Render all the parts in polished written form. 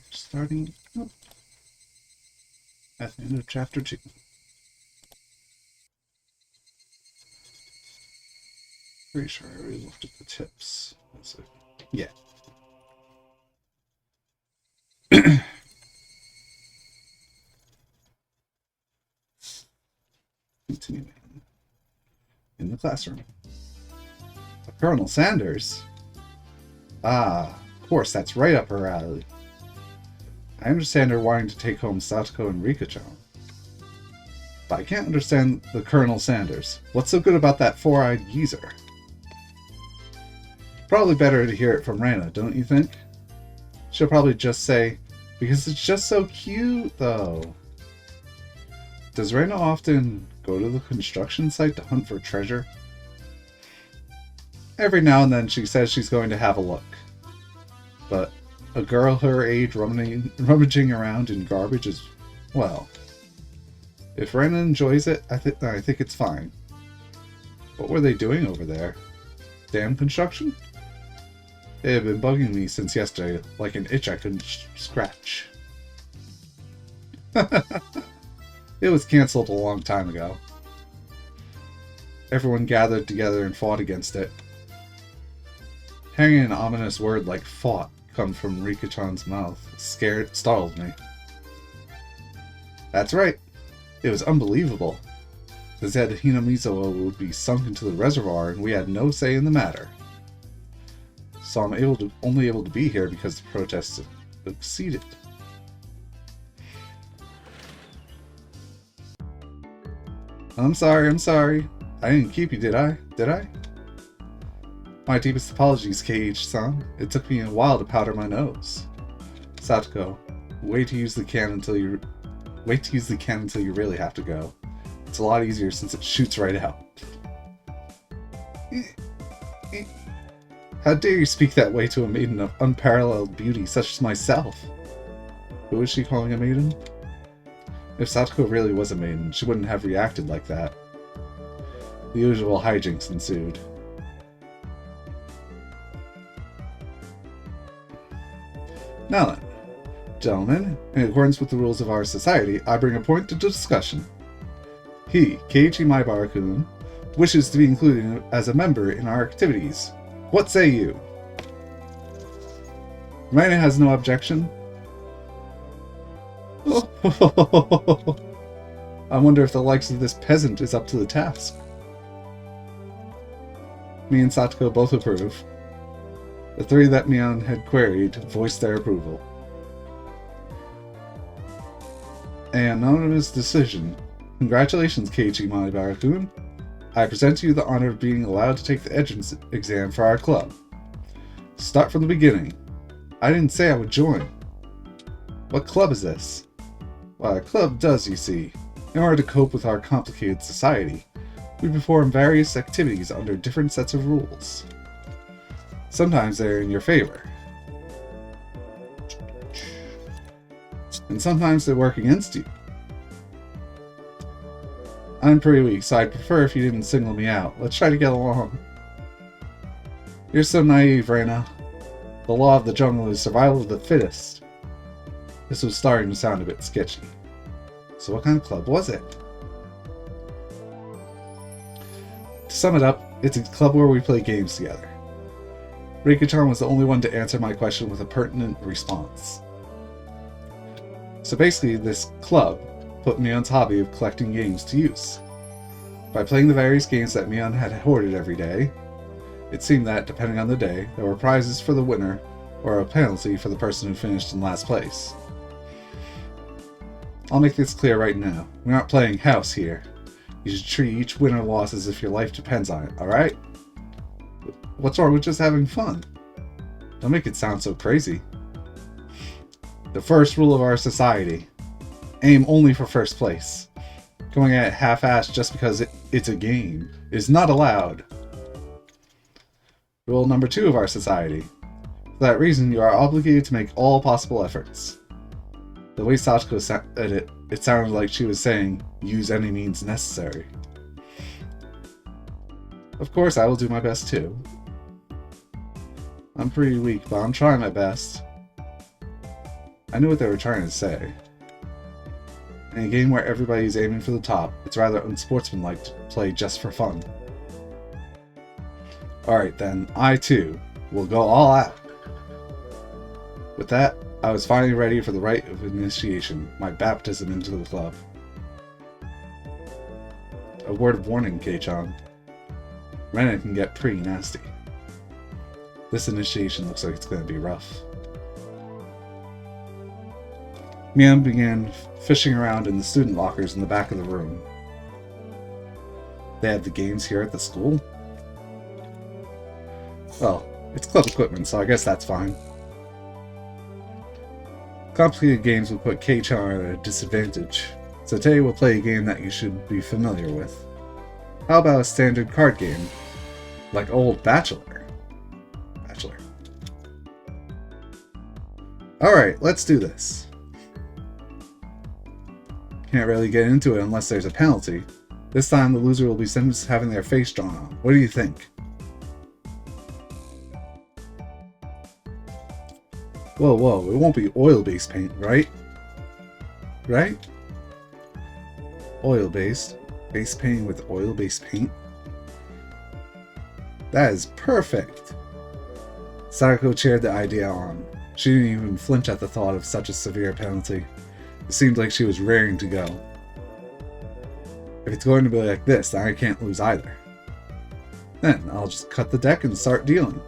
Starting at the end of chapter 2. Pretty sure I already looked at the tips. That's it. Yeah. Continuing in the classroom. Colonel Sanders? Ah, of course, that's right up her alley. I understand her wanting to take home Satoko and Rika-chan. But I can't understand the Colonel Sanders. What's so good about that four-eyed geezer? Probably better to hear it from Rana, don't you think? She'll probably just say, because it's just so cute, though. Does Rana often go to the construction site to hunt for treasure? Every now and then she says she's going to have a look. But a girl her age rummaging around in garbage is, well, if Rana enjoys it, I think it's fine. What were they doing over there? Dam construction? They have been bugging me since yesterday, like an itch I couldn't scratch. It was cancelled a long time ago. Everyone gathered together and fought against it. Hearing an ominous word like fought come from Rika-chan's mouth startled me. That's right. It was unbelievable. They said Hinamizawa would be sunk into the reservoir and we had no say in the matter. So I'm only able to be here because the protests succeeded. I'm sorry. I didn't keep you, did I? My deepest apologies, KH-san. It took me a while to powder my nose. Satoko, wait to use the can until you really have to go. It's a lot easier since it shoots right out. How dare you speak that way to a maiden of unparalleled beauty such as myself? Who is she calling a maiden? If Satoko really was a maiden, she wouldn't have reacted like that. The usual hijinks ensued. Now then, gentlemen, in accordance with the rules of our society, I bring a point to discussion. He, Keiichi Maibara-kun, wishes to be included as a member in our activities. What say you? Raina has no objection. I wonder if the likes of this peasant is up to the task. Me and Satoko both approve. The three that Mion had queried voiced their approval. An anonymous decision. Congratulations, Keiichi Maibara-kun. I present to you the honor of being allowed to take the entrance exam for our club. Start from the beginning. I didn't say I would join. What club is this? Well, a club does, you see. In order to cope with our complicated society, we perform various activities under different sets of rules. Sometimes they're in your favor. And sometimes they work against you. I'm pretty weak, so I'd prefer if you didn't single me out. Let's try to get along. You're so naive, Reina. The law of the jungle is survival of the fittest. This was starting to sound a bit sketchy. So what kind of club was it? To sum it up, it's a club where we play games together. Rika-chan was the only one to answer my question with a pertinent response. So basically, this club put Mion's hobby of collecting games to use. By playing the various games that Mion had hoarded every day, it seemed that, depending on the day, there were prizes for the winner or a penalty for the person who finished in last place. I'll make this clear right now. We're not playing house here. You should treat each win or loss as if your life depends on it, alright? What's wrong with just having fun? Don't make it sound so crazy. The first rule of our society. Aim only for first place. Going at it half-assed just because it's a game is not allowed. Rule number 2 of our society. For that reason, you are obligated to make all possible efforts. The way Satoko said it, it sounded like she was saying, use any means necessary. Of course, I will do my best too. I'm pretty weak, but I'm trying my best. I knew what they were trying to say. In a game where everybody's aiming for the top, it's rather unsportsmanlike to play just for fun. Alright then, I too will go all out. With that, I was finally ready for the rite of initiation, my baptism into the club. A word of warning, Kei-chan. Rena can get pretty nasty. This initiation looks like it's going to be rough. Mian began fishing around in the student lockers in the back of the room. They had the games here at the school? Well, it's club equipment, so I guess that's fine. Complicated games will put Kei-chan at a disadvantage, so today we'll play a game that you should be familiar with. How about a standard card game? Like Old Bachelor. Alright, let's do this. Can't really get into it unless there's a penalty. This time the loser will be sentenced to having their face drawn on. What do you think? Whoa, whoa, it won't be oil-based paint, right? Right? Oil-based. Base painting with oil-based paint? That is perfect! Sadako cheered the idea on. She didn't even flinch at the thought of such a severe penalty. It seemed like she was raring to go. If it's going to be like this, then I can't lose either. Then I'll just cut the deck and start dealing.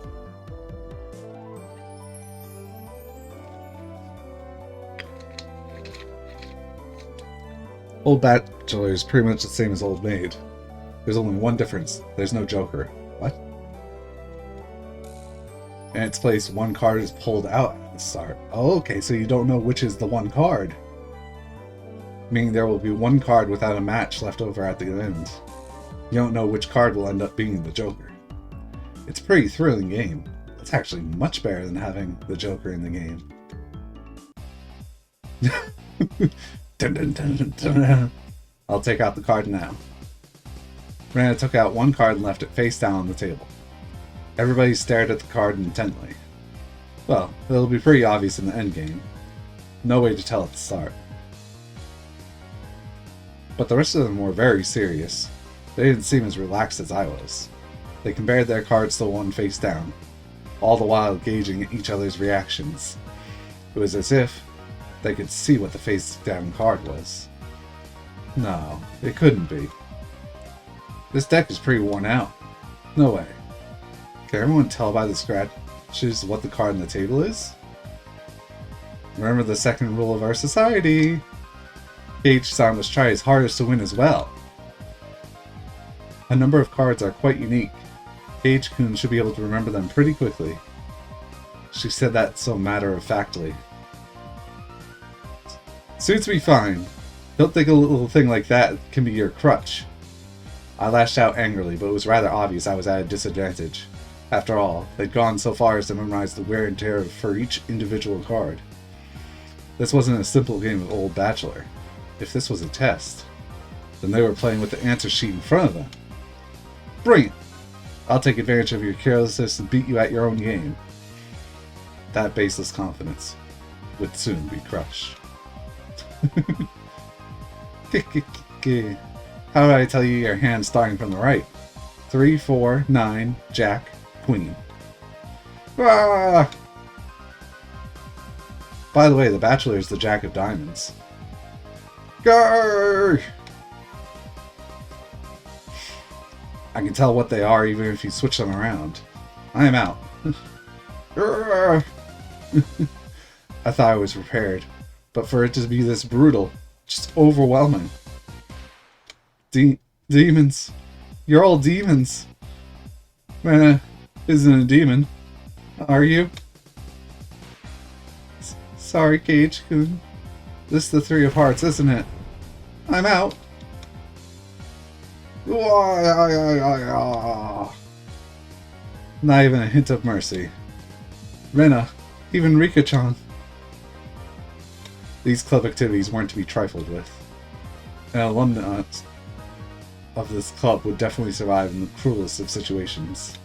Old Bachelor is pretty much the same as Old Maid. There's only one difference. There's no Joker. What? In its place, one card is pulled out at the start. Oh, okay, so you don't know which is the one card. Meaning there will be one card without a match left over at the end. You don't know which card will end up being the Joker. It's a pretty thrilling game. It's actually much better than having the Joker in the game. Dun, dun, dun, dun, dun. I'll take out the card now. Rena took out one card and left it face down on the table. Everybody stared at the card intently. Well, it'll be pretty obvious in the endgame. No way to tell at the start. But the rest of them were very serious. They didn't seem as relaxed as I was. They compared their cards to the one face down, all the while gauging each other's reactions. It was as if they could see what the face down card was. No, it couldn't be. This deck is pretty worn out. No way. Can everyone tell by the scratches what the card on the table is? Remember the second rule of our society. Kei-chan must try his hardest to win as well. A number of cards are quite unique. Kei-kun should be able to remember them pretty quickly. She said that so matter-of-factly. Suits me fine. Don't think a little thing like that can be your crutch. I lashed out angrily, but it was rather obvious I was at a disadvantage. After all, they'd gone so far as to memorize the wear and tear for each individual card. This wasn't a simple game of Old Bachelor. If this was a test, then they were playing with the answer sheet in front of them. Brilliant! I'll take advantage of your carelessness and beat you at your own game. That baseless confidence would soon be crushed. How do I tell you your hand starting from the right? 3, 4, 9, Jack, Queen. Ah! By the way, the Bachelor is the Jack of Diamonds. Grr! I can tell what they are even if you switch them around. I am out. I thought I was prepared, but for it to be this brutal, just overwhelming. Demons. You're all demons. Rena isn't a demon. Are you? Sorry, Kei-kun. This is the 3 of Hearts, isn't it? I'm out. Not even a hint of mercy. Rena, even Rika-chan. These club activities weren't to be trifled with. An alumna of this club would definitely survive in the cruelest of situations.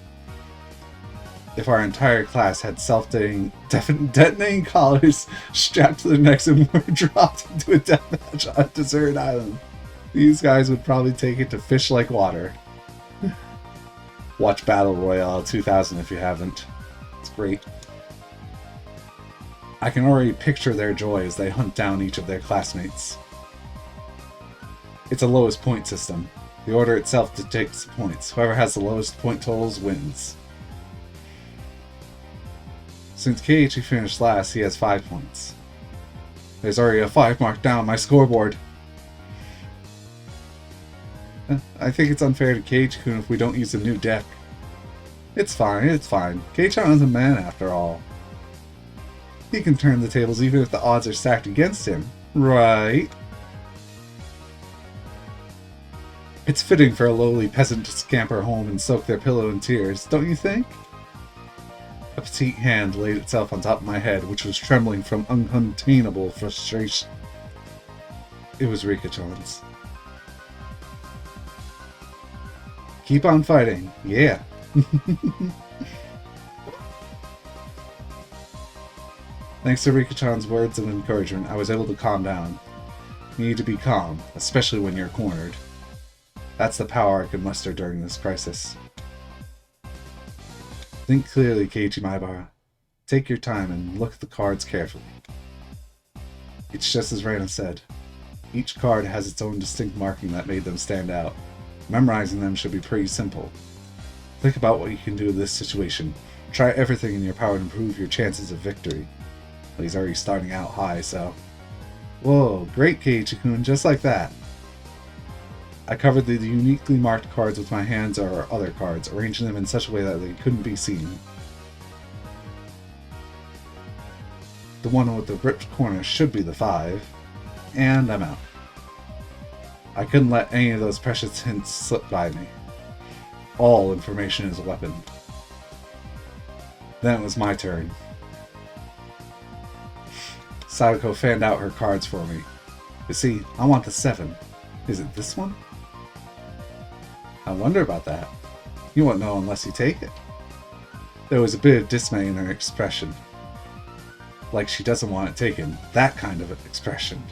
if our entire class had self-detonating collars strapped to their necks and were dropped into a deathmatch on a deserted island. These guys would probably take it to fish like water. Watch Battle Royale 2000 if you haven't. It's great. I can already picture their joy as they hunt down each of their classmates. It's a lowest point system. The order itself dictates points. Whoever has the lowest point totals wins. Since Keiichi finished last, he has 5 points. There's already a 5 mark down on my scoreboard. I think it's unfair to Keiichi-kun if we don't use a new deck. It's fine, it's fine. Kei-chan is a man after all. He can turn the tables even if the odds are stacked against him, right? It's fitting for a lowly peasant to scamper home and soak their pillow in tears, don't you think? A petite hand laid itself on top of my head, which was trembling from uncontainable frustration. It was Rika-chan's. Keep on fighting, yeah. Thanks to Rika-chan's words of encouragement, I was able to calm down. You need to be calm, especially when you're cornered. That's the power I could muster during this crisis. Think clearly, Keiichi Maibara. Take your time and look at the cards carefully. It's just as Reina said. Each card has its own distinct marking that made them stand out. Memorizing them should be pretty simple. Think about what you can do in this situation. Try everything in your power to improve your chances of victory. Well, he's already starting out high, so... Whoa, great Keiichi-kun, just like that. I covered the uniquely marked cards with my hands or other cards, arranging them in such a way that they couldn't be seen. The one with the ripped corner should be the 5. And I'm out. I couldn't let any of those precious hints slip by me. All information is a weapon. Then it was my turn. Sadako fanned out her cards for me. You see, I want the 7. Is it this one? I wonder about that. You won't know unless you take it. There was a bit of dismay in her expression. Like she doesn't want it taken. That kind of expression.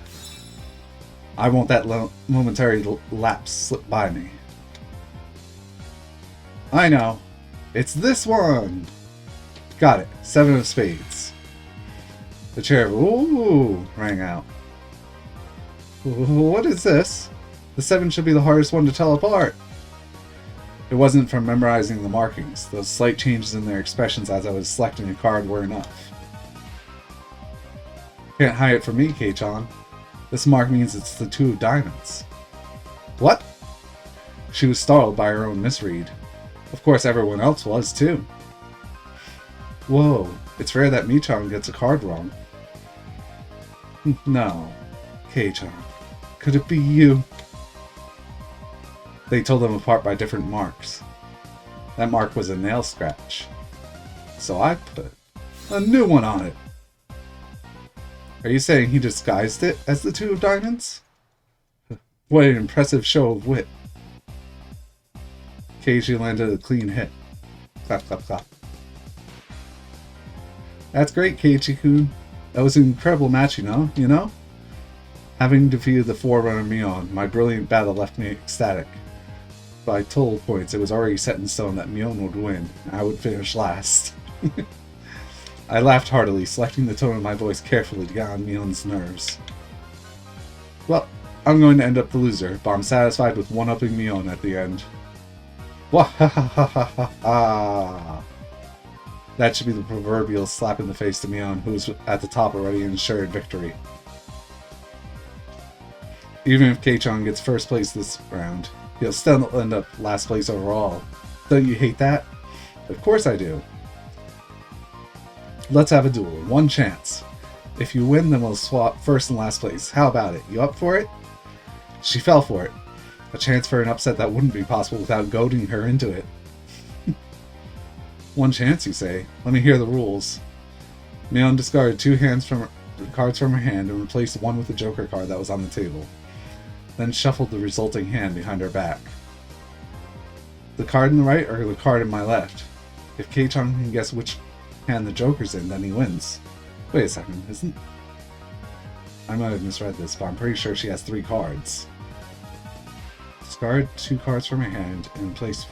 I won't that momentary lapse slip by me. I know. It's this one! Got it. 7 of spades. The chair ooh rang out. What is this? The 7 should be the hardest one to tell apart. It wasn't from memorizing the markings. Those slight changes in their expressions as I was selecting a card were enough. Can't hide it from me, Kei-chan. This mark means it's the 2 of diamonds. What? She was startled by her own misread. Of course everyone else was too. Whoa, it's rare that Mi-chan gets a card wrong. No. Kei-chan. Could it be you? They told them apart by different marks. That mark was a nail scratch. So I put a new one on it. Are you saying he disguised it as the 2 of diamonds? What an impressive show of wit. Keiichi landed a clean hit. Clap, clap, clap. That's great, Keiichi-kun. That was an incredible match, you know? Having defeated the Forerunner Mion, my brilliant battle left me ecstatic. By total points, it was already set in stone that Mion would win, and I would finish last. I laughed heartily, selecting the tone of my voice carefully to get on Mion's nerves. Well, I'm going to end up the loser, but I'm satisfied with one-upping Mion at the end. Wahahahaha! That should be the proverbial slap in the face to Mion, who was at the top already and ensured victory. Even if Kei-chan gets first place this round, he'll still end up last place overall. Don't you hate that? Of course I do. Let's have a duel. 1 chance. If you win, then we'll swap first and last place. How about it? You up for it? She fell for it. A chance for an upset that wouldn't be possible without goading her into it. 1 chance, you say? Let me hear the rules. Mion discarded 2 cards from her hand and replaced one with the Joker card that was on the table. Then shuffled the resulting hand behind her back. The card in the right or the card in my left? If Kei-chan can guess which hand the Joker's in, then he wins. Wait a second, isn't... I might have misread this, but I'm pretty sure she has 3 cards. Discard 2 cards from her hand and place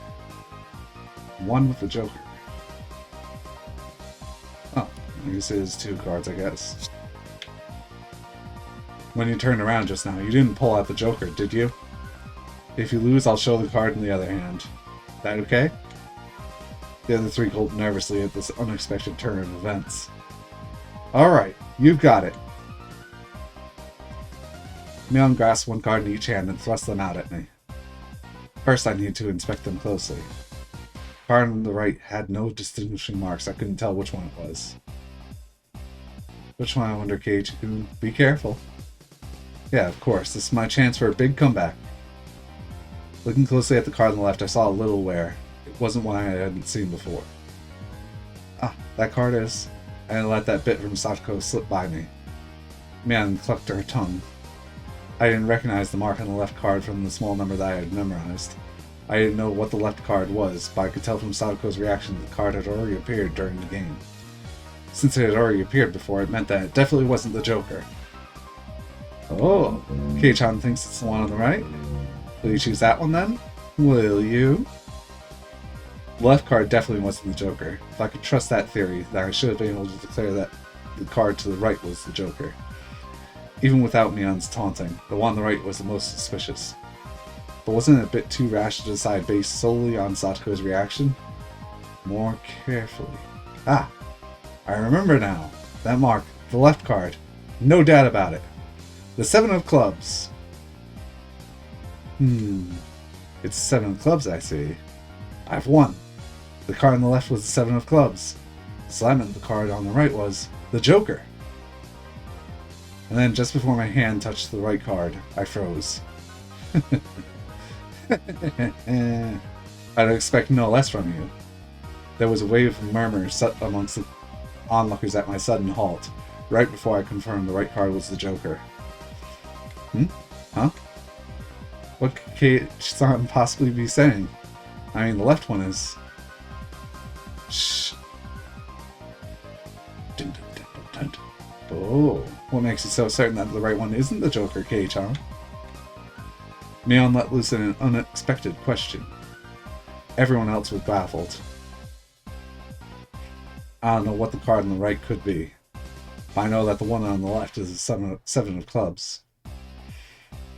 1 with the Joker. Oh, this is 2 cards, I guess. When you turned around just now, you didn't pull out the Joker, did you? If you lose, I'll show the card in the other hand. That okay? The other 3 gulped nervously at this unexpected turn of events. Alright, you've got it. Mion grasped 1 card in each hand and thrust them out at me. First, I need to inspect them closely. The card on the right had no distinguishing marks. I couldn't tell which one it was. Which one, I wonder, Keiichi-kun? Be careful. Yeah, of course. This is my chance for a big comeback. Looking closely at the card on the left, I saw a little wear. It wasn't one I hadn't seen before. Ah, that card is... I didn't let that bit from Satoko slip by me. Mion clucked her tongue. I didn't recognize the mark on the left card from the small number that I had memorized. I didn't know what the left card was, but I could tell from Satoko's reaction that the card had already appeared during the game. Since it had already appeared before, it meant that it definitely wasn't the Joker. Oh, Kei-chan thinks it's the one on the right? Will you choose that one then? Will you? The left card definitely wasn't the Joker. If I could trust that theory, then I should have been able to declare that the card to the right was the Joker. Even without Mion's taunting, the one on the right was the most suspicious. But wasn't it a bit too rash to decide based solely on Satoko's reaction? More carefully. Ah! I remember now. That mark. The left card. No doubt about it. The 7 of clubs. It's 7 of clubs, I see. I've won. The card on the left was the 7 of clubs. So that meant the card on the right was the Joker. And then just before my hand touched the right card, I froze. I'd expect no less from you. There was a wave of murmurs amongst the onlookers at my sudden halt, right before I confirmed the right card was the Joker. Huh? What could Kei-chan possibly be saying? I mean, the left one is... Shh. Dun, dun, dun, dun, dun. Oh, what makes you so certain that the right one isn't the Joker, Kei-chan? Mion let loose an unexpected question. Everyone else was baffled. I don't know what the card on the right could be. But I know that the one on the left is the 7 of clubs.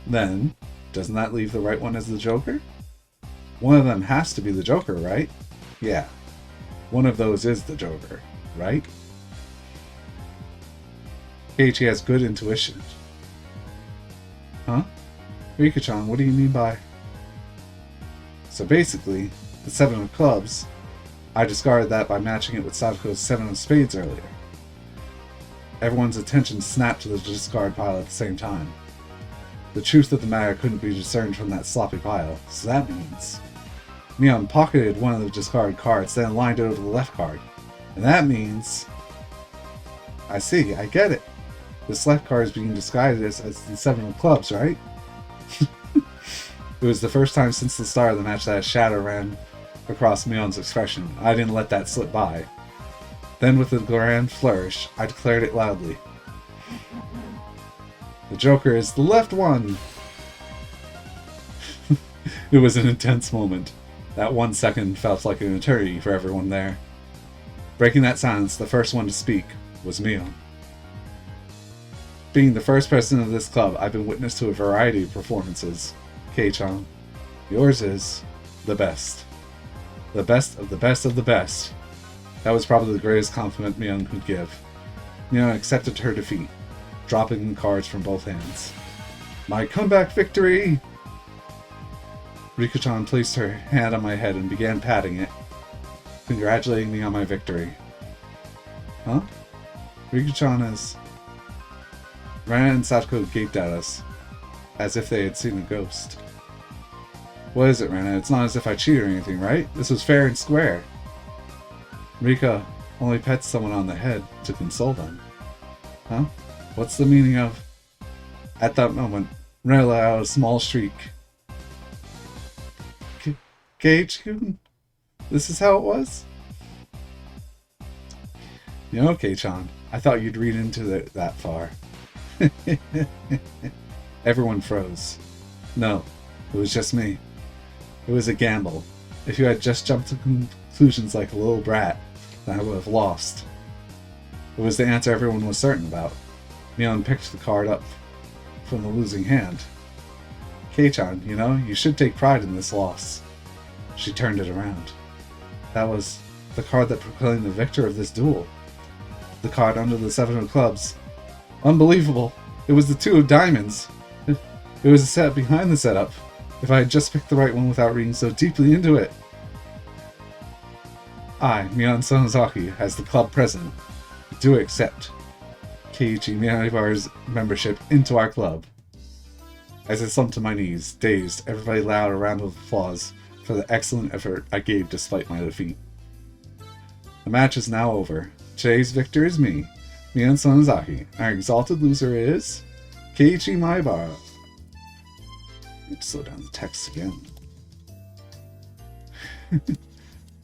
Then, doesn't that leave the right one as the Joker? One of them has to be the Joker, right? Yeah. One of those is the Joker, right? Keiichi has good intuition. Huh? Rika-chan, what do you mean by... So basically, the 7 of clubs, I discarded that by matching it with Satoko's 7 of spades earlier. Everyone's attention snapped to the discard pile at the same time. The truth of the matter couldn't be discerned from that sloppy pile, so that means... Mion pocketed one of the discarded cards, then lined it over the left card. And that means... I see, I get it. This left card is being disguised as the 7 of clubs, right? It was the first time since the start of the match that a shadow ran across Mion's expression. I didn't let that slip by. Then with a grand flourish, I declared it loudly. The Joker is the left one! It was an intense moment. That 1 second felt like an eternity for everyone there. Breaking that silence, the first one to speak was Mion. Being the first president of this club, I've been witness to a variety of performances. Kei-chan, yours is the best. The best of the best of the best. That was probably the greatest compliment Mion could give. Mion accepted her defeat, dropping the cards from both hands. My comeback victory! Rika-chan placed her hand on my head and began patting it, congratulating me on my victory. Huh? Rika-chan is... Rana and Satoko gaped at us, as if they had seen a ghost. What is it, Rana? It's not as if I cheated or anything, right? This was fair and square. Rika only pets someone on the head to console them. Huh? What's the meaning of... At that moment, Rana let out a small shriek. Keiichi-kun? This is how it was? You know, Kei-chan, I thought you'd read into it that far. Everyone froze. No, it was just me. It was a gamble. If you had just jumped to conclusions like a little brat, then I would have lost. It was the answer everyone was certain about. Mion picked the card up from the losing hand. Kei-chan, you know, you should take pride in this loss. She turned it around. That was the card that proclaimed the victor of this duel. The card under the 7 of clubs. Unbelievable! It was the 2 of diamonds! It was a set behind the setup. If I had just picked the right one without reading so deeply into it. I, Mion Sonozaki, as the club president, do accept Keiichi Miyabara's membership into our club. As I slumped to my knees, dazed, everybody loud a round of applause for the excellent effort I gave despite my defeat. The match is now over. Today's victor is me, Mion Sonozaki. Our exalted loser is Keiichi Miyabara. Slow down the text again.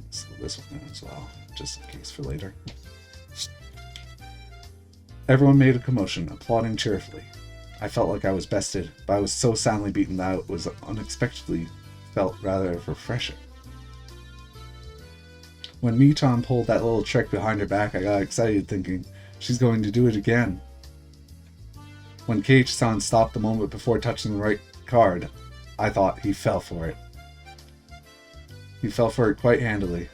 Slow this one down as well, just in case for later. Everyone made a commotion, applauding cheerfully. I felt like I was bested, but I was so soundly beaten that it was unexpectedly felt rather refreshing. When Mi-chan pulled that little trick behind her back, I got excited thinking, she's going to do it again. When Keiichi-san stopped the moment before touching the right card, I thought he fell for it. He fell for it quite handily.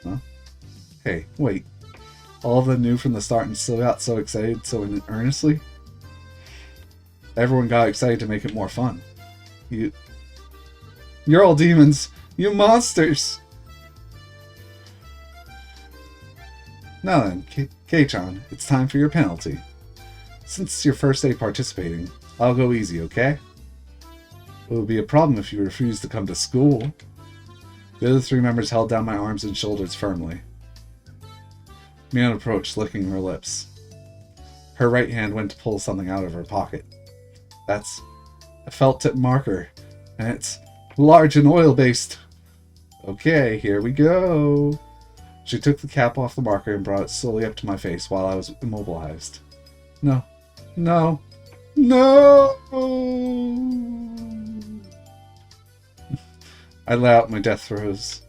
Huh? Hey, wait. All of them knew from the start and still got so excited so earnestly? Everyone got excited to make it more fun. You're all demons! You monsters! Now then, Kei-chan, it's time for your penalty. Since it's your first day participating, I'll go easy, okay? It would be a problem if you refused to come to school. The other 3 members held down my arms and shoulders firmly. Mion approached, licking her lips. Her right hand went to pull something out of her pocket. That's a felt tip marker, and it's large and oil-based. Okay, here we go. She took the cap off the marker and brought it slowly up to my face while I was immobilized. No. No. No! I let out my death throes.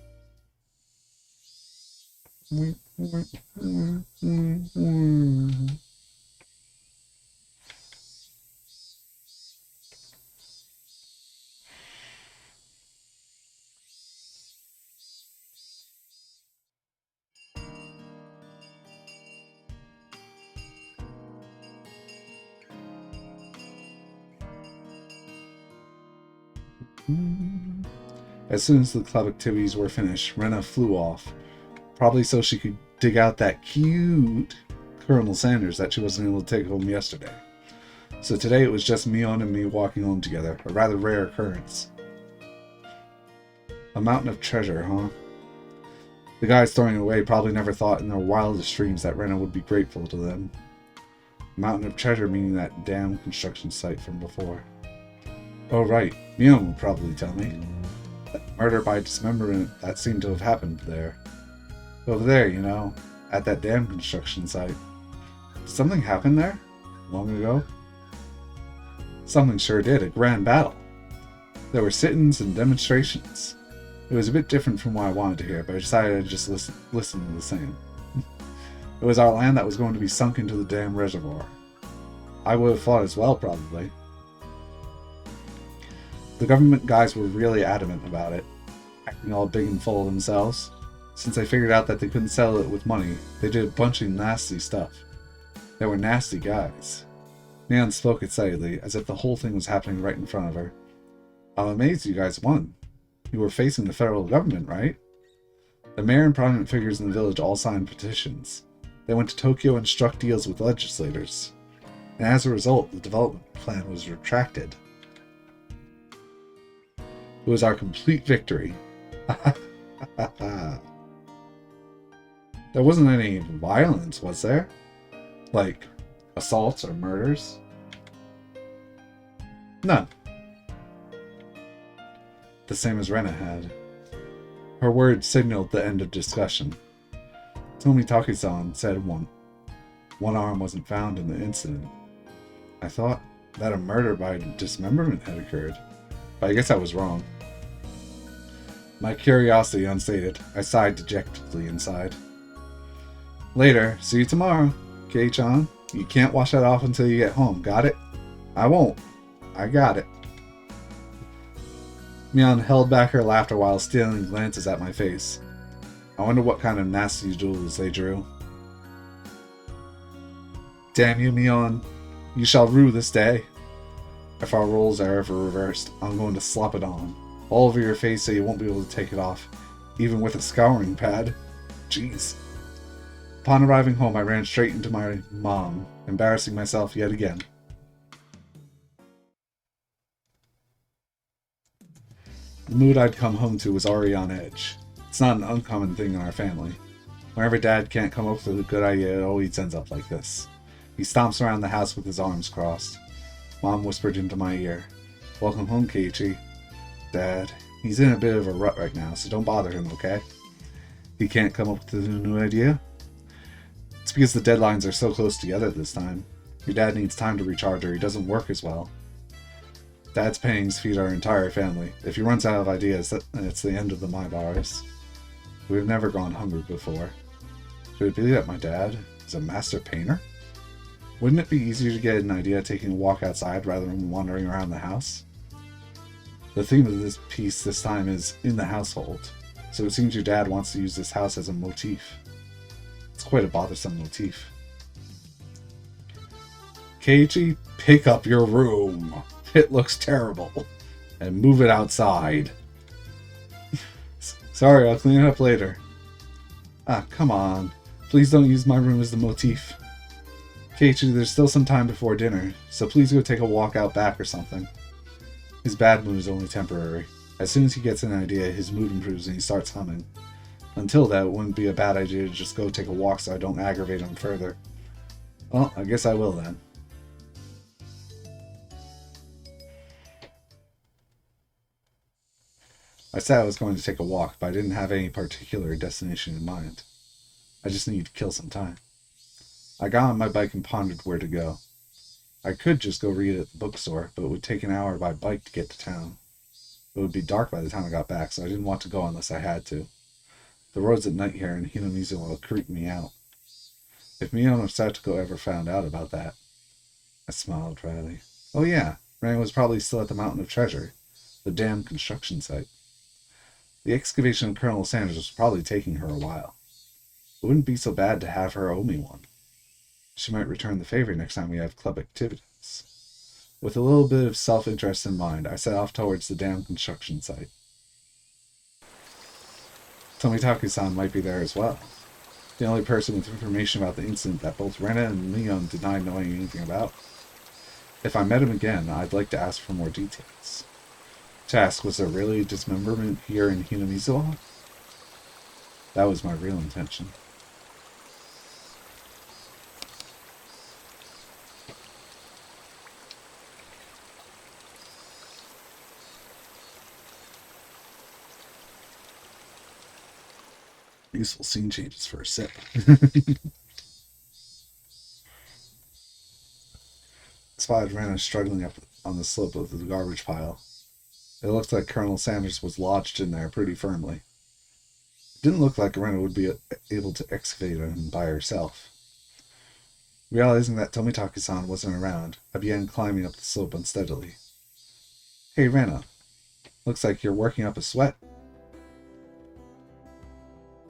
As soon as the club activities were finished, Rena flew off. Probably so she could dig out that cute Colonel Sanders that she wasn't able to take home yesterday. So today it was just Mion and me walking home together, a rather rare occurrence. A mountain of treasure, huh? The guys throwing it away probably never thought in their wildest dreams that Rena would be grateful to them. A mountain of treasure meaning that damn construction site from before. Oh right, Mion would probably tell me. That murder by dismemberment that seemed to have happened there. Over there, you know, at that damn construction site. Something happened there? Long ago? Something sure did, a grand battle. There were sit-ins and demonstrations. It was a bit different from what I wanted to hear, but I decided to just listen to the same. It was our land that was going to be sunk into the damn reservoir. I would have fought as well, probably. The government guys were really adamant about it, acting all big and full of themselves. Since they figured out that they couldn't sell it with money, they did a bunch of nasty stuff. They were nasty guys. Mion spoke excitedly, as if the whole thing was happening right in front of her. I'm amazed you guys won. You were facing the federal government, right? The mayor and prominent figures in the village all signed petitions. They went to Tokyo and struck deals with legislators. And as a result, the development plan was retracted. It was our complete victory. There wasn't any violence, was there? Like, assaults or murders? None. The same as Rena had. Her words signaled the end of discussion. Tomitake-san said One arm wasn't found in the incident. I thought that a murder by dismemberment had occurred, but I guess I was wrong. My curiosity unsated, I sighed dejectedly inside. Later, see you tomorrow, Kei-chan. You can't wash that off until you get home, got it? I won't. I got it. Mion held back her laughter while stealing glances at my face. I wonder what kind of nasty jewels they drew. Damn you, Mion. You shall rue this day. If our roles are ever reversed, I'm going to slap it on. All over your face so you won't be able to take it off. Even with a scouring pad. Jeez. Upon arriving home, I ran straight into my mom, embarrassing myself yet again. The mood I'd come home to was already on edge. It's not an uncommon thing in our family. Whenever Dad can't come up with a good idea, it always ends up like this. He stomps around the house with his arms crossed. Mom whispered into my ear, "Welcome home, Keiichi." Dad, he's in a bit of a rut right now, so don't bother him, okay? He can't come up with a new idea? It's because the deadlines are so close together this time. Your dad needs time to recharge or he doesn't work as well. Dad's pangs feed our entire family. If he runs out of ideas, it's the end of the my bars. We've never gone hungry before. Could it be that my dad is a master painter? Wouldn't it be easier to get an idea taking a walk outside rather than wandering around the house? The theme of this piece this time is in the household, so it seems your dad wants to use this house as a motif. It's quite a bothersome motif. Keiichi, pick up your room. It looks terrible. And move it outside. Sorry, I'll clean it up later. Ah, come on. Please don't use my room as the motif. Keiichi, there's still some time before dinner, so please go take a walk out back or something. His bad mood is only temporary. As soon as he gets an idea, his mood improves and he starts humming. Until that, it wouldn't be a bad idea to just go take a walk so I don't aggravate him further. Well, I guess I will then. I said I was going to take a walk, but I didn't have any particular destination in mind. I just needed to kill some time. I got on my bike and pondered where to go. I could just go read at the bookstore, but it would take an hour by bike to get to town. It would be dark by the time I got back, so I didn't want to go unless I had to. The roads at night here in Hinamizuwa creep me out. If Mion or Satoko ever found out about that. I smiled dryly. Oh yeah, Ren was probably still at the Mountain of Treasure, the damn construction site. The excavation of Colonel Sanders was probably taking her a while. It wouldn't be so bad to have her owe me one. She might return the favor next time we have club activities. With a little bit of self-interest in mind, I set off towards the damn construction site. Tomitake-san might be there as well. The only person with information about the incident that both Rena and Leon denied knowing anything about. If I met him again, I'd like to ask for more details. To ask, was there really a dismemberment here in Hinamizuwa? That was my real intention. Useful scene changes for a sip. Spotted Rena struggling up on the slope of the garbage pile. It looked like Colonel Sanders was lodged in there pretty firmly. It didn't look like Rena would be able to excavate him by herself. Realizing that Tomitake-san wasn't around, I began climbing up the slope unsteadily. Hey Rena, looks like you're working up a sweat.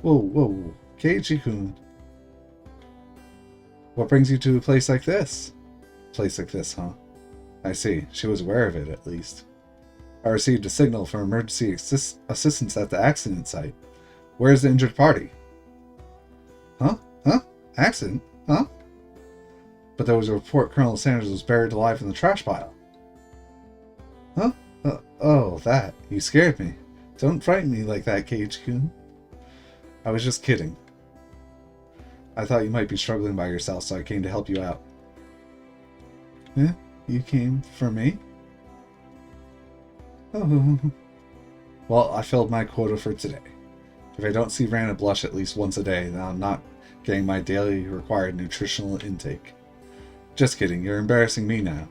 Whoa, Keiichi-kun. What brings you to a place like this? Place like this, huh? I see. She was aware of it, at least. I received a signal for emergency assistance at the accident site. Where's the injured party? Huh? Accident? Huh? But there was a report Colonel Sanders was buried alive in the trash pile. Huh? Oh, that. You scared me. Don't frighten me like that, Keiichi-kun. I was just kidding. I thought you might be struggling by yourself, so I came to help you out. Eh? You came for me? Oh. Well, I filled my quota for today. If I don't see Rana blush at least once a day, then I'm not getting my daily required nutritional intake. Just kidding, you're embarrassing me now.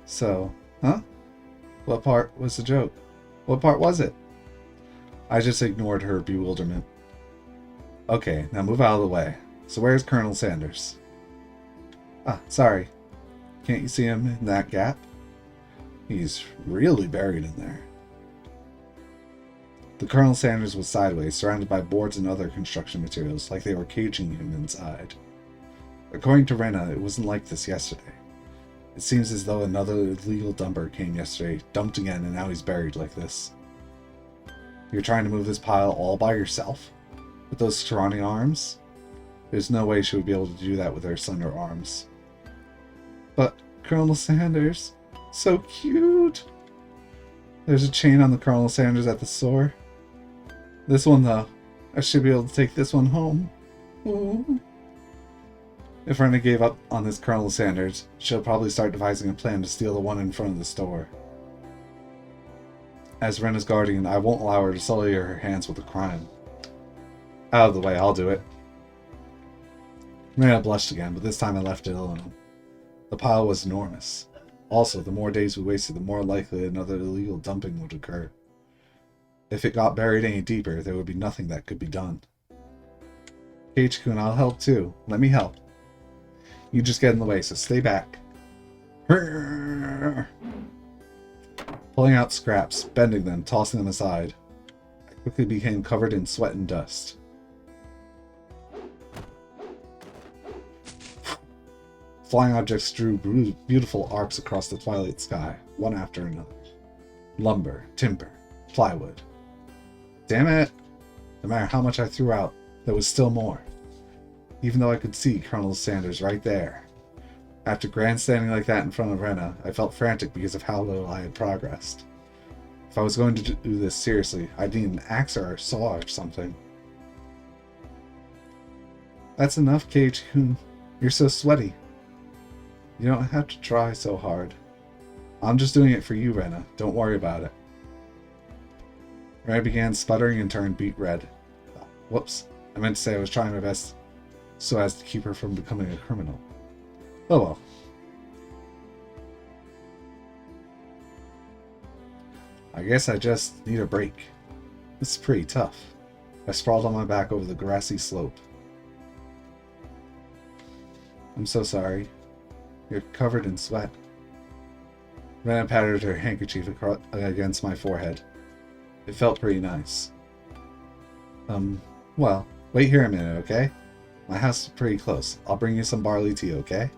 So, huh? What part was the joke? What part was it? I just ignored her bewilderment. Okay, now move out of the way. So where's Colonel Sanders? Ah, sorry. Can't you see him in that gap? He's really buried in there. The Colonel Sanders was sideways, surrounded by boards and other construction materials, like they were caging him inside. According to Rena, it wasn't like this yesterday. It seems as though another illegal dumper came yesterday, dumped again, and now he's buried like this. You're trying to move this pile all by yourself? With those scrawny arms? There's no way she would be able to do that with her slender arms. But, Colonel Sanders, so cute! There's a chain on the Colonel Sanders at the store. This one, though, I should be able to take this one home. Ooh. If Rena gave up on this Colonel Sanders, she'll probably start devising a plan to steal the one in front of the store. As Rena's guardian, I won't allow her to sully her hands with a crime. Out of the way, I'll do it. Rena blushed again, but this time I left it alone. The pile was enormous. Also, the more days we wasted, the more likely another illegal dumping would occur. If it got buried any deeper, there would be nothing that could be done. Keiichi-kun, I'll help too. Let me help. You just get in the way, so stay back. Pulling out scraps, bending them, tossing them aside. I quickly became covered in sweat and dust. Flying objects drew beautiful arcs across the twilight sky, one after another. Lumber, timber, plywood. Damn it! No matter how much I threw out, there was still more. Even though I could see Colonel Sanders right there. After grandstanding like that in front of Rena, I felt frantic because of how little I had progressed. If I was going to do this seriously, I'd need an axe or a saw or something. That's enough, Keiichi-kun. You're so sweaty. You don't have to try so hard. I'm just doing it for you, Rena. Don't worry about it. Rena began sputtering and turned beet red. Whoops. I meant to say I was trying my best so as to keep her from becoming a criminal. Oh well. I guess I just need a break. This is pretty tough. I sprawled on my back over the grassy slope. I'm so sorry. You're covered in sweat. Rena patted her handkerchief against my forehead. It felt pretty nice. Well, wait here a minute, okay? My house is pretty close. I'll bring you some barley tea, okay?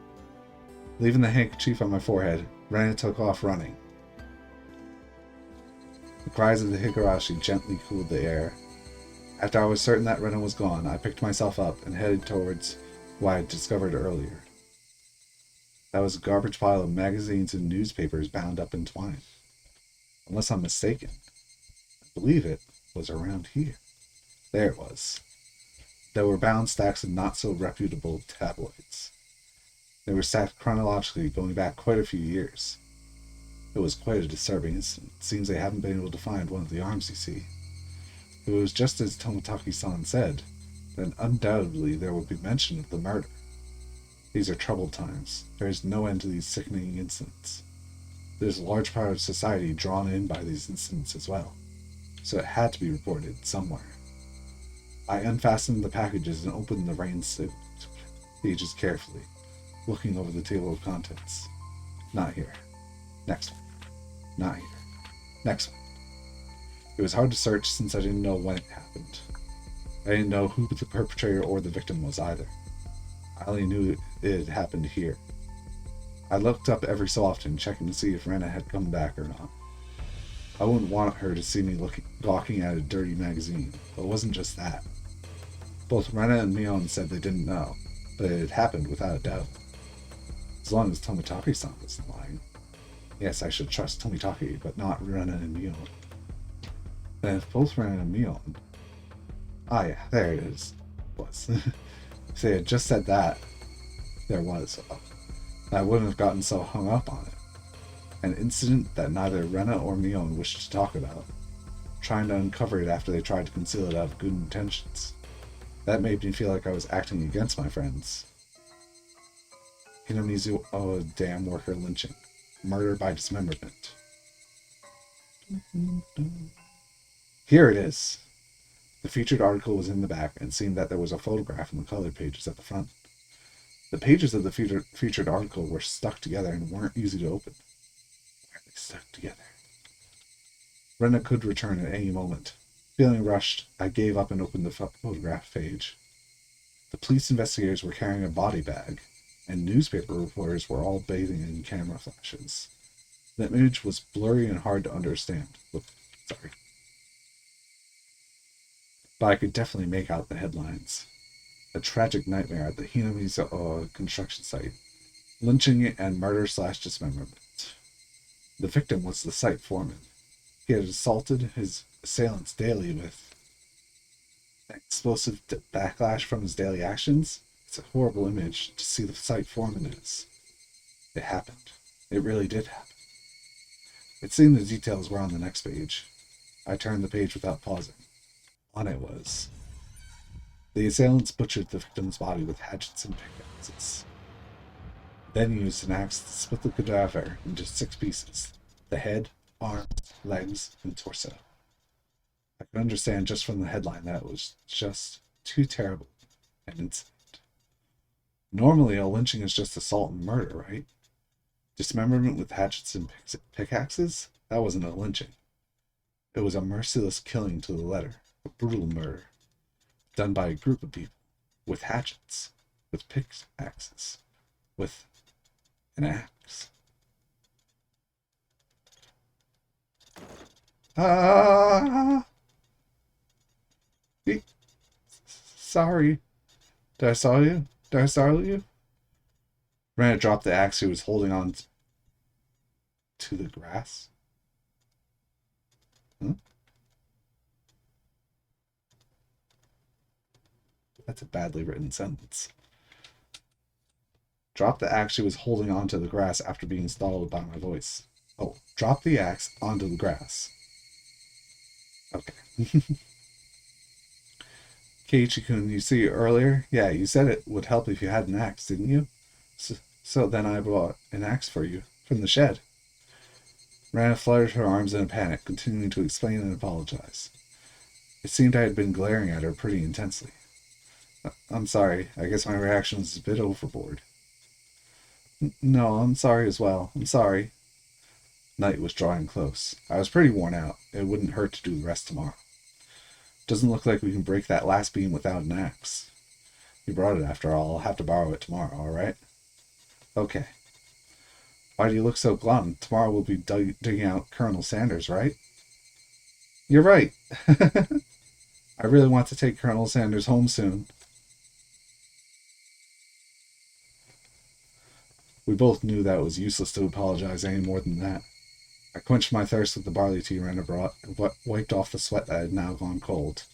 Leaving the handkerchief on my forehead, Rena took off running. The cries of the Higurashi gently cooled the air. After I was certain that Rena was gone, I picked myself up and headed towards what I had discovered earlier. That was a garbage pile of magazines and newspapers bound up in twine. Unless I'm mistaken, I believe it was around here. There it was. There were bound stacks of not-so-reputable tabloids. They were stacked chronologically going back quite a few years. It was quite a disturbing incident. It seems they haven't been able to find one of the arms, you see. If it was just as Tomotaki-san said, then undoubtedly there would be mention of the murder. These are troubled times. There is no end to these sickening incidents. There's a large part of society drawn in by these incidents as well, so it had to be reported somewhere. I unfastened the packages and opened the rain-soaked pages carefully, looking over the table of contents. Not here. Next one. Not here. Next one. It was hard to search since I didn't know when it happened. I didn't know who the perpetrator or the victim was either. I only knew it had happened here. I looked up every so often, checking to see if Rena had come back or not. I wouldn't want her to see me gawking at a dirty magazine, but it wasn't just that. Both Rena and Mion said they didn't know, but it had happened without a doubt. As long as Tomotaki-san wasn't lying. Yes, I should trust Tomotaki, but not Rena and Mion. And if both Rena and Mion... Ah yeah, there it is. Was. If they had just said that, there was. I wouldn't have gotten so hung up on it. An incident that neither Rena or Mion wished to talk about, trying to uncover it after they tried to conceal it out of good intentions. That made me feel like I was acting against my friends. Hinamizu, oh, damn worker lynching. Murder by dismemberment. Here it is. The featured article was in the back, and seeing that there was a photograph in the colored pages at the front. The pages of the featured article were stuck together and weren't easy to open. Why are they stuck together? Rena could return at any moment. Feeling rushed, I gave up and opened the photograph page. The police investigators were carrying a body bag, and newspaper reporters were all bathing in camera flashes. The image was blurry and hard to understand. Sorry. But I could definitely make out the headlines. A tragic nightmare at the Hinamizu construction site. Lynching and murder/dismemberment. The victim was the site foreman. He had assaulted his assailants daily with explosive backlash from his daily actions. It's a horrible image to see the site foreman as. It happened. It really did happen. It seemed the details were on the next page. I turned the page without pausing. On it was: the assailants butchered the victim's body with hatchets and pickaxes. Then used an axe to split the cadaver into 6 pieces: the head, arms, legs, and torso. I could understand just from the headline that it was just too terrible an incident. Normally, a lynching is just assault and murder, right? Dismemberment with hatchets and pickaxes? That wasn't a lynching. It was a merciless killing to the letter, a brutal murder, done by a group of people, with hatchets, with pickaxes, with an axe. Ah! Sorry. Did I startle you? Did I startle you? Rana dropped the axe he was holding on to the grass. Huh? That's a badly written sentence. Drop the axe she was holding onto the grass after being startled by my voice. Oh, drop the axe onto the grass. Okay. Keiichi-kun, you see earlier? Yeah, you said it would help if you had an axe, didn't you? So then I brought an axe for you, from the shed. Rana fluttered her arms in a panic, continuing to explain and apologize. It seemed I had been glaring at her pretty intensely. I'm sorry. I guess my reaction was a bit overboard. No, I'm sorry as well. I'm sorry. Night was drawing close. I was pretty worn out. It wouldn't hurt to do the rest tomorrow. Doesn't look like we can break that last beam without an axe. You brought it after all. I'll have to borrow it tomorrow, alright? Okay. Why do you look so glum? Tomorrow we'll be digging out Colonel Sanders, right? You're right. I really want to take Colonel Sanders home soon. We both knew that it was useless to apologize any more than that. I quenched my thirst with the barley tea Rena brought and wiped off the sweat that had now gone cold.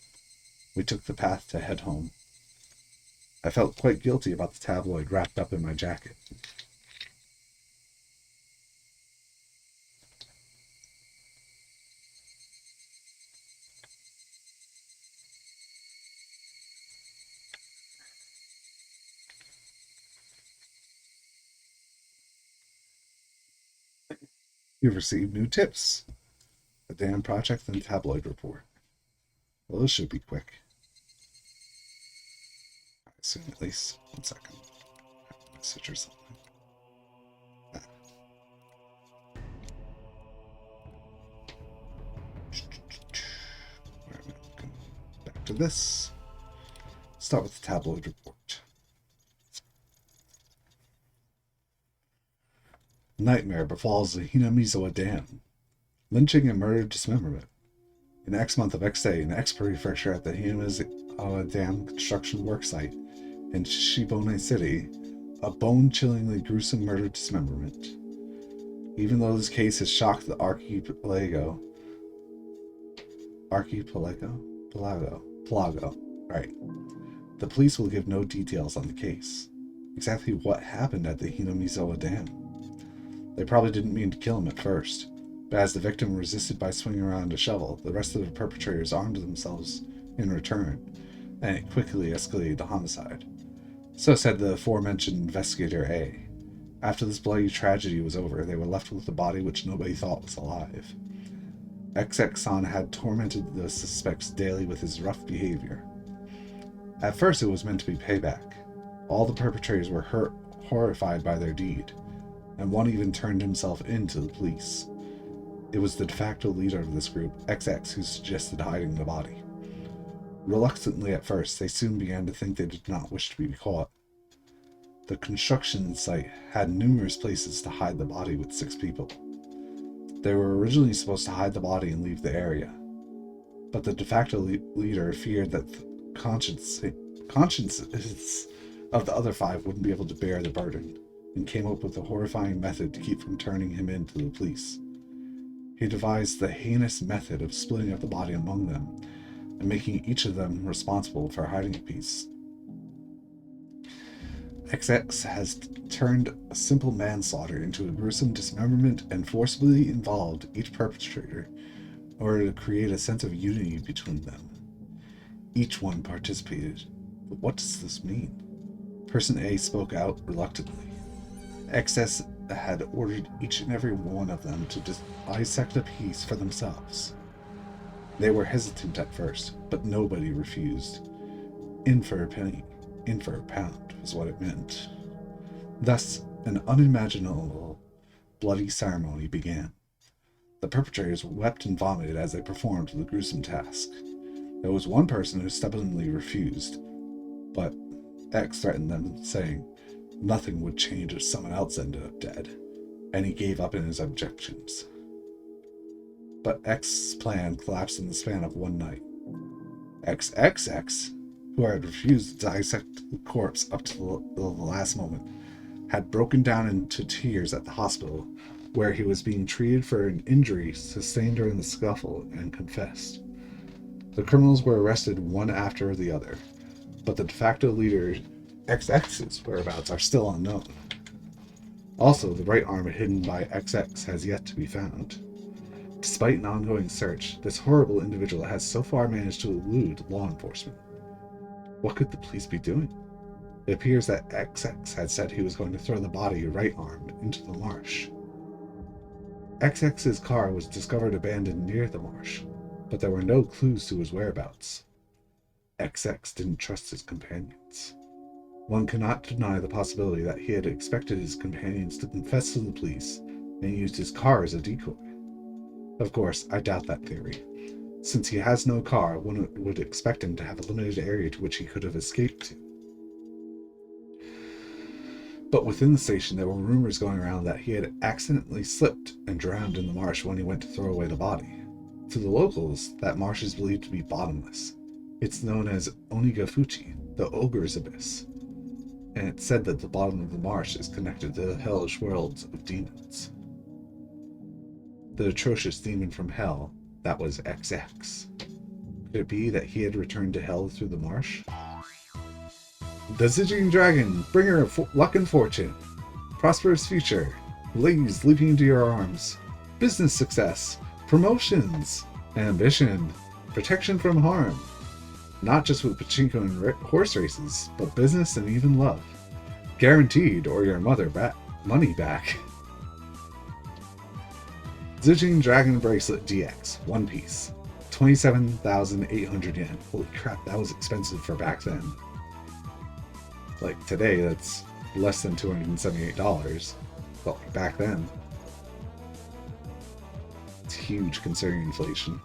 We took the path to head home. I felt quite guilty about the tabloid wrapped up in my jacket. You've received new tips. A damn project and tabloid report. Well, this should be quick. I assume at least. 1 second. A message or something. Back to this. Start with the tabloid report. Nightmare befalls the Hinamizu Dam. Lynching and murder dismemberment. In X month of X day, an X prefecture at the Hinamizu Dam construction worksite in Shibone City, a bone-chillingly gruesome murder dismemberment. Even though this case has shocked the archipelago, right. The police will give no details on the case. Exactly what happened at the Hinamizu Dam. They probably didn't mean to kill him at first, but as the victim resisted by swinging around a shovel, the rest of the perpetrators armed themselves in return. and it quickly escalated to homicide. So said the aforementioned investigator A. After this bloody tragedy was over, they were left with a body which nobody thought was alive. XX-san had tormented the suspects daily with his rough behavior. At first it was meant to be payback. All the perpetrators were horrified by their deed, and one even turned himself in to the police. It was the de facto leader of this group, XX, who suggested hiding the body. Reluctantly at first, they soon began to think they did not wish to be caught. The construction site had numerous places to hide the body with 6 people. They were originally supposed to hide the body and leave the area, but the de facto leader feared that the consciences of the other 5 wouldn't be able to bear the burden, and came up with a horrifying method to keep from turning him in to the police. He devised the heinous method of splitting up the body among them, and making each of them responsible for hiding a piece. XX has turned a simple manslaughter into a gruesome dismemberment and forcibly involved each perpetrator in order to create a sense of unity between them. Each one participated, but what does this mean? Person A spoke out reluctantly. XX had ordered each and every one of them to dissect a piece for themselves. They were hesitant at first, but nobody refused. In for a penny, in for a pound was what it meant. Thus, an unimaginable, bloody ceremony began. The perpetrators wept and vomited as they performed the gruesome task. There was one person who stubbornly refused, but X threatened them, saying nothing would change if someone else ended up dead, and he gave up in his objections. But X's plan collapsed in the span of one night. XXX, who had refused to dissect the corpse up to the last moment, had broken down into tears at the hospital, where he was being treated for an injury sustained during the scuffle, and confessed. The criminals were arrested one after the other, but the de facto leader XX's whereabouts are still unknown. Also, the right arm hidden by XX has yet to be found. Despite an ongoing search, this horrible individual has so far managed to elude law enforcement. What could the police be doing? It appears that XX had said he was going to throw the body right arm into the marsh. XX's car was discovered abandoned near the marsh, but there were no clues to his whereabouts. XX didn't trust his companions. One cannot deny the possibility that he had expected his companions to confess to the police and used his car as a decoy. Of course, I doubt that theory. Since he has no car, one would expect him to have a limited area to which he could have escaped to. But within the station, there were rumors going around that he had accidentally slipped and drowned in the marsh when he went to throw away the body. To the locals, that marsh is believed to be bottomless. It's known as Onigafuchi, the Ogre's Abyss, and it's said that the bottom of the marsh is connected to the hellish worlds of demons. The atrocious demon from hell, that was XX. Could it be that he had returned to hell through the marsh? The Ziging Dragon, bringer of luck and fortune. Prosperous future. Ladies leaping into your arms. Business success. Promotions. Ambition. Protection from harm. Not just with pachinko and horse races, but business and even love. Guaranteed, or your money back. Ziging Dragon Bracelet DX, one piece. 27,800 yen. Holy crap, that was expensive for back then. Like today, that's less than $278. But like back then, it's huge considering inflation.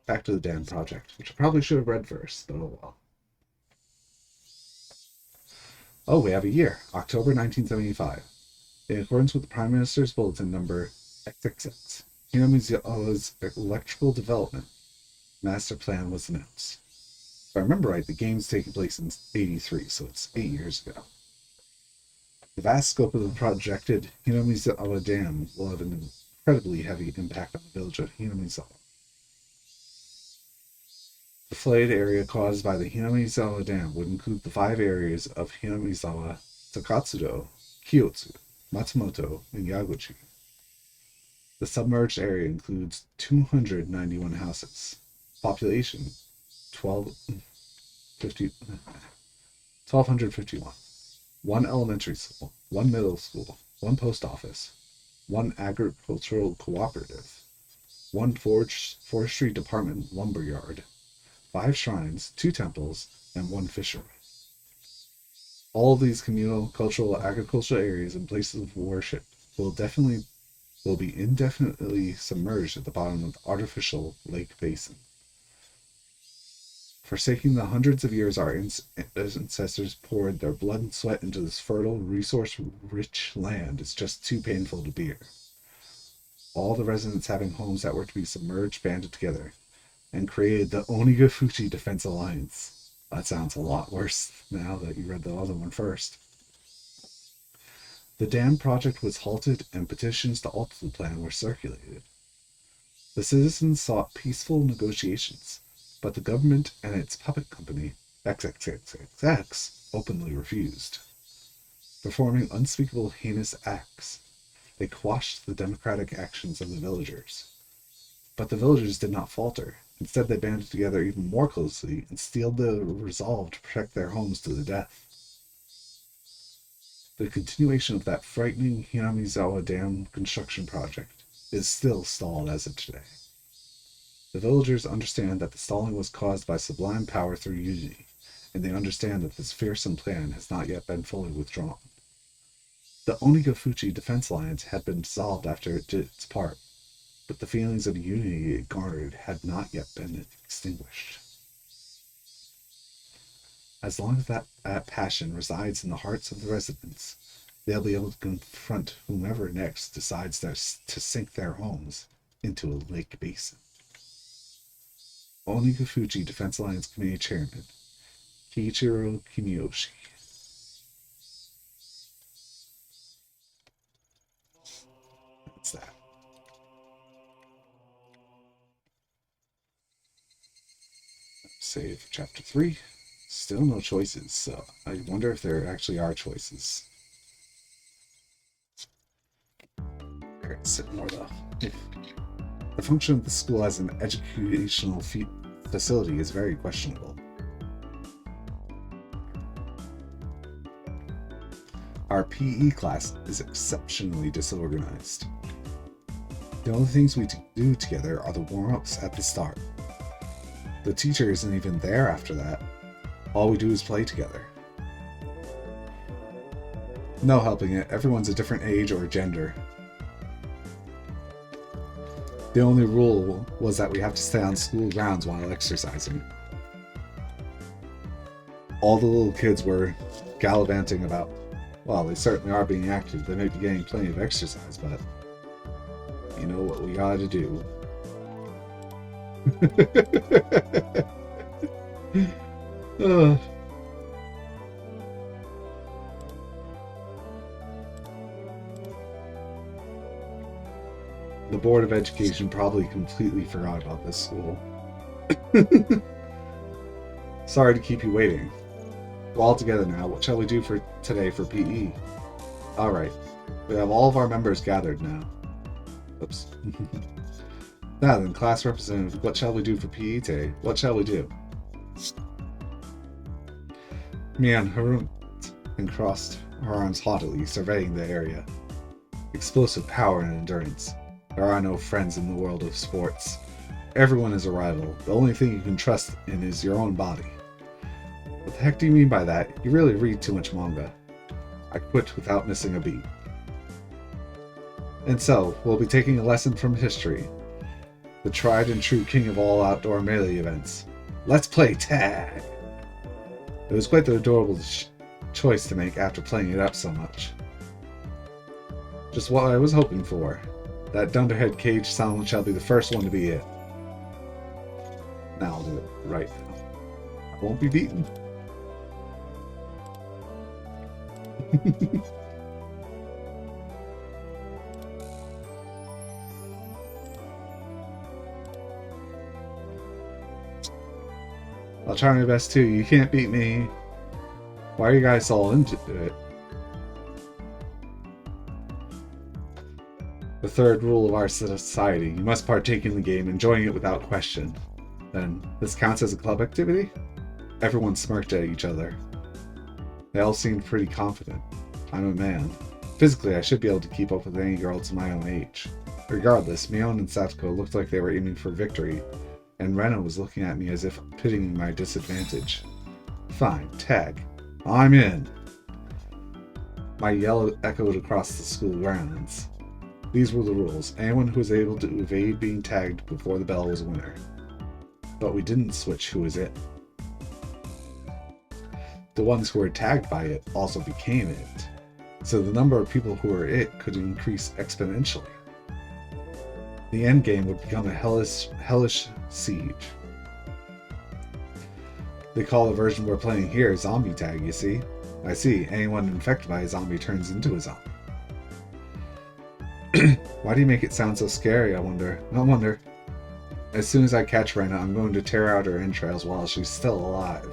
Back to the damn project, which I probably should have read first, but oh well. Oh, we have a year, October 1975. In accordance with the Prime Minister's Bulletin number XXX, Hinamizawa's electrical development master plan was announced. If I remember right, the game's taking place in '83, so it's 8 years ago. The vast scope of the projected Hinamizawa Dam will have an incredibly heavy impact on the village of Hinamizawa. The flooded area caused by the Hinamizawa Dam would include the 5 areas of Hinamizawa, Takatsudo, Kyotsu, Matsumoto, and Yaguchi. The submerged area includes 291 houses. Population 1,251. One elementary school, one middle school, one post office, one agricultural cooperative, one forestry department lumberyard, 5 shrines, 2 temples, and 1 fishery. All of these communal, cultural, agricultural areas and places of worship will be indefinitely submerged at the bottom of the artificial lake basin. Forsaking the hundreds of years our ancestors poured their blood and sweat into this fertile, resource-rich land is just too painful to bear. All the residents having homes that were to be submerged banded together and created the Onigafuchi Defense Alliance. That sounds a lot worse now that you read the other one first. The dam project was halted and petitions to alter the plan were circulated. The citizens sought peaceful negotiations, but the government and its puppet company, XXXXX, openly refused. Performing unspeakable heinous acts, they quashed the democratic actions of the villagers. But the villagers did not falter. Instead, they banded together even more closely and steeled the resolve to protect their homes to the death. The continuation of that frightening Hinamizawa Dam construction project is still stalled as of today. The villagers understand that the stalling was caused by sublime power through unity, and they understand that this fearsome plan has not yet been fully withdrawn. The Onigafuchi Defense Alliance had been dissolved after it did its part, but the feelings of unity it garnered had not yet been extinguished. As long as that passion resides in the hearts of the residents, they'll be able to confront whomever next decides to sink their homes into a lake basin. Onigafuchi Defense Alliance Committee Chairman, Kiichiro Kimiyoshi. That's that. Save chapter 3. Still no choices, so I wonder if there actually are choices. Alright, sit more though. The function of the school as an educational facility is very questionable. Our PE class is exceptionally disorganized. The only things we do together are the warm-ups at the start. The teacher isn't even there after that. All we do is play together. No helping it, everyone's a different age or gender. The only rule was that we have to stay on school grounds while exercising. All the little kids were gallivanting about. Well, they certainly are being active. They may be getting plenty of exercise, but you know what we gotta do. The Board of Education probably completely forgot about this school. Sorry to keep you waiting. We're all together now. What shall we do for today for PE? Alright. We have all of our members gathered now. Oops. Now then, class representative, what shall we do for PE today? What shall we do? Mian harummed and crossed her arms haughtily, surveying the area. Explosive power and endurance. There are no friends in the world of sports. Everyone is a rival. The only thing you can trust in is your own body. What the heck do you mean by that? You really read too much manga. I quit without missing a beat. And so, we'll be taking a lesson from history. The tried and true king of all outdoor melee events. Let's play tag! It was quite the adorable choice to make after playing it up so much. Just what I was hoping for. That dunderhead cage sound shall be the first one to be it. Now I'll do it right now. I won't be beaten. I'll try my best too. You can't beat me. Why are you guys all into it? The third rule of our society. You must partake in the game, enjoying it without question. Then, this counts as a club activity? Everyone smirked at each other. They all seemed pretty confident. I'm a man. Physically, I should be able to keep up with any girls my own age. Regardless, Mion and Satoko looked like they were aiming for victory, and Rena was looking at me as if pitying my disadvantage. Fine, tag. I'm in! My yell echoed across the school grounds. These were the rules. Anyone who was able to evade being tagged before the bell was a winner. But we didn't switch who was it. The ones who were tagged by it also became it, so the number of people who were it could increase exponentially. The endgame would become a hellish siege. They call the version we're playing here zombie tag, you see? I see, anyone infected by a zombie turns into a zombie. Why do you make it sound so scary, I wonder? As soon as I catch Rena, I'm going to tear out her entrails while she's still alive.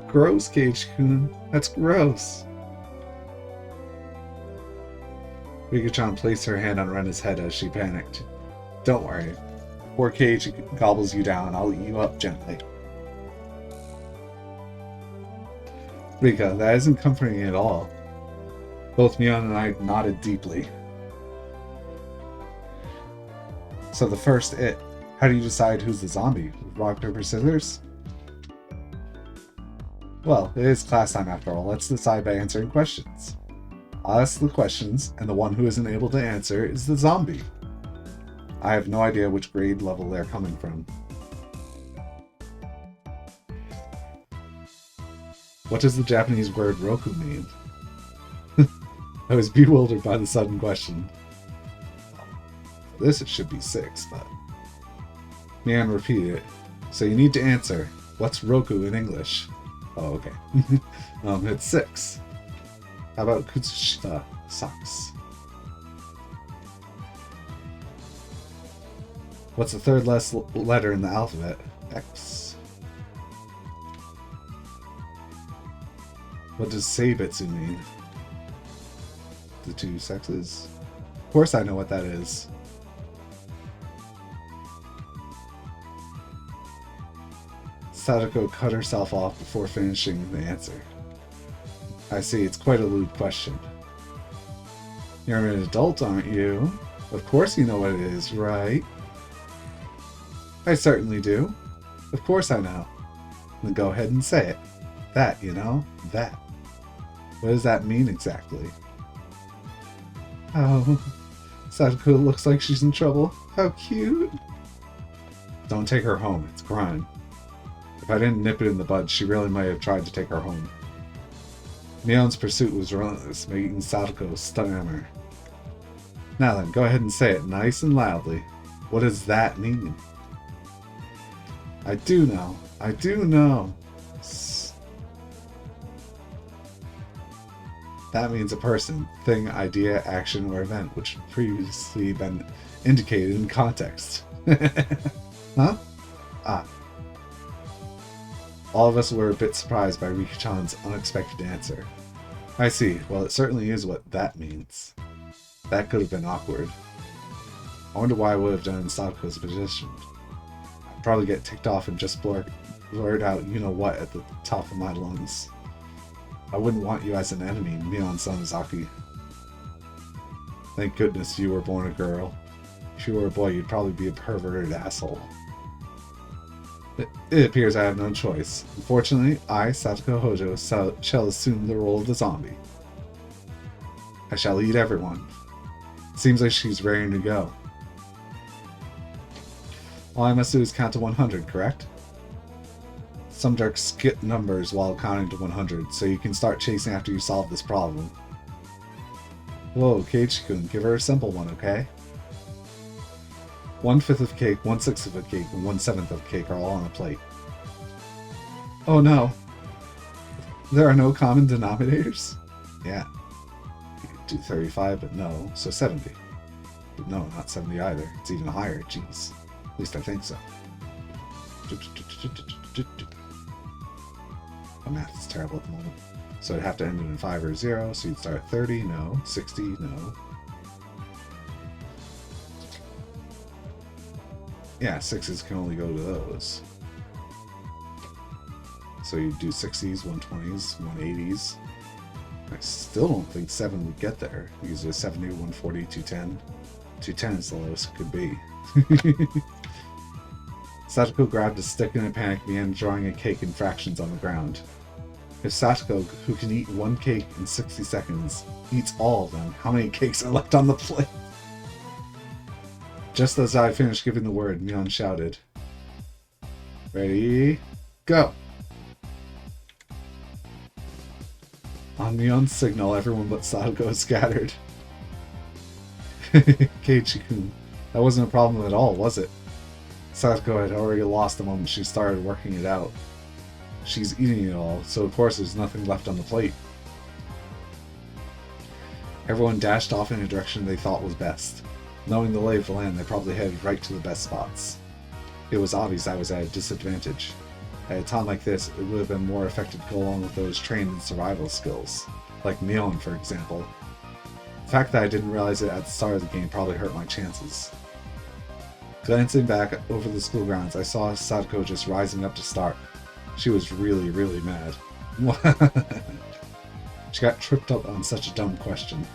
Gross, Cage-kun. That's gross. Rika-chan placed her hand on Rena's head as she panicked. Don't worry. Before Cage gobbles you down, I'll eat you up gently. Rika, that isn't comforting at all. Both Mion and I nodded deeply. So the first it. How do you decide who's the zombie? Rock, paper, scissors? Well, it is class time after all. Let's decide by answering questions. I'll ask the questions, and the one who isn't able to answer is the zombie. I have no idea which grade level they're coming from. What does the Japanese word roku mean? I was bewildered by the sudden question. For this it should be 6, but... Mian repeated it. So you need to answer. What's roku in English? Oh, okay. It's 6. How about Kutsushita socks? What's the third last letter in the alphabet? X. What does seibetsu mean? The two sexes? Of course I know what that is. Sadako cut herself off before finishing the answer. I see, it's quite a lewd question. You're an adult, aren't you? Of course you know what it is, right? I certainly do. Of course I know. Then go ahead and say it. That, you know? That. What does that mean exactly? Oh, Sadako looks like she's in trouble. How cute. Don't take her home. It's crime. If I didn't nip it in the bud, she really might have tried to take her home. Mion's pursuit was relentless, making Sadako stammer. Now then, go ahead and say it nice and loudly. What does that mean? I do know. I do know. That means a person, thing, idea, action, or event which had previously been indicated in context. Huh? Ah. All of us were a bit surprised by Rika-chan's unexpected answer. I see. Well, it certainly is what that means. That could have been awkward. I wonder why I would have done in Sadako's position. I'd probably get ticked off and just blurt out you-know-what at the top of my lungs. I wouldn't want you as an enemy, Mion Sonozaki. Thank goodness you were born a girl. If you were a boy, you'd probably be a perverted asshole. It appears I have no choice. Unfortunately, I, Satoko Hojo, shall assume the role of the zombie. I shall eat everyone. Seems like she's raring to go. All I must do is count to 100, correct? Some jerks skip numbers while counting to 100, so you can start chasing after you solve this problem. Whoa, Keiichi-kun, give her a simple one, okay? 1/5 of cake, 1/6 of a cake, and 1/7 of a cake are all on a plate. Oh no! There are no common denominators? Yeah. You could do 35, but no, so 70. But no, not 70 either. It's even higher, jeez. At least I think so. My math is terrible at the moment. So I'd have to end it in 5 or 0, so you'd start at 30, no. 60, no. Yeah, 6s can only go to those. So you do 60s, 120s, 180s. I still don't think 7 would get there. Because there's 70, 140, 210. 210 is the lowest it could be. Satoko grabbed a stick in a panic and began drawing a cake in fractions on the ground. If Satoko, who can eat one cake in 60 seconds, eats all of them, how many cakes are left on the plate? Just as I finished giving the word, Mion shouted, "Ready, go!" On Mion's signal, everyone but Sadako scattered. Keiichi-kun, that wasn't a problem at all, was it? Sadako had already lost the moment she started working it out. She's eating it all, so of course there's nothing left on the plate. Everyone dashed off in a direction they thought was best. Knowing the lay of the land, they probably headed right to the best spots. It was obvious I was at a disadvantage. At a time like this, it would have been more effective to go along with those trained in survival skills, like Mion, for example. The fact that I didn't realize it at the start of the game probably hurt my chances. Glancing back over the school grounds, I saw Sadako just rising up to start. She was really, really mad. She got tripped up on such a dumb question.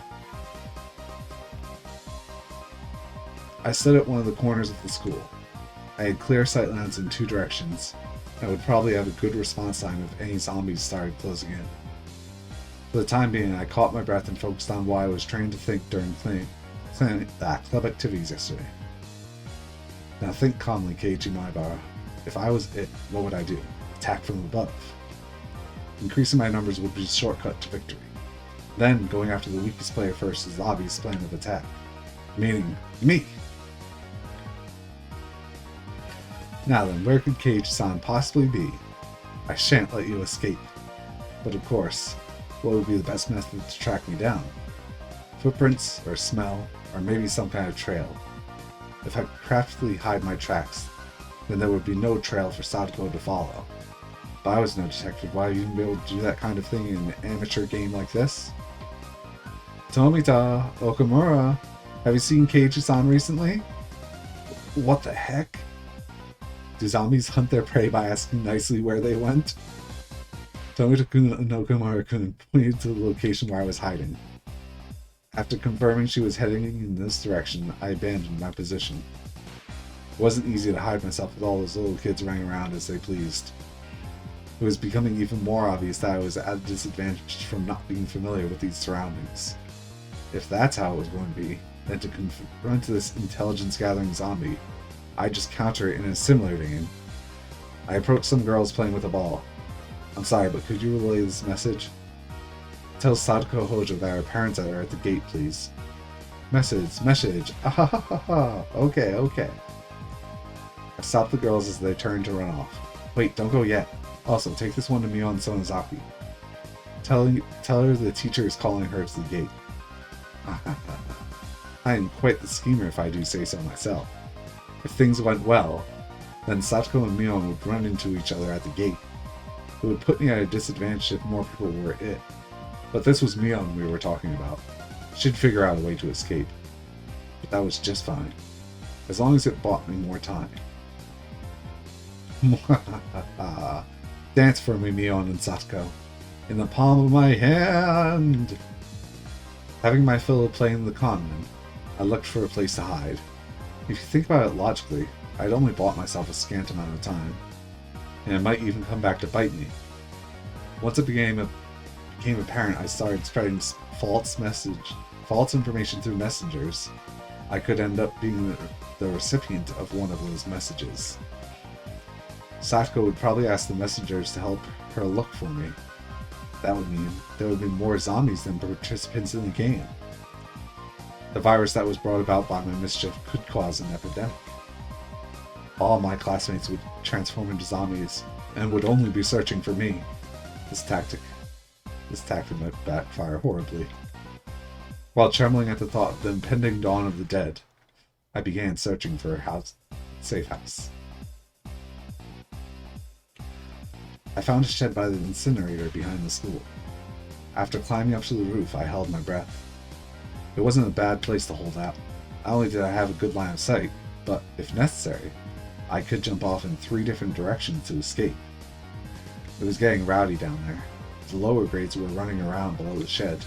I stood at one of the corners of the school. I had clear sight lines in two directions. I would probably have a good response time if any zombies started closing in. For the time being, I caught my breath and focused on what I was trained to think during club activities yesterday. Now think calmly, Keiichi Maibara. If I was it, what would I do? Attack from above. Increasing my numbers would be a shortcut to victory. Then, going after the weakest player first is the obvious plan of attack. Meaning, me! Now then, where could Keiichi-san possibly be? I shan't let you escape. But of course, what would be the best method to track me down? Footprints, or smell, or maybe some kind of trail. If I craftily hide my tracks, then there would be no trail for Sadako to follow. If I was no detective, why would you even be able to do that kind of thing in an amateur game like this? Tomita, Okamura, have you seen Keiichi-san recently? What the heck? Do zombies hunt their prey by asking nicely where they went? Tomita-kun and Okamura-kun pointed to the location where I was hiding. After confirming she was heading in this direction, I abandoned my position. It wasn't easy to hide myself with all those little kids running around as they pleased. It was becoming even more obvious that I was at a disadvantage from not being familiar with these surroundings. If that's how it was going to be, then to confront this intelligence-gathering zombie, I'd just counter it in a similar vein. I approached some girls playing with a ball. I'm sorry, but could you relay this message? Tell Sadako Hojo that her parents are at the gate, please. Message. Ah, okay. I stopped the girls as they turned to run off. Wait, don't go yet. Also, take this one to Mion Sonozaki. Tell her the teacher is calling her to the gate. I am quite the schemer if I do say so myself. If things went well, then Satoko and Mion would run into each other at the gate. It would put me at a disadvantage if more people were it. But this was Mion we were talking about. She'd figure out a way to escape. But that was just fine. As long as it bought me more time. Dance for me, Mion and Satoko. In the palm of my hand! Having my fill of playing the conman, I looked for a place to hide. If you think about it logically, I'd only bought myself a scant amount of time. And it might even come back to bite me. Once it became apparent I started spreading false information through messengers, I could end up being the recipient of one of those messages. Satoko would probably ask the messengers to help her look for me. That would mean there would be more zombies than participants in the game. The virus that was brought about by my mischief could cause an epidemic. All my classmates would transform into zombies and would only be searching for me. This tactic might backfire horribly. While trembling at the thought of the impending dawn of the dead, I began searching for a safe house. I found a shed by the incinerator behind the school. After climbing up to the roof, I held my breath. It wasn't a bad place to hold out. Not only did I have a good line of sight, but, if necessary, I could jump off in 3 different directions to escape. It was getting rowdy down there. The lower grades were running around below the shed.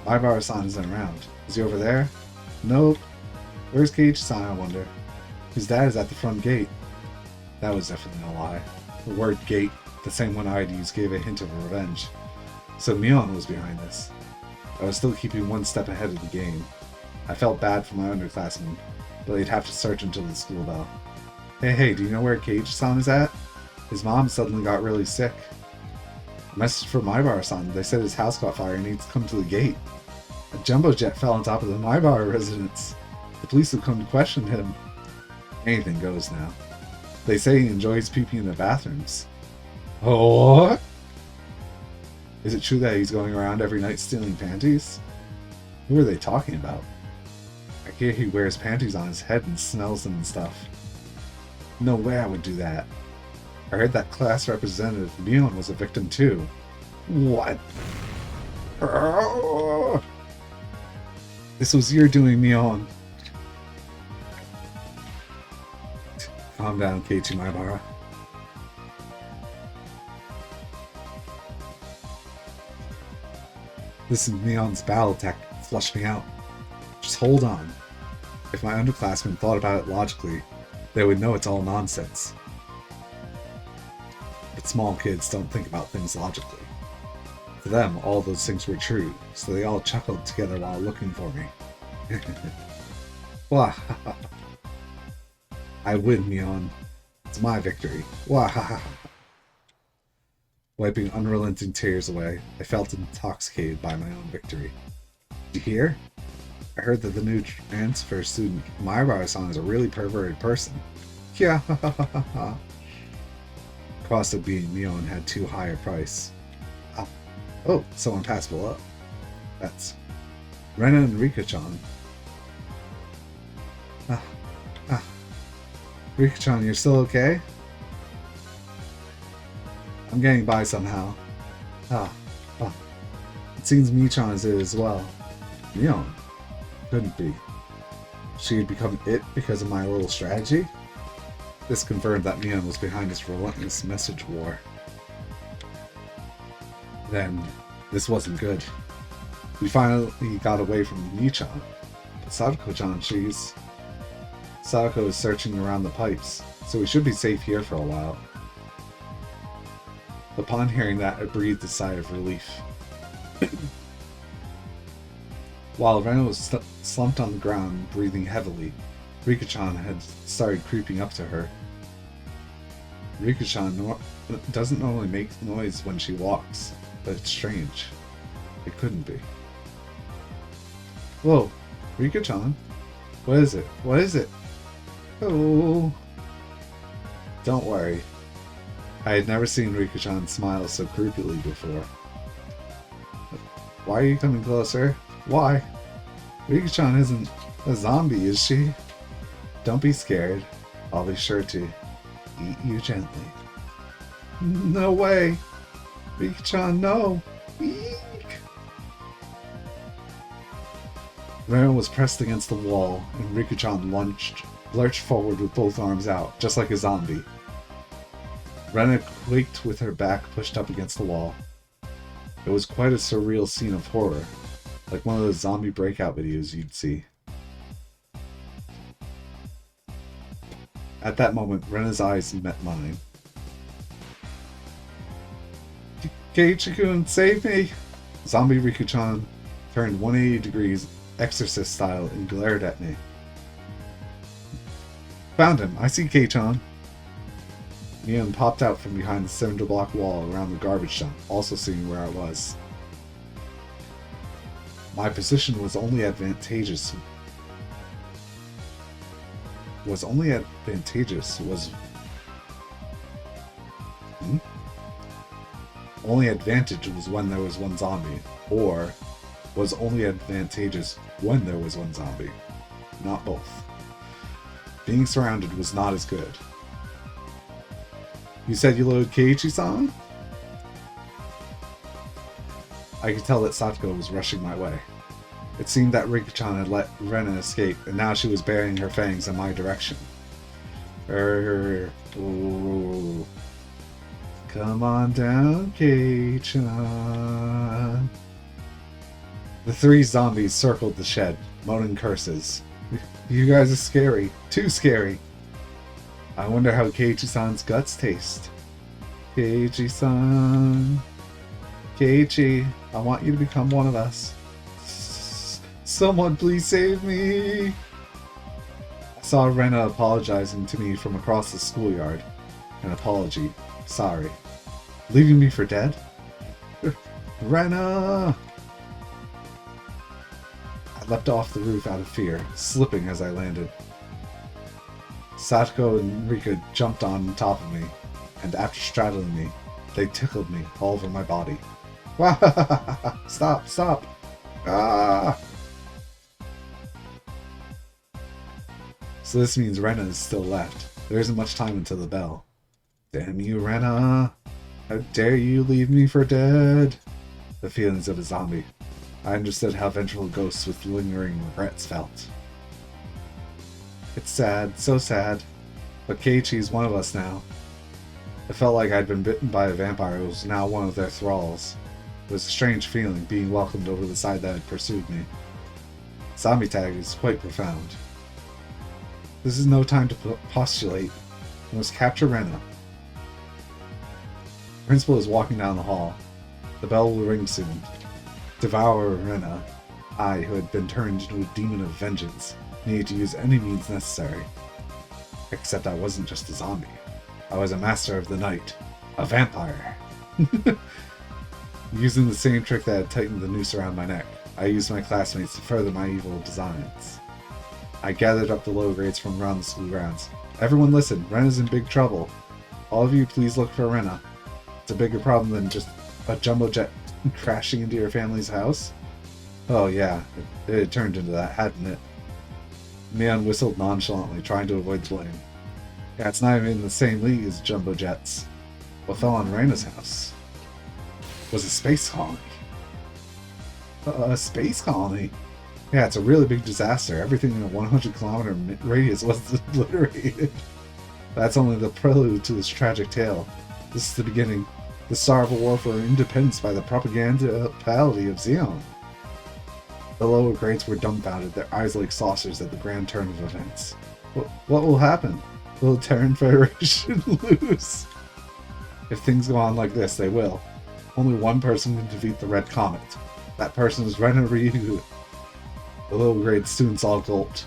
Maibara-san isn't around. Is he over there? Nope. Where's Keiichi-san, I wonder? His dad is at the front gate. That was definitely a lie. The word gate, the same one I'd used, gave a hint of revenge. So Mion was behind this. I was still keeping 1 step ahead of the game. I felt bad for my underclassmen, but they'd have to search until the school bell. Hey, do you know where Keiichi-san is at? His mom suddenly got really sick. A message from Maibara-san. They said his house caught fire and needs to come to the gate. A jumbo jet fell on top of the Maibara residence. The police have come to question him. Anything goes now. They say he enjoys peeping in the bathrooms. Oh, what? Is it true that he's going around every night stealing panties? Who are they talking about? I hear he wears panties on his head and smells them and stuff. No way I would do that. I heard that class representative Mion was a victim too. What? Oh. This was your doing, Mion. Calm down, Keiichi Maibara. This is Mion's battle tech. Flush me out. Just hold on. If my underclassmen thought about it logically, they would know it's all nonsense. But small kids don't think about things logically. For them, all those things were true, so they all chuckled together while looking for me. Wah! I win, Mion. It's my victory. Wah! Wiping unrelenting tears away, I felt intoxicated by my own victory. Did you hear? I heard that the new transfer student, Maibara-san, is a really perverted person. Yeah, cost of being Mion had too high a price. Oh, someone passed below. That's Rena and Rika-chan. Rika-chan, you're still okay? I'm getting by somehow. It seems Mi-chan is it as well. Mion? Couldn't be. She had become it because of my little strategy? This confirmed that Mion was behind this relentless message war. Then, this wasn't good. We finally got away from Mi-chan. But Sadako-chan, Sadako is searching around the pipes, so we should be safe here for a while. Upon hearing that, I breathed a sigh of relief. While Rena was slumped on the ground, breathing heavily, Rika-chan had started creeping up to her. Rika-chan doesn't normally make noise when she walks, but it's strange. It couldn't be. Whoa, Rika-chan? What is it? What is it? Oh. Don't worry. I had never seen Rika-chan smile so creepily before. Why are you coming closer? Why? Rika-chan isn't a zombie, is she? Don't be scared. I'll be sure to eat you gently. No way! Rika-chan, no! Eek! Rena was pressed against the wall, and Rika-chan lurched forward with both arms out, just like a zombie. Rena quaked with her back pushed up against the wall. It was quite a surreal scene of horror, like one of those zombie breakout videos you'd see. At that moment, Rena's eyes met mine. Keiichi-kun, save me! Zombie Rika-chan turned 180 degrees, exorcist style, and glared at me. Found him! I see Kei-chan! Mion popped out from behind the cinder-block wall around the garbage dump, also seeing where I was. My position was only advantageous. Only advantageous was when there was one zombie, or was only advantageous when there was one zombie. Not both. Being surrounded was not as good. You said you loaded Keiichi-san? I could tell that Satoko was rushing my way. It seemed that Rika-chan had let Rena escape, and now she was burying her fangs in my direction. Ooh. Come on down, Kei-chan. The three zombies circled the shed, moaning curses. You guys are scary. Too scary. I wonder how Keiichi-san's guts taste. Keiichi-san. Keiichi, I want you to become one of us. Someone please save me! I saw Rena apologizing to me from across the schoolyard. An apology. Sorry. Leaving me for dead? Rena! I leapt off the roof out of fear, slipping as I landed. Satoko and Rika jumped on top of me, and after straddling me, they tickled me all over my body. Stop, stop! Ah! So this means Rena is still left. There isn't much time until the bell. Damn you, Rena! How dare you leave me for dead? The feelings of a zombie. I understood how vengeful ghosts with lingering regrets felt. It's sad, so sad. But Keiichi is one of us now. It felt like I'd been bitten by a vampire who was now one of their thralls. It was a strange feeling, being welcomed over the side that had pursued me. Zombie tag is quite profound. This is no time to postulate. We must capture Rena. The principal is walking down the hall. The bell will ring soon. Devour Rena. I, who had been turned into a demon of vengeance, needed to use any means necessary. Except I wasn't just a zombie. I was a master of the night. A vampire. Using the same trick that had tightened the noose around my neck, I used my classmates to further my evil designs. I gathered up the low grades from around the school grounds. Everyone listen, Rena's in big trouble. All of you please look for Rena. It's a bigger problem than just a jumbo jet crashing into your family's house. Oh yeah, it had turned into that, hadn't it? Mion whistled nonchalantly, trying to avoid the blame. Yeah, it's not even in the same league as jumbo jets. What fell on Rena's house was a space colony. A space colony? Yeah, it's a really big disaster. Everything in a 100-kilometer radius was obliterated. That's only the prelude to this tragic tale. This is the beginning. The start of a war for independence by the propagandality of Xeon. The lower grades were dumbfounded, their eyes like saucers at the grand turn of events. What will happen? Will the Terran Federation lose? If things go on like this, they will. Only one person can defeat the Red Comet. That person is Rena Ryu. The lower grade students all gulped.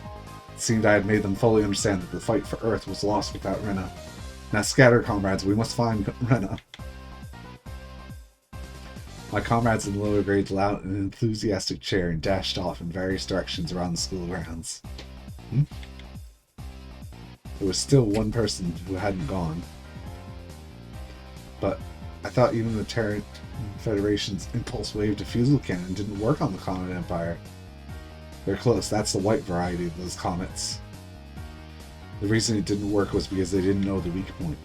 It seemed I had made them fully understand that the fight for Earth was lost without Rena. Now scatter, comrades, we must find Rena. My comrades in the lower grades let out an enthusiastic cheer and dashed off in various directions around the school grounds. There was still one person who hadn't gone. But I thought even the Terran Federation's impulse wave diffusal cannon didn't work on the Comet Empire. They're close, that's the white variety of those comets. The reason it didn't work was because they didn't know the weak point.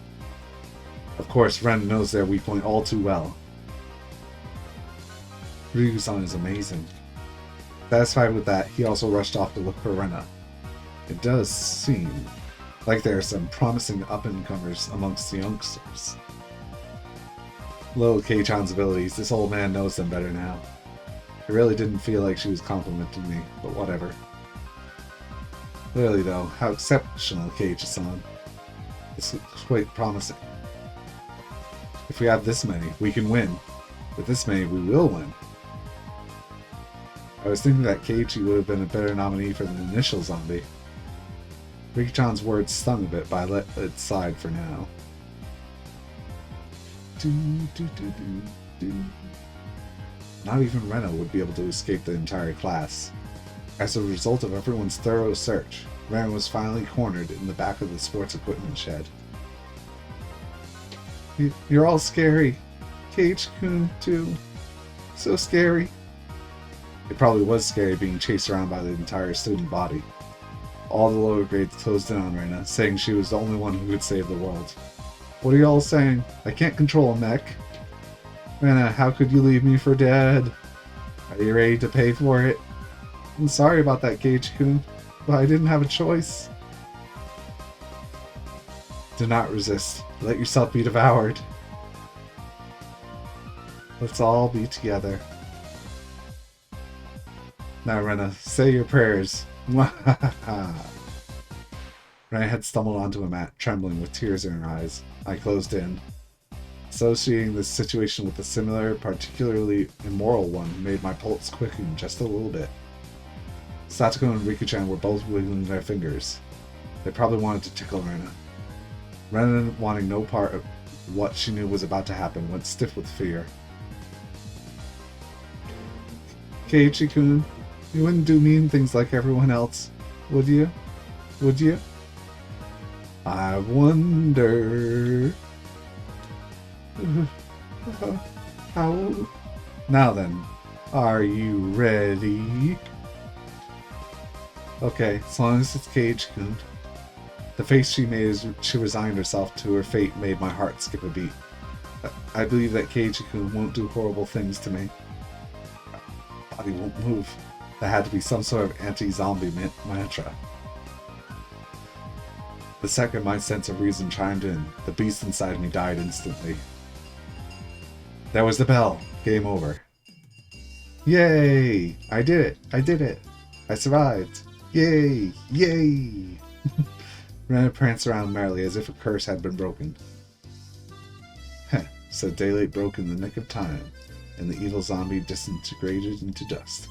Of course, Ren knows their weak point all too well. Ryu-san is amazing. Satisfied with that, he also rushed off to look for Rena. It does seem like there are some promising up-and-comers amongst the youngsters. Little Kei-chan's abilities, this old man knows them better now. It really didn't feel like she was complimenting me, but whatever. Really though, how exceptional Keiichi-san. This looks quite promising. If we have this many, we can win. With this many, we will win. I was thinking that Keiichi would have been a better nominee for the initial zombie. Riki-chan's words stung a bit, but I let it slide for now. Not even Rena would be able to escape the entire class. As a result of everyone's thorough search, Rena was finally cornered in the back of the sports equipment shed. You're all scary. Keiichi-kun, too. So scary. It probably was scary being chased around by the entire student body. All the lower grades closed in on Rena, saying she was the only one who could save the world. What are you all saying? I can't control a mech. Rena, how could you leave me for dead? Are you ready to pay for it? I'm sorry about that, Keiichi-kun, but I didn't have a choice. Do not resist. Let yourself be devoured. Let's all be together. Now, Rena, say your prayers. Rena had stumbled onto a mat, trembling with tears in her eyes. I closed in. Associating this situation with a similar, particularly immoral one made my pulse quicken just a little bit. Satoko and Rika-chan were both wiggling their fingers. They probably wanted to tickle Rena. Rena, wanting no part of what she knew was about to happen, went stiff with fear. Keiichi-kun, you wouldn't do mean things like everyone else, would you? Would you? I wonder... How... Now then, are you ready? Okay, as long as it's Keiichi-kun. The face she made as she resigned herself to her fate made my heart skip a beat. I believe that Keiichi-kun won't do horrible things to me. Body won't move. That had to be some sort of anti-zombie mantra. The second my sense of reason chimed in, the beast inside me died instantly. There was the bell. Game over. Yay! I did it! I did it! I survived! Yay! Yay! Rena pranced around merrily as if a curse had been broken. Heh, said daylight broke in the nick of time, and the evil zombie disintegrated into dust.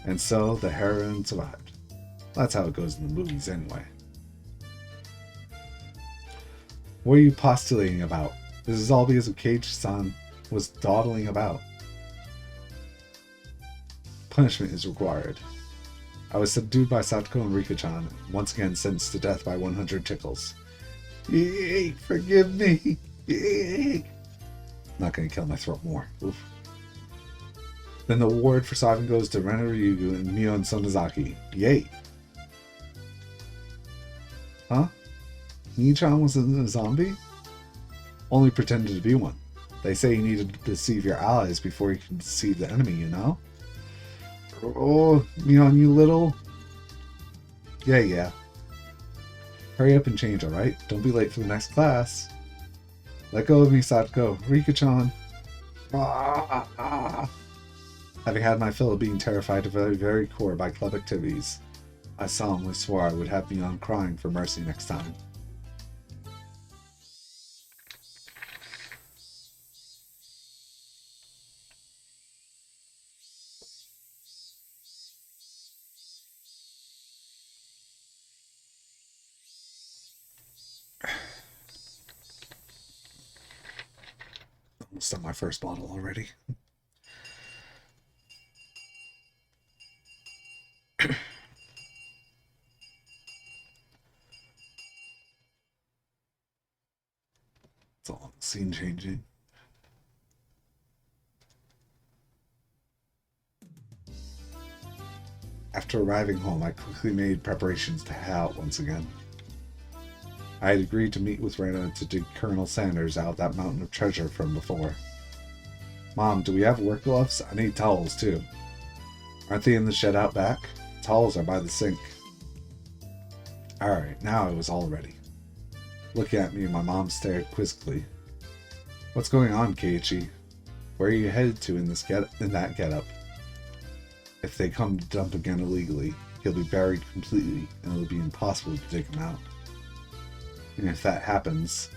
And so the heroine survived. That's how it goes in the movies anyway. What are you postulating about? This is all because of Keiichi-san was dawdling about. Punishment is required. I was subdued by Satoko and Rika-chan, once again sentenced to death by 100 tickles. Yay! Forgive me! Yay! Not gonna kill my throat more. Oof. Then the award for surviving goes to Rena Ryugu and Mion Sonozaki. Yay! Huh? Nii-chan was a zombie? Only pretended to be one. They say you need to deceive your allies before you can deceive the enemy, you know? Oh, Mion, you little... Yeah. Hurry up and change, alright? Don't be late for the next class. Let go of me, Satoko. Rika-chan. Having had my fill of being terrified to the very core by club activities, I solemnly swore I would have Mion crying for mercy next time. Almost done my first bottle already. It's all scene changing. After arriving home, I quickly made preparations to head out once again. I had agreed to meet with Rena to dig Colonel Sanders out of that mountain of treasure from before. Mom, do we have work gloves? I need towels too. Aren't they in the shed out back? Towels are by the sink. Alright, now I was all ready. Looking at me, my mom stared quizzically. What's going on, Keiichi? Where are you headed to in that getup? If they come to dump again illegally, he'll be buried completely, and it'll be impossible to dig him out. And if that happens,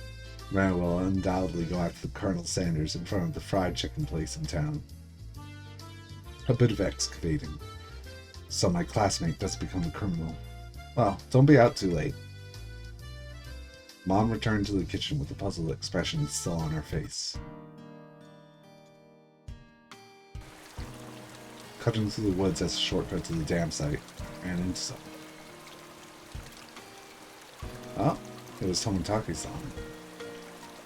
Rena will undoubtedly go after the Colonel Sanders in front of the fried chicken place in town. A bit of excavating, so my classmate doesn't become a criminal. Well, don't be out too late. Mom returned to the kitchen with a puzzled expression still on her face. Cutting through the woods as a shortcut to the dam site, ran into something. Oh, it was Tomotake's-san.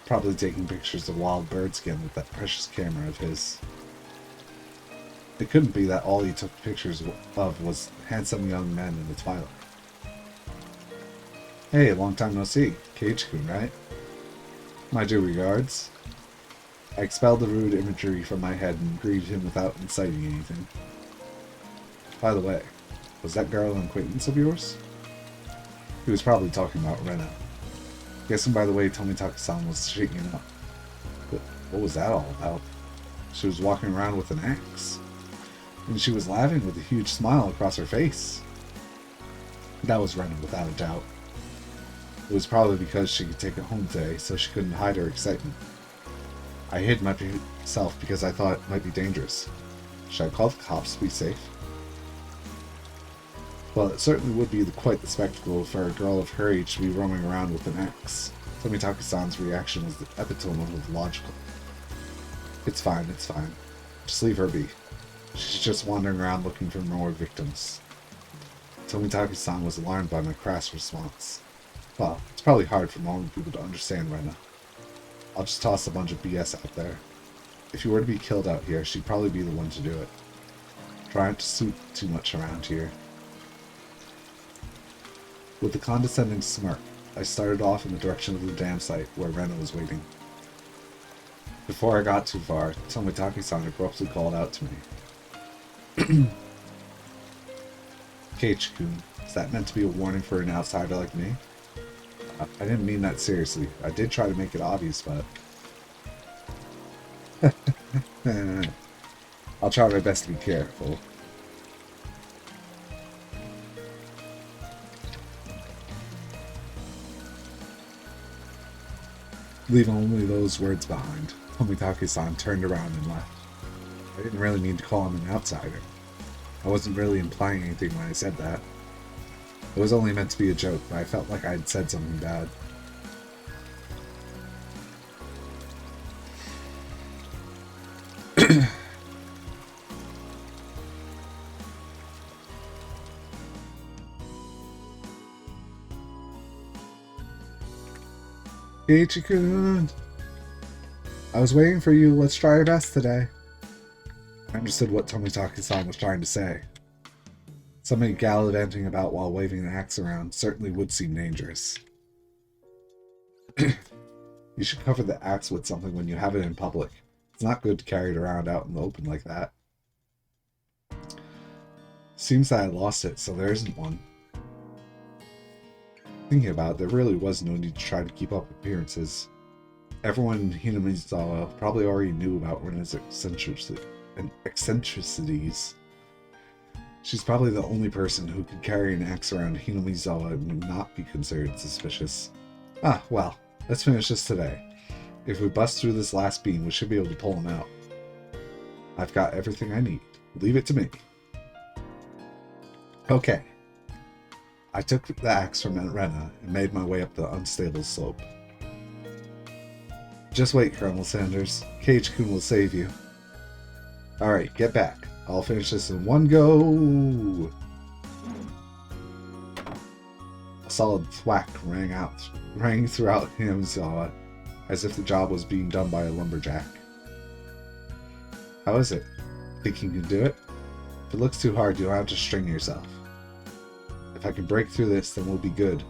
Probably taking pictures of wild birds again with that precious camera of his. It couldn't be that all he took pictures of was handsome young men in the twilight. Hey, long time no see. Keiichi-kun, right? My due regards. I expelled the rude imagery from my head and greeted him without inciting anything. By the way, was that girl an acquaintance of yours? He was probably talking about Rena. Guessing by the way Tomitaka-san was shaking up. What was that all about? She was walking around with an axe. And she was laughing with a huge smile across her face. That was Rena without a doubt. It was probably because she could take it home today, so she couldn't hide her excitement. I hid myself because I thought it might be dangerous. Should I call the cops to be safe? Well, it certainly would be quite the spectacle for a girl of her age to be roaming around with an axe. Tomitaka-san's reaction was the epitome of logical. It's fine, it's fine. Just leave her be. She's just wandering around looking for more victims. Tomitaka-san was alarmed by my crass response. Well, it's probably hard for normal people to understand Rena. I'll just toss a bunch of BS out there. If you were to be killed out here, she'd probably be the one to do it. Try not to suit too much around here. With a condescending smirk, I started off in the direction of the dam site where Rena was waiting. Before I got too far, Tomitaka-san abruptly called out to me. Keiichi-kun, is that meant to be a warning for an outsider like me? I didn't mean that seriously. I did try to make it obvious, but... I'll try my best to be careful. Leaving only those words behind, Tomitaka-san turned around and left. I didn't really mean to call him an outsider. I wasn't really implying anything when I said that. It was only meant to be a joke, but I felt like I had said something bad. Keiichi-kun! I was waiting for you. Let's try our best today. I understood what Tomitaka-san was trying to say. Somebody gallivanting about while waving an axe around certainly would seem dangerous. You should cover the axe with something when you have it in public. It's not good to carry it around out in the open like that. Seems that I lost it, so there isn't one. Thinking about it, there really was no need to try to keep up appearances. Everyone in Hinamizawa probably already knew about Rena's eccentricities. She's probably the only person who could carry an axe around Hinamizawa and not be considered suspicious. Ah, well, let's finish this today. If we bust through this last beam, we should be able to pull him out. I've got everything I need. Leave it to me. Okay. I took the axe from Rena and made my way up the unstable slope. Just wait, Colonel Sanders. Keiichi-kun will save you. Alright, get back. I'll finish this in one go. A solid thwack rang throughout Hinamizawa, as if the job was being done by a lumberjack. How is it? Think you can do it? If it looks too hard, you'll have to string yourself. If I can break through this, then we'll be good.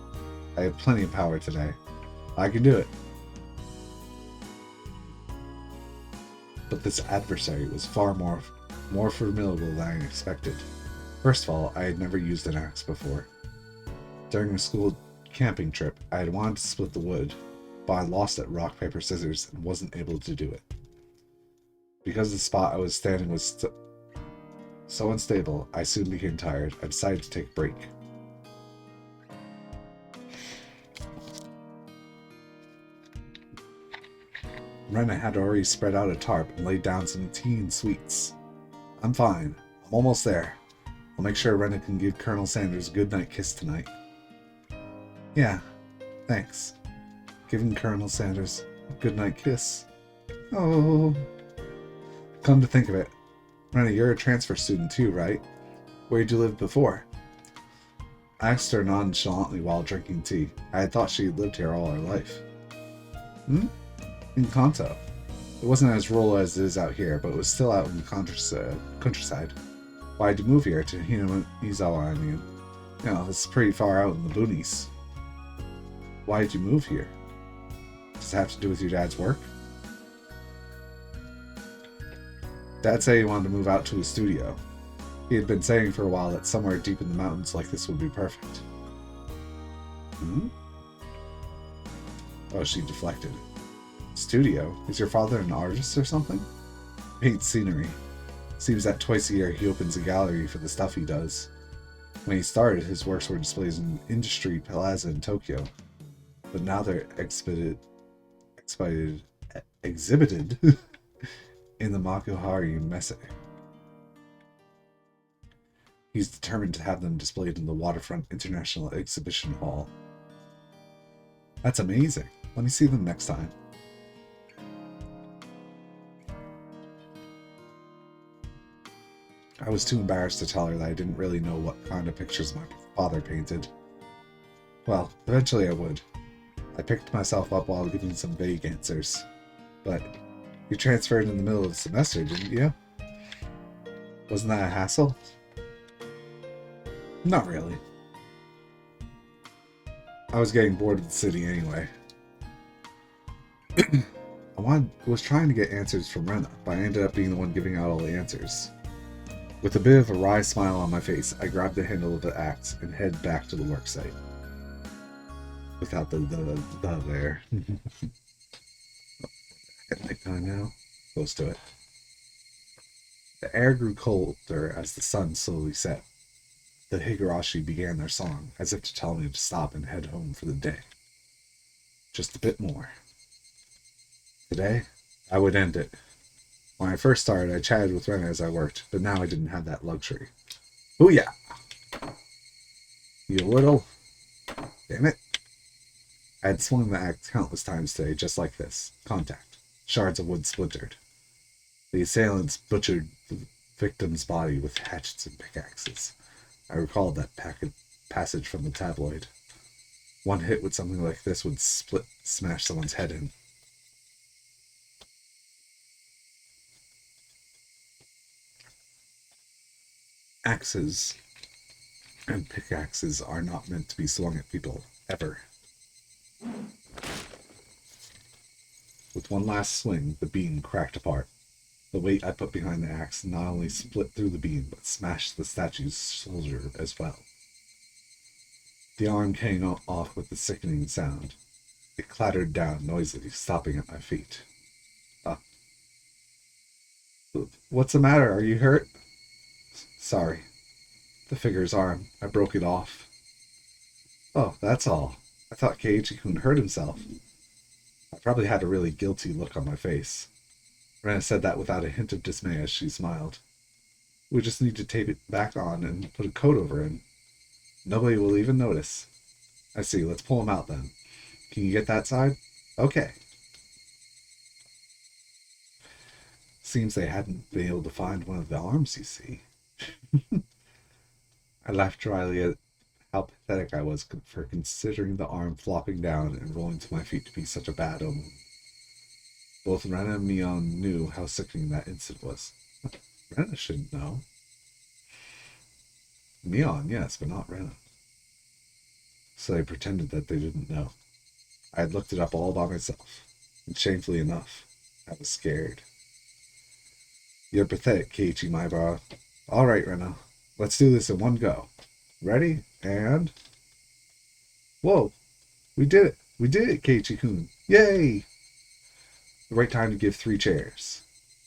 I have plenty of power today. I can do it. But this adversary was far more formidable than I expected. First of all, I had never used an axe before. During a school camping trip, I had wanted to split the wood, but I lost at rock, paper, scissors and wasn't able to do it. Because the spot I was standing was so unstable, I soon became tired. I decided to take a break. Rena had already spread out a tarp and laid down some tea and sweets. I'm fine. I'm almost there. I'll make sure Rena can give Colonel Sanders a goodnight kiss tonight. Yeah, thanks. Giving Colonel Sanders a goodnight kiss. Oh. Come to think of it, Rena, you're a transfer student too, right? Where'd you live before? I asked her nonchalantly while drinking tea. I had thought she had lived here all her life. In Kanto. It wasn't as rural as it is out here, but it was still out in the countryside. Why'd you move here to Hinamizawa, I mean? You know, it's pretty far out in the boonies. Why'd you move here? Does it have to do with your dad's work? Dad said he wanted to move out to a studio. He had been saying for a while that somewhere deep in the mountains like this would be perfect. Oh, she deflected. Studio? Is your father an artist or something? Paints scenery. Seems that twice a year he opens a gallery for the stuff he does. When he started, his works were displayed in Industry Plaza in Tokyo, but now they're exhibited in the Makuhari Messe. He's determined to have them displayed in the Waterfront International Exhibition Hall. That's amazing. Let me see them next time. I was too embarrassed to tell her that I didn't really know what kind of pictures my father painted. Well, eventually I would. I picked myself up while giving some vague answers. But you transferred in the middle of the semester, didn't you? Wasn't that a hassle? Not really. I was getting bored of the city anyway. I was trying to get answers from Rena, but I ended up being the one giving out all the answers. With a bit of a wry smile on my face, I grabbed the handle of the axe and head back to the worksite. Without the there. At nighttime now. Close to it. The air grew colder as the sun slowly set. The Higurashi began their song, as if to tell me to stop and head home for the day. Just a bit more. Today, I would end it. When I first started, I chatted with Rena as I worked, but now I didn't have that luxury. Booyah! You little... Damn it. I had swung the axe countless times today, just like this. Contact. Shards of wood splintered. The assailants butchered the victim's body with hatchets and pickaxes. I recalled that passage from the tabloid. One hit with something like this would smash someone's head in. Axes and pickaxes are not meant to be swung at people, ever. With one last swing, the beam cracked apart. The weight I put behind the axe not only split through the beam, but smashed the statue's shoulder as well. The arm came off with a sickening sound. It clattered down noisily, stopping at my feet. What's the matter? Are you hurt? Sorry. The figure's arm. I broke it off. Oh, that's all. I thought Keiichi-kun hurt himself. I probably had a really guilty look on my face. Rena said that without a hint of dismay as she smiled. We just need to tape it back on and put a coat over him. Nobody will even notice. I see. Let's pull him out then. Can you get that side? Okay. Seems they hadn't been able to find one of the arms, you see. I laughed dryly at how pathetic I was for considering the arm flopping down and rolling to my feet to be such a bad omen. Both Rena and Mion knew how sickening that instant was. Rena shouldn't know. Mion, yes, but not Rena. So they pretended that they didn't know. I had looked it up all by myself, and shamefully enough, I was scared. You're pathetic, Keiichi Maibara. All right, Rena. Let's do this in one go. Ready? And... Whoa! We did it! We did it, Keiichi-kun! Yay! The right time to give 3 chairs.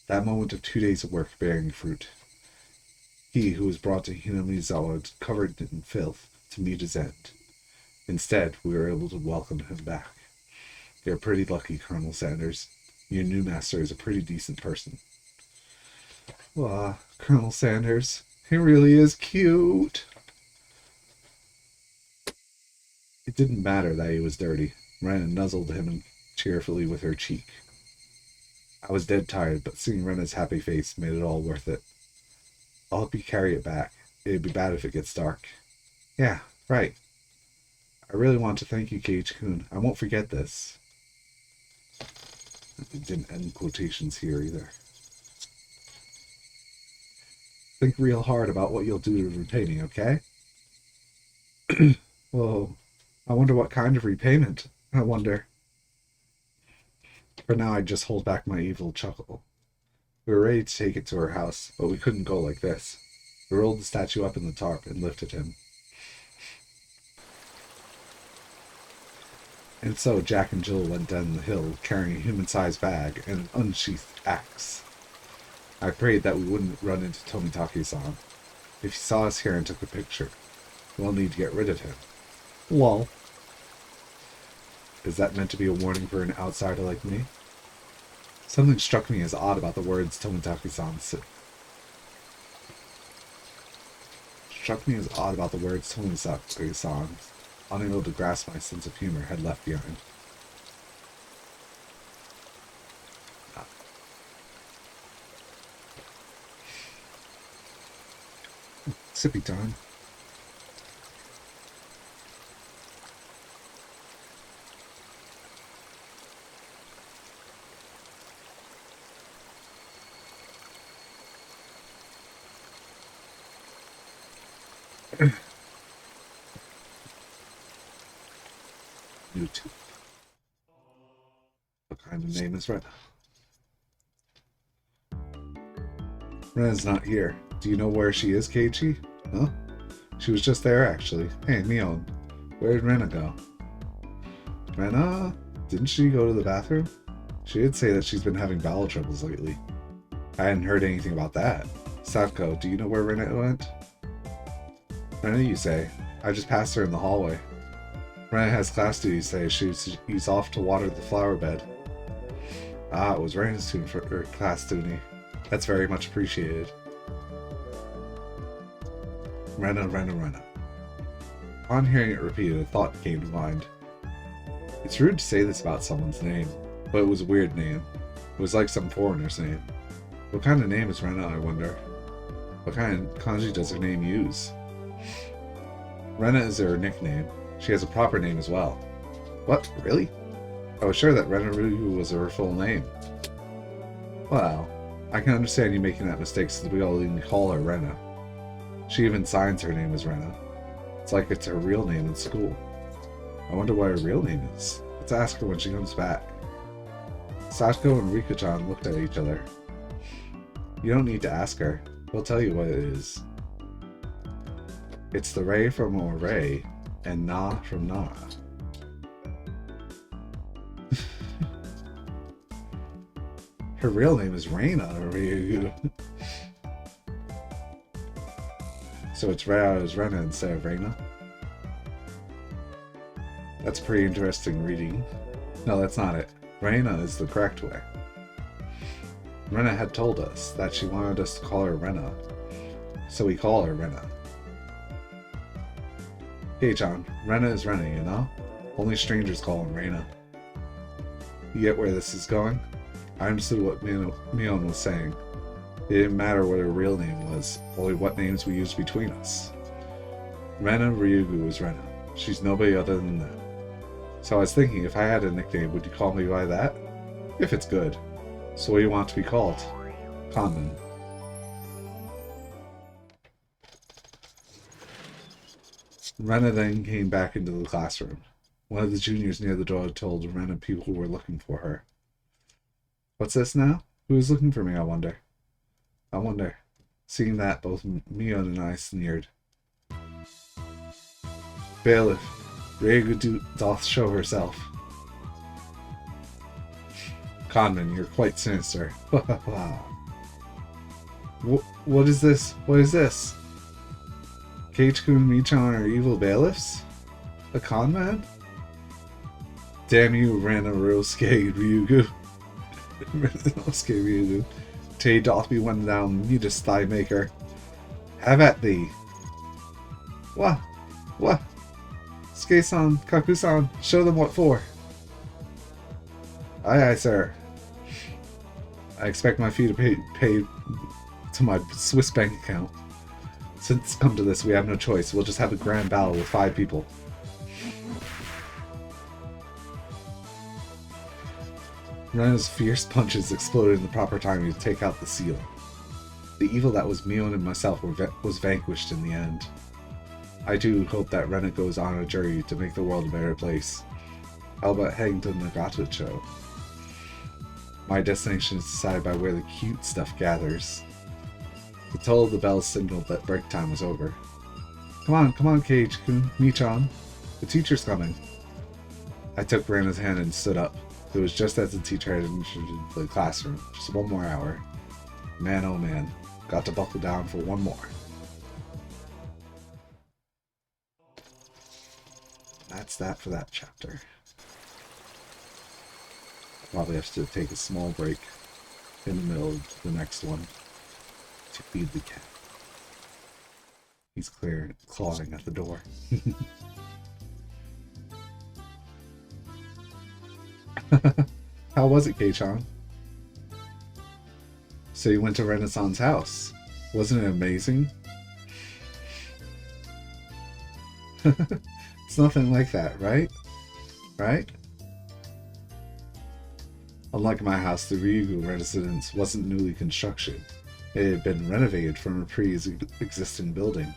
That moment of 2 days of work bearing fruit. He who was brought to Hinamizawa covered in filth to meet his end. Instead, we were able to welcome him back. You're pretty lucky, Colonel Sanders. Your new master is a pretty decent person. Colonel Sanders, he really is cute. It didn't matter that he was dirty. Rena nuzzled him cheerfully with her cheek. I was dead tired, but seeing Rena's happy face made it all worth it. I'll help you carry it back. It'd be bad if it gets dark. Yeah, right. I really want to thank you, Keiichi-kun. I won't forget this. It didn't end quotations here either. Think real hard about what you'll do to repay me, okay? Whoa. I wonder what kind of repayment. I wonder. For now, I just hold back my evil chuckle. We were ready to take it to her house, but we couldn't go like this. We rolled the statue up in the tarp and lifted him. And so Jack and Jill went down the hill carrying a human-sized bag and an unsheathed axe. I prayed that we wouldn't run into Tomitake-san. If he saw us here and took a picture, we'll need to get rid of him. Lol. Is that meant to be a warning for an outsider like me? Something struck me as odd about the words Tomitake-san said. Unable to grasp my sense of humor, had left behind. Sippy time. YouTube. What kind of name is Rena? Rena's not here. Do you know where she is, Keiichi? Huh? She was just there, actually. Hey, Mion. Where did Rena go? Rena? Didn't she go to the bathroom? She did say that she's been having bowel troubles lately. I hadn't heard anything about that. Satoko, do you know where Rena went? Rena, you say? I just passed her in the hallway. Rena has class duties today. She's off to water the flower bed. Ah, it was Rena's tune for her class duty. That's very much appreciated. Rena, Rena, Rena. Upon hearing it repeated, a thought came to mind. It's rude to say this about someone's name, but it was a weird name. It was like some foreigner's name. What kind of name is Rena, I wonder? What kind of kanji does her name use? Rena is her nickname. She has a proper name as well. What? Really? I was sure that Rena Ryugu was her full name. Well, I can understand you making that mistake since we all even call her Rena. She even signs her name as Rena. It's like it's her real name in school. I wonder what her real name is. Let's ask her when she comes back. Satoko and Rika-chan looked at each other. You don't need to ask her. We'll tell you what it is. It's the Rei from Ore and Na from Na. Her real name is Reina Ryugu. So it's Rei as Rena instead of Reina. That's pretty interesting reading. No, that's not it. Reina is the correct way. Rena had told us that she wanted us to call her Rena, so we call her Rena. Hey John, Rena is Rena, you know? Only strangers call him Reina. You get where this is going? I understood what Mion was saying. It didn't matter what her real name was, only what names we used between us. Rena Ryugu is Rena. She's nobody other than that. So I was thinking, if I had a nickname, would you call me by that? If it's good. So what do you want to be called? Conman. Rena then came back into the classroom. One of the juniors near the door told Rena people were looking for her. What's this now? Who is looking for me, I wonder? Seeing that, both Mion and I sneered. Bailiff, Ryugu doth show herself. Conman, you're quite sinister. What is this? What is this? Keiichi-kun and Mi-chan are evil bailiffs? A con man? Damn you, Renosuke Ryugu. Renosuke Ryugu. Tay doth be one down, neatest thigh maker. Have at thee. What? Suke-san, Kaku-san, show them what for. Aye, sir. I expect my fee to pay to my Swiss bank account. Since it's come to this, we have no choice. We'll just have a grand battle with 5 people. Rena's fierce punches exploded in the proper timing to take out the seal. The evil that was Mion and myself was vanquished in the end. I too hope that Rena goes on a journey to make the world a better place. How about heading to Nagato-cho? My destination is decided by where the cute stuff gathers. The toll of the bell signaled that break time was over. Come on, Keiichi-kun, Mi-chan. The teacher's coming. I took Rana's hand and stood up. It was just as the teacher had entered the classroom. Just one more hour. Man, oh man. Got to buckle down for one more. That's that for that chapter. Probably have to take a small break in the middle of the next one to feed the cat. He's clawing at the door. How was it, Kei-chan? So you went to Renaissance House. Wasn't it amazing? It's nothing like that, right? Right? Unlike my house, the Ryugu residence wasn't newly constructed. It had been renovated from a pre-existing building.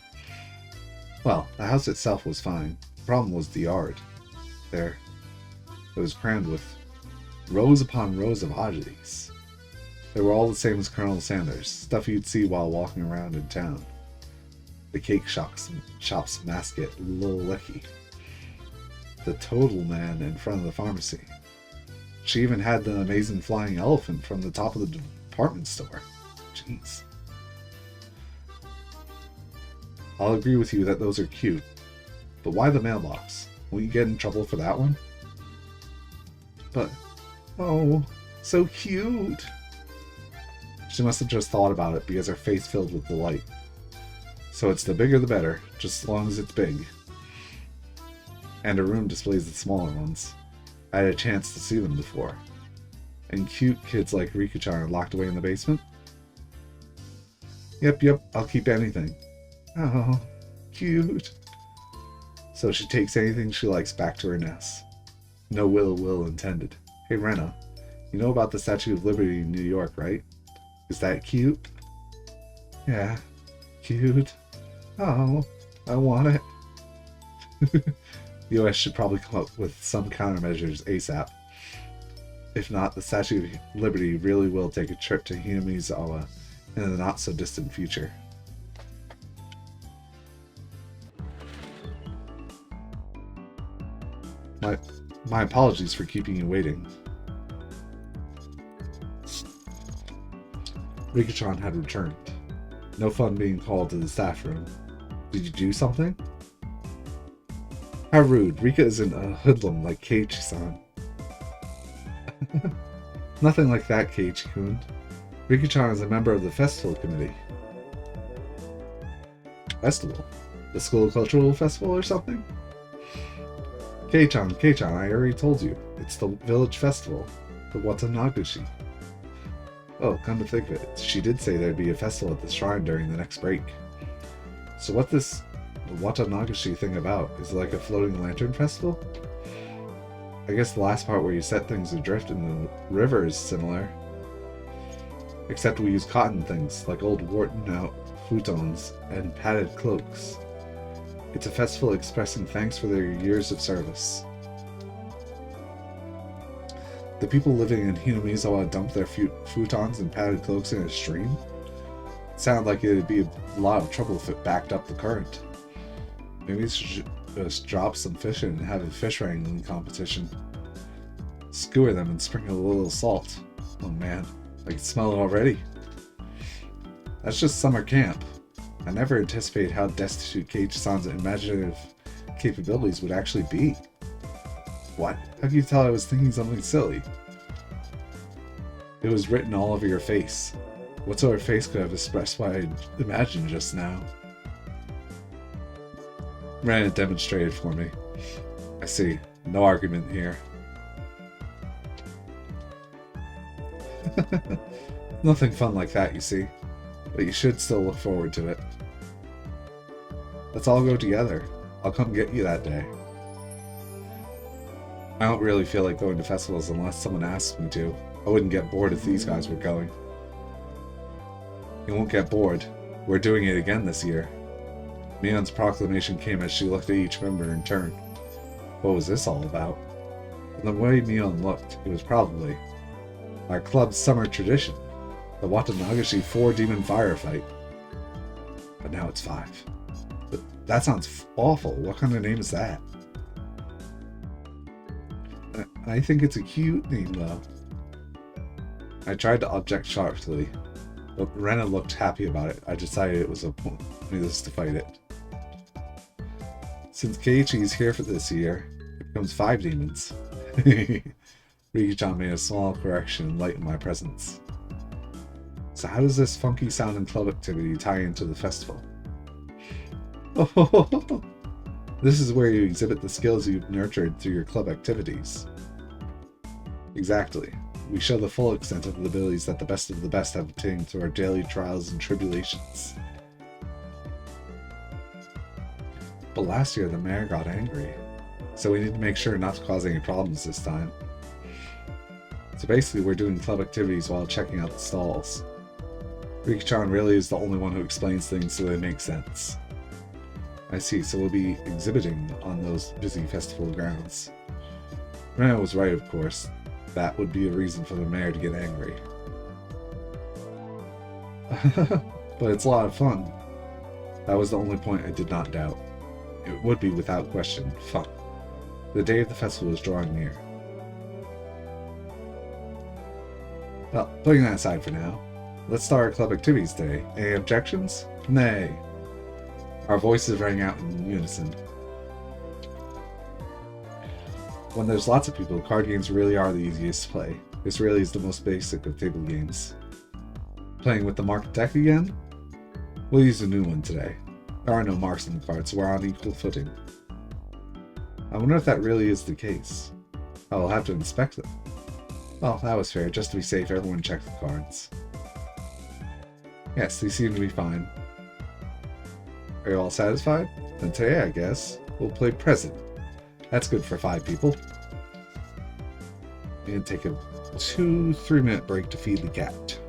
Well, the house itself was fine. The problem was the yard. There. It was crammed with rows upon rows of oddities. They were all the same as Colonel Sanders, stuff you'd see while walking around in town. The cake shop's mascot, Lil Lecky. The total man in front of the pharmacy. She even had the amazing flying elephant from the top of the department store. Jeez. I'll agree with you that those are cute. But why the mailbox? Won't you get in trouble for that one? But, oh, so cute. She must have just thought about it because her face filled with delight. So it's the bigger the better, just as long as it's big. And her room displays the smaller ones. I had a chance to see them before. And cute kids like Riku-chan are locked away in the basement? Yep, I'll keep anything. Oh, cute. So she takes anything she likes back to her nest. No will intended. Hey Rena, you know about the Statue of Liberty in New York, right? Is that cute? Yeah, cute. Oh, I want it. The US should probably come up with some countermeasures ASAP. If not, the Statue of Liberty really will take a trip to Hinamizawa in the not-so-distant future. My apologies for keeping you waiting. Riku-chan had returned. No fun being called to the staff room. Did you do something? How rude. Rika isn't a hoodlum like Keiichi-san. Nothing like that, Keiichi-kun. Riku-chan is a member of the festival committee. Festival? The School Cultural Festival or something? Kei-chan, I already told you. It's the village festival. The Watanagushi. Oh, come to think of it, she did say there'd be a festival at the shrine during the next break. So what this Watanagushi thing about? Is it like a floating lantern festival? I guess the last part where you set things adrift in the river is similar. Except we use cotton things, like old worn-out futons and padded cloaks. It's a festival expressing thanks for their years of service. The people living in Hinamizawa dump their futons and padded cloaks in a stream? It sounded like it'd be a lot of trouble if it backed up the current. Maybe we should just drop some fish in and have a fish wrangling competition. Skewer them and sprinkle a little salt. Oh man, I can smell it already. That's just summer camp. I never anticipated how destitute Keiichi-san's imaginative capabilities would actually be. What? How can you tell I was thinking something silly? It was written all over your face. What sort of face could have expressed what I imagined just now? Rana demonstrated for me. I see. No argument here. Nothing fun like that, you see. But you should still look forward to it. Let's all go together. I'll come get you that day. I don't really feel like going to festivals unless someone asks me to. I wouldn't get bored if these guys were going. You won't get bored. We're doing it again this year. Mion's proclamation came as she looked at each member in turn. What was this all about? From the way Mion looked, it was probably our club's summer tradition, the Watanagushi 4-demon firefight. But now it's 5. But that sounds awful. What kind of name is that? I think it's a cute name, though. I tried to object sharply, but Rena looked happy about it. I decided it was a pointless to fight it. Since Keiichi's here for this year, it becomes 5 demons. Riki-chan made a small correction and lightened my presence. So how does this funky sounding club activity tie into the festival? Oh, this is where you exhibit the skills you've nurtured through your club activities. Exactly. We show the full extent of the abilities that the best of the best have obtained through our daily trials and tribulations. But last year the mayor got angry, so we need to make sure not to cause any problems this time. So basically we're doing club activities while checking out the stalls. Riki-chan really is the only one who explains things so they make sense. I see, so we'll be exhibiting on those busy festival grounds. Rena was right, of course. That would be a reason for the mayor to get angry. But it's a lot of fun. That was the only point I did not doubt. It would be, without question, fun. The day of the festival is drawing near. Well, putting that aside for now, let's start our club activities day. Any objections? Nay. Our voices rang out in unison. When there's lots of people, card games really are the easiest to play. This really is the most basic of table games. Playing with the marked deck again? We'll use a new one today. There are no marks on the cards, so we're on equal footing. I wonder if that really is the case. I'll have to inspect them. Well, that was fair. Just to be safe, everyone checked the cards. Yes, they seem to be fine. Are you all satisfied? Then today, I guess, we'll play Present. That's good for 5 people. And take a 2-3 minute break to feed the cat.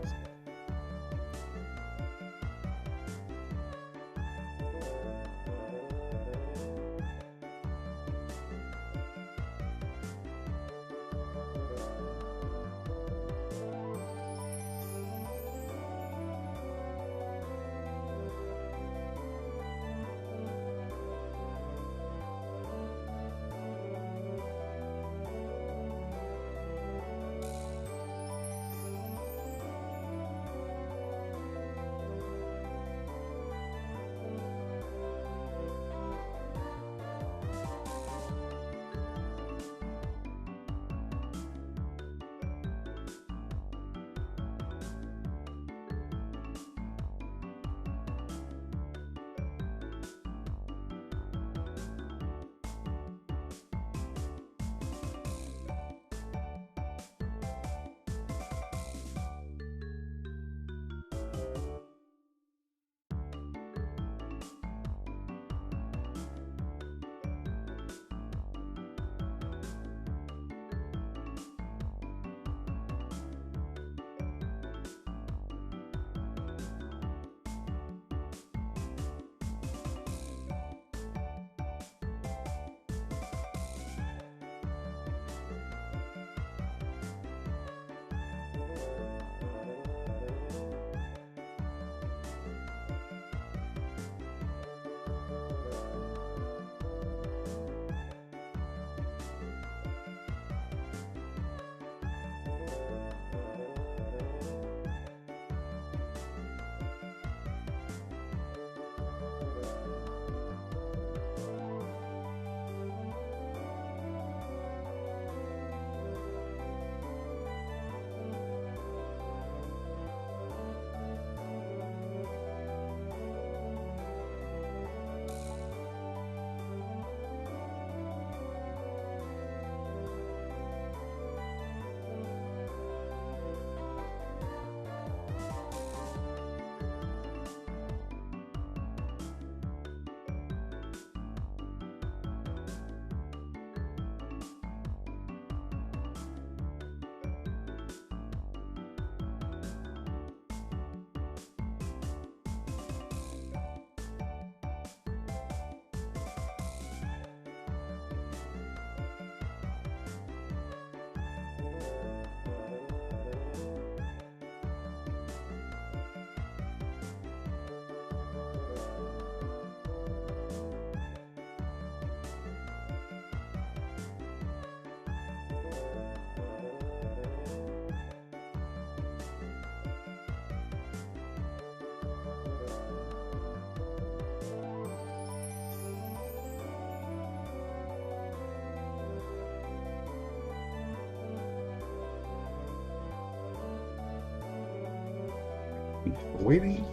Waiting.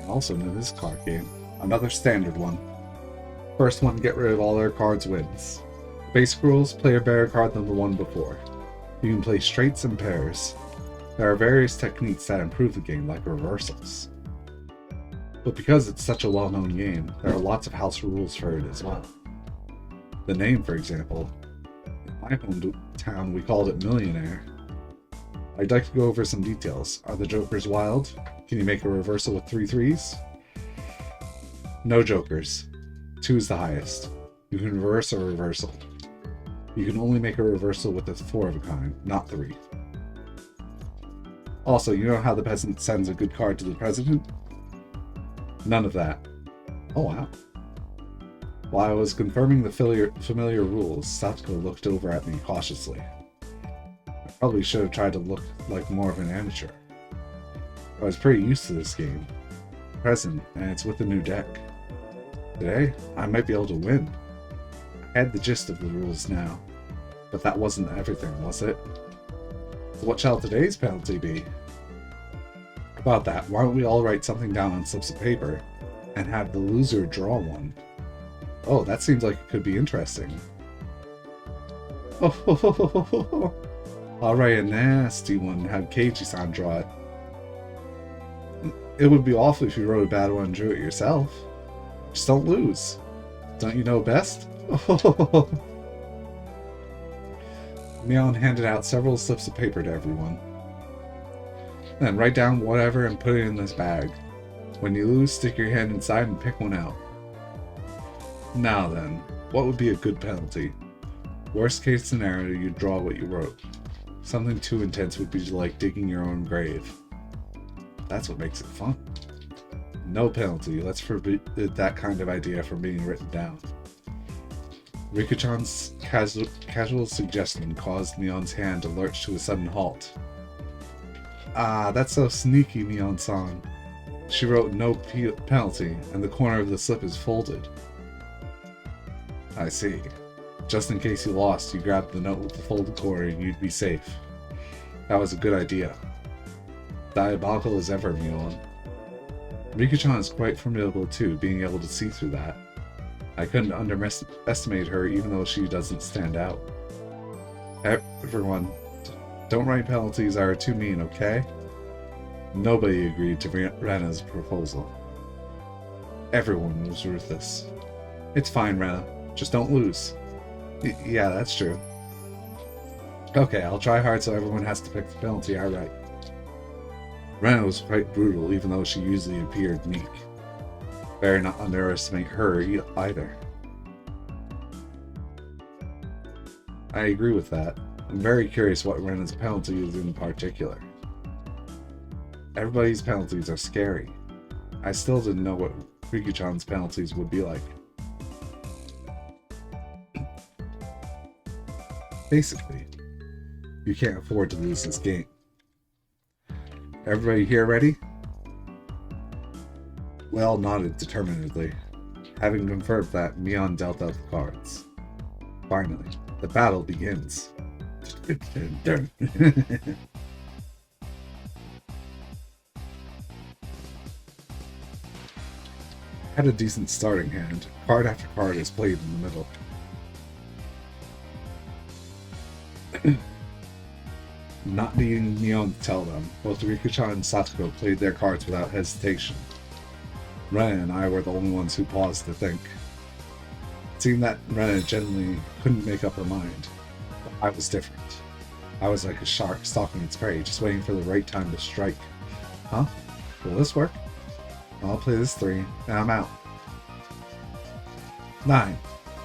Also in this card game, another standard one. First one to get rid of all their cards wins. Basic rules, play a better card than the one before. You can play straights and pairs. There are various techniques that improve the game, like reversals. But because it's such a well-known game, there are lots of house rules for it as well. The name, for example, in my hometown we called it Millionaire. I'd like to go over some details. Are the jokers wild? Can you make a reversal with 3 threes? No jokers. 2 is the highest. You can reverse a reversal. You can only make a reversal with a 4 of a kind, not 3. Also, you know how the peasant sends a good card to the president? None of that. Oh wow. While I was confirming the familiar rules, Satsuko looked over at me cautiously. I probably should have tried to look like more of an amateur. I was pretty used to this game. Present, and it's with a new deck. Today, I might be able to win. I had the gist of the rules now. But that wasn't everything, was it? So what shall today's penalty be? About that, why don't we all write something down on slips of paper and have the loser draw one? Oh, that seems like it could be interesting. Oh, I'll write a nasty one and have Keiji-san draw it. It would be awful if you wrote a bad one and drew it yourself. Just don't lose. Don't you know best? Mion handed out several slips of paper to everyone. Then write down whatever and put it in this bag. When you lose, stick your hand inside and pick one out. Now then, what would be a good penalty? Worst case scenario, you draw what you wrote. Something too intense would be like digging your own grave. That's what makes it fun. No penalty, let's forbid that kind of idea from being written down. Rika-chan's casual suggestion caused Mion's hand to lurch to a sudden halt. Ah, that's so sneaky, Mion-san. She wrote no penalty, and the corner of the slip is folded. I see. Just in case you lost, you grabbed the note with the folded corner and you'd be safe. That was a good idea. Diabolical as ever, Mion. Rika-chan is quite formidable too, being able to see through that. I couldn't underestimate her even though she doesn't stand out. Everyone, don't write penalties that are too mean, okay? Nobody agreed to Rena's proposal. Everyone was ruthless. It's fine, Rena. Just don't lose. Yeah, that's true. Okay, I'll try hard so everyone has to pick the penalty I write. Rena was quite brutal, even though she usually appeared meek. Better not underestimate her either. I agree with that. I'm very curious what Rena's penalty is in particular. Everybody's penalties are scary. I still didn't know what Rika-chan's penalties would be like. Basically, you can't afford to lose this game. Everybody here ready? Well nodded determinedly. Having confirmed that, Mion dealt out the cards. Finally, the battle begins. Had a decent starting hand. Card after card is played in the middle. Not needing Mion to tell them, both Rika-chan and Satsuko played their cards without hesitation. Rena and I were the only ones who paused to think. It seemed that Rena genuinely couldn't make up her mind, but I was different. I was like a shark stalking its prey, just waiting for the right time to strike. Huh? Will this work? I'll play this 3, and I'm out. 9.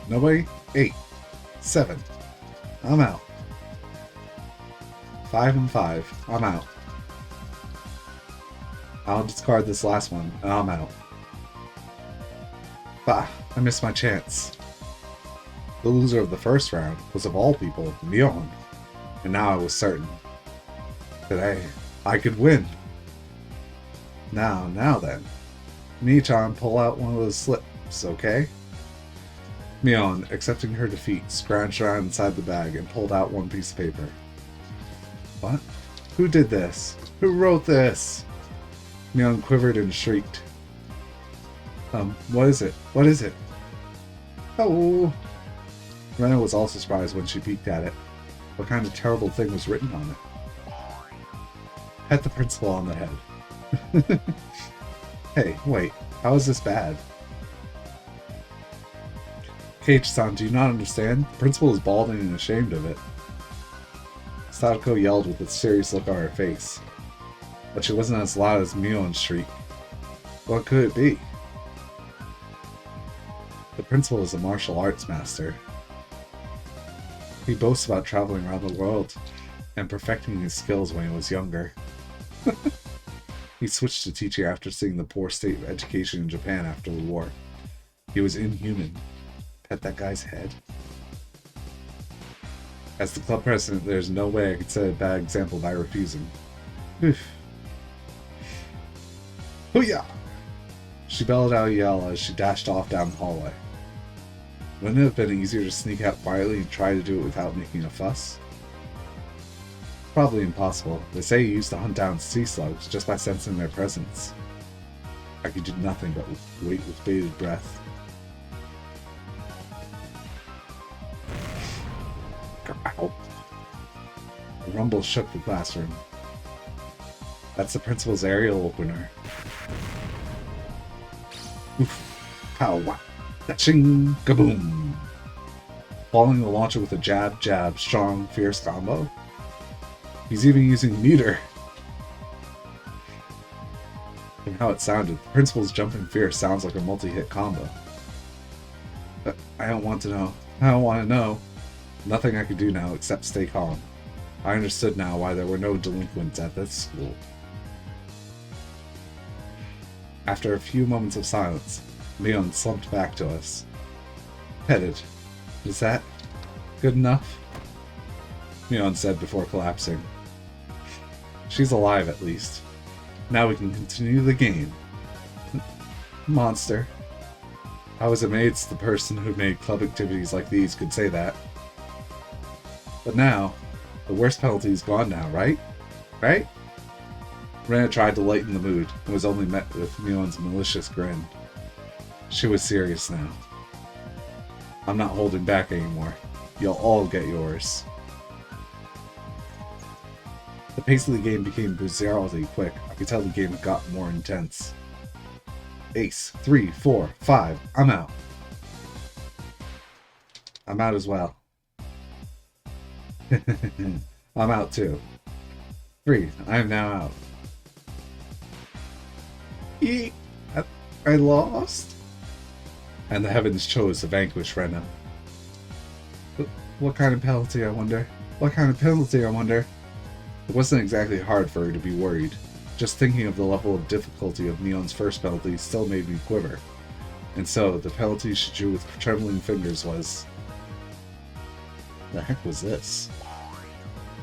Nobody? 8. 7. I'm out. 5 and 5. I'm out. I'll discard this last one, and I'm out. Bah, I missed my chance. The loser of the first round was, of all people, Mion. And now I was certain. Today, I could win. Now then. Mii-chan, pull out one of those slips, okay? Mion, accepting her defeat, scrounged around inside the bag and pulled out one piece of paper. What? Who did this? Who wrote this? Mion quivered and shrieked. What is it? What is it? Oh! Rena was also surprised when she peeked at it. What kind of terrible thing was written on it? Pet the principal on the head. Hey, wait. How is this bad? Keiichi-san, do you not understand? The principal is balding and ashamed of it. Sadako yelled with a serious look on her face. But she wasn't as loud as Mion's shriek. What could it be? The principal is a martial arts master. He boasts about traveling around the world and perfecting his skills when he was younger. He switched to teaching after seeing the poor state of education in Japan after the war. He was inhuman. Pet that guy's head. As the club president, there's no way I could set a bad example by refusing. Hoo-yah! She bellowed out a yell as she dashed off down the hallway. Wouldn't it have been easier to sneak out quietly and try to do it without making a fuss? Probably impossible. They say you used to hunt down sea slugs just by sensing their presence. I could do nothing but wait with bated breath. Ow. A rumble shook the classroom. That's the principal's aerial opener. Oof. Pow, wow. Ching, kaboom! Following the launcher with a jab, jab, strong, fierce combo. He's even using meter. From how it sounded, the principal's jumping fierce sounds like a multi-hit combo. But I don't want to know. I don't want to know. Nothing I could do now except stay calm. I understood now why there were no delinquents at this school. After a few moments of silence, Mion slumped back to us. Petted. Is that good enough? Mion said before collapsing. She's alive at least. Now we can continue the game. Monster. I was amazed the person who made club activities like these could say that. But now, the worst penalty is gone now, right? Right? Rena tried to lighten the mood and was only met with Mion's malicious grin. She was serious now. I'm not holding back anymore. You'll all get yours. The pace of the game became bizarrely quick. I could tell the game had gotten more intense. Ace, 3, 4, 5, I'm out. I'm out as well. I'm out too. 3, I am now out. I lost? And the heavens chose to vanquish Rena. What kind of penalty, I wonder? What kind of penalty, I wonder? It wasn't exactly hard for her to be worried. Just thinking of the level of difficulty of Mion's first penalty still made me quiver. And so, the penalty she drew with trembling fingers was... The heck was this?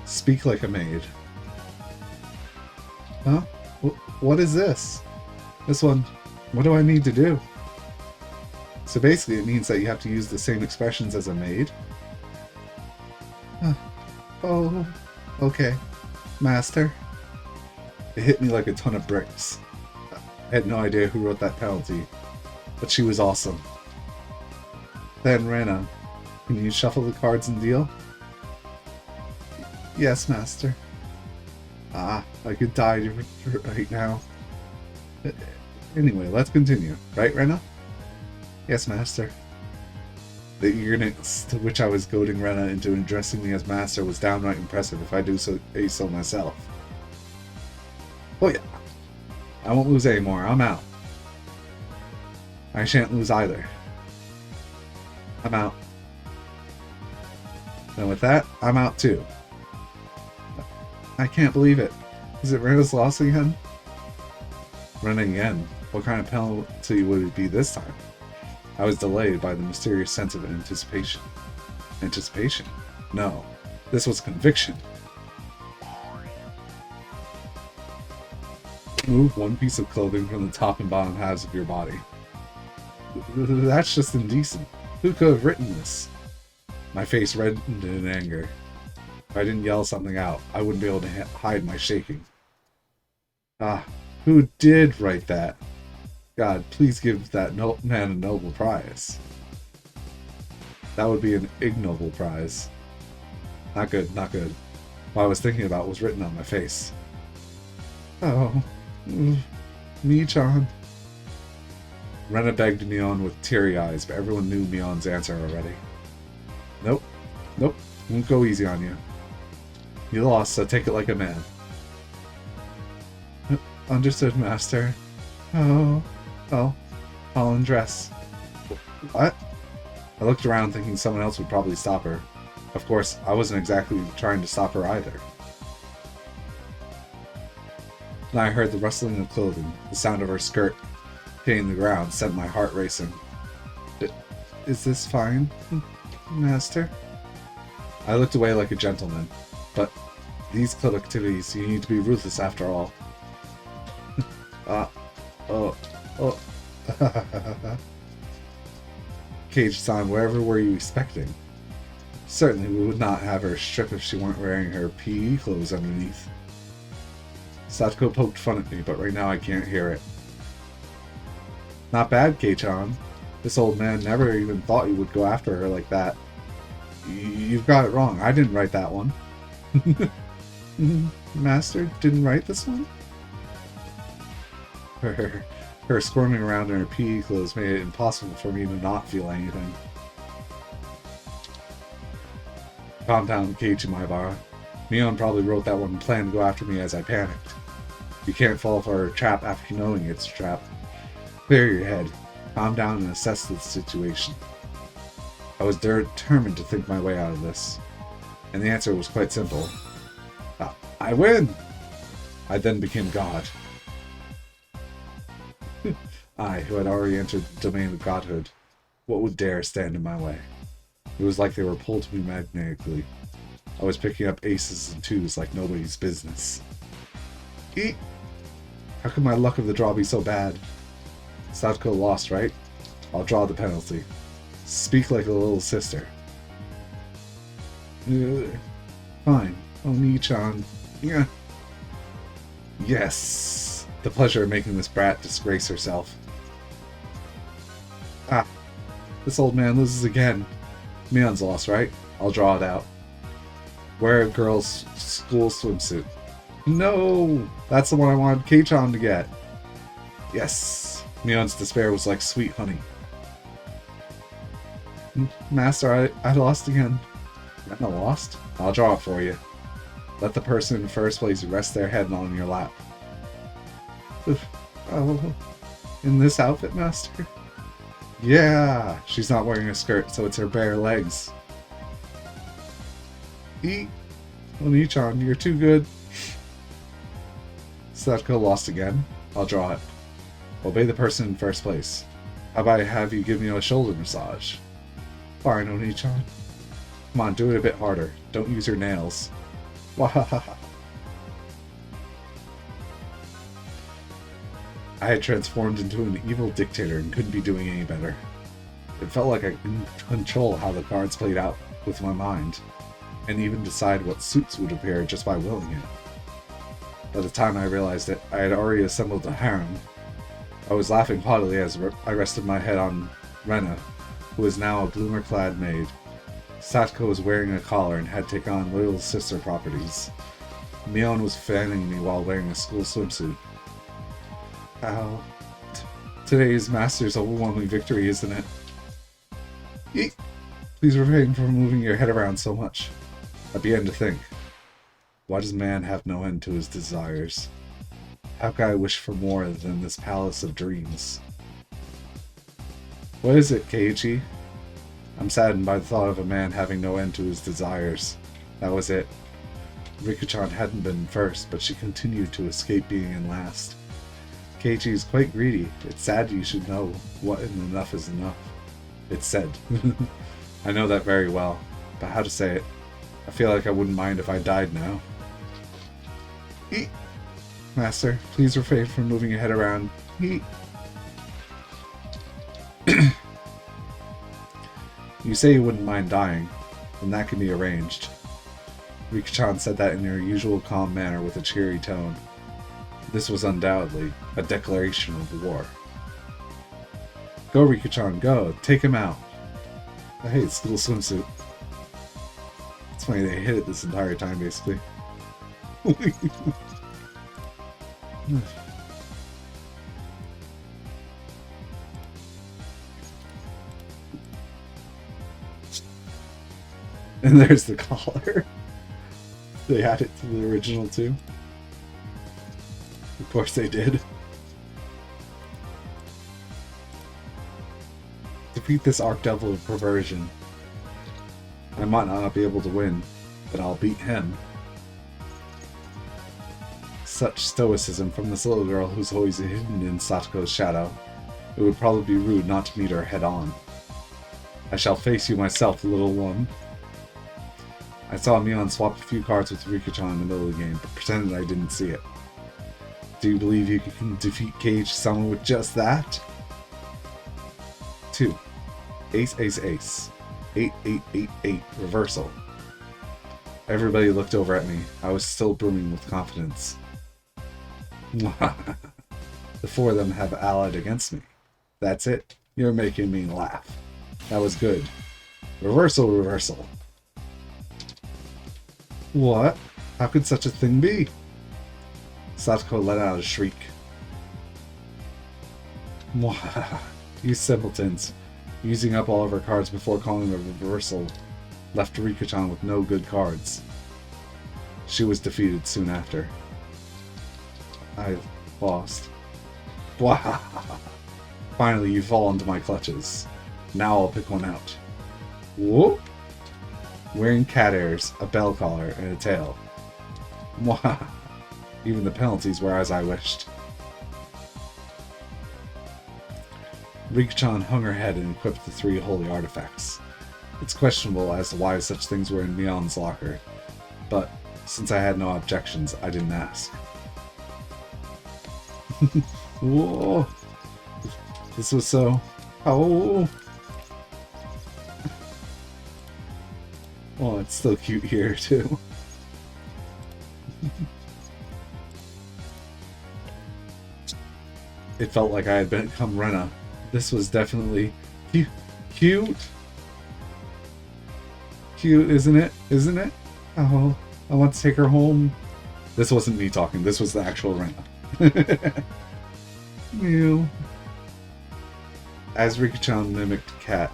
Speak like a maid. Huh? What is this? This one, what do I need to do? So basically it means that you have to use the same expressions as a maid? Oh, okay. Master. It hit me like a ton of bricks. I had no idea who wrote that penalty, but she was awesome. Then Rena, can you shuffle the cards and deal? Yes, Master. I could die right now. Anyway, let's continue. Right, Rena? Yes, Master. The eagerness to which I was goading Rena into addressing me as Master was downright impressive if I do so myself. Oh yeah. I won't lose anymore. I'm out. I shan't lose either. I'm out. And with that, I'm out too. I can't believe it. Is it Rena's loss again? Rena again? What kind of penalty would it be this time? I was delayed by the mysterious sense of anticipation. Anticipation? No. This was conviction. Move one piece of clothing from the top and bottom halves of your body. That's just indecent. Who could have written this? My face reddened in anger. If I didn't yell something out, I wouldn't be able to hide my shaking. Who did write that? God, please give that man a Nobel Prize. That would be an ignoble prize. Not good, not good. What I was thinking about was written on my face. Oh, Mi-chan. Rena begged Mion with teary eyes, but everyone knew Mion's answer already. Nope. Nope. Won't go easy on you. You lost, so take it like a man. Understood, master. Oh. Oh. I'll undress. What? I looked around thinking someone else would probably stop her. Of course, I wasn't exactly trying to stop her either. Then I heard the rustling of clothing. The sound of her skirt hitting the ground sent my heart racing. Is this fine, master? I looked away like a gentleman, but these club activities, you need to be ruthless after all. Cage-san, wherever were you expecting? Certainly we would not have her strip if she weren't wearing her PE clothes underneath. Satoko poked fun at me, but right now I can't hear it. Not bad, Kei-chan. This old man never even thought you would go after her like that. You've got it wrong. I didn't write that one. Master didn't write this one? Her squirming around in her PE clothes made it impossible for me to not feel anything. Calm down, Keiichi Maebara. Mion probably wrote that one and planned to go after me as I panicked. You can't fall for a trap after knowing it's a trap. Clear your head, calm down and assess the situation. I was determined to think my way out of this. And the answer was quite simple. I win! I then became God. I, who had already entered the domain of godhood, what would dare stand in my way? It was like they were pulled to me magnetically. I was picking up aces and twos like nobody's business. Eat! How could my luck of the draw be so bad? Satoko lost, right? I'll draw the penalty. Speak like a little sister. Fine. Oh, Mi-chan. Yeah. Yes! The pleasure of making this brat disgrace herself. Ah. This old man loses again. Mion's lost, right? I'll draw it out. Wear a girl's school swimsuit. No! That's the one I wanted Kei-chan to get. Yes! Mion's despair was like sweet honey. Master, I lost again. I lost? I'll draw it for you. Let the person in first place rest their head on your lap. Oh, in this outfit, Master? Yeah! She's not wearing a skirt, so it's her bare legs. Oni-chan, you're too good. Satoko lost again. I'll draw it. Obey the person in first place. How about I have you give me a shoulder massage? Fine, Oni-chan. Come on, do it a bit harder. Don't use your nails. Wahahaha. I had transformed into an evil dictator and couldn't be doing any better. It felt like I couldn't control how the cards played out with my mind, and even decide what suits would appear just by willing it. By the time I realized it, I had already assembled a harem. I was laughing haughtily as I rested my head on Rena, who was now a bloomer-clad maid. Satoko was wearing a collar and had taken on little sister properties. Mion was fanning me while wearing a school swimsuit. Ow. Today's Master's overwhelming victory, isn't it? Eek! Please refrain from moving your head around so much. I began to think. Why does man have no end to his desires? How can I wish for more than this palace of dreams? What is it, Keiichi? I'm saddened by the thought of a man having no end to his desires. That was it. Riku-chan hadn't been first, but she continued to escape being in last. Keiichi is quite greedy. It's sad you should know what enough is enough. It's said. I know that very well, but how to say it? I feel like I wouldn't mind if I died now. Eat. Master, please refrain from moving your head around. Eat. You say you wouldn't mind dying, then that can be arranged. Riku-chan said that in her usual calm manner with a cheery tone. This was undoubtedly a declaration of war. Go, Rika-chan, go! Take him out! I hate school swimsuit. It's funny, they hit it this entire time, basically. And there's the collar. They added to the original too. Of course they did. Defeat this Archdevil of perversion. I might not be able to win, but I'll beat him. Such stoicism from this little girl who's always hidden in Satoko's shadow. It would probably be rude not to meet her head on. I shall face you myself, little one. I saw Mion swap a few cards with Rika-chan in the middle of the game, but pretended I didn't see it. Do you believe you can defeat Keiichi-sama with just that? 2. Ace, ace, ace. 8, 8, 8, 8. Reversal. Everybody looked over at me. I was still brimming with confidence. The four of them have allied against me. That's it. You're making me laugh. That was good. Reversal, reversal. What? How could such a thing be? Satoko let out a shriek. You simpletons. Using up all of her cards before calling a reversal left Rika-chan with no good cards. She was defeated soon after. I lost. Finally, you fall into my clutches. Now I'll pick one out. Whoop! Wearing cat ears, a bell collar, and a tail. Even the penalties were as I wished. Rika-chan hung her head and equipped the 3 holy artifacts. It's questionable as to why such things were in Mion's locker, but since I had no objections, I didn't ask. Whoa! This was so... Oh! Oh, it's still cute here, too. It felt like I had become Rena. This was definitely cute. Cute, isn't it? Isn't it? Oh, I want to take her home. This wasn't me talking. This was the actual Rena. Mew. As Rika-chan mimicked cat,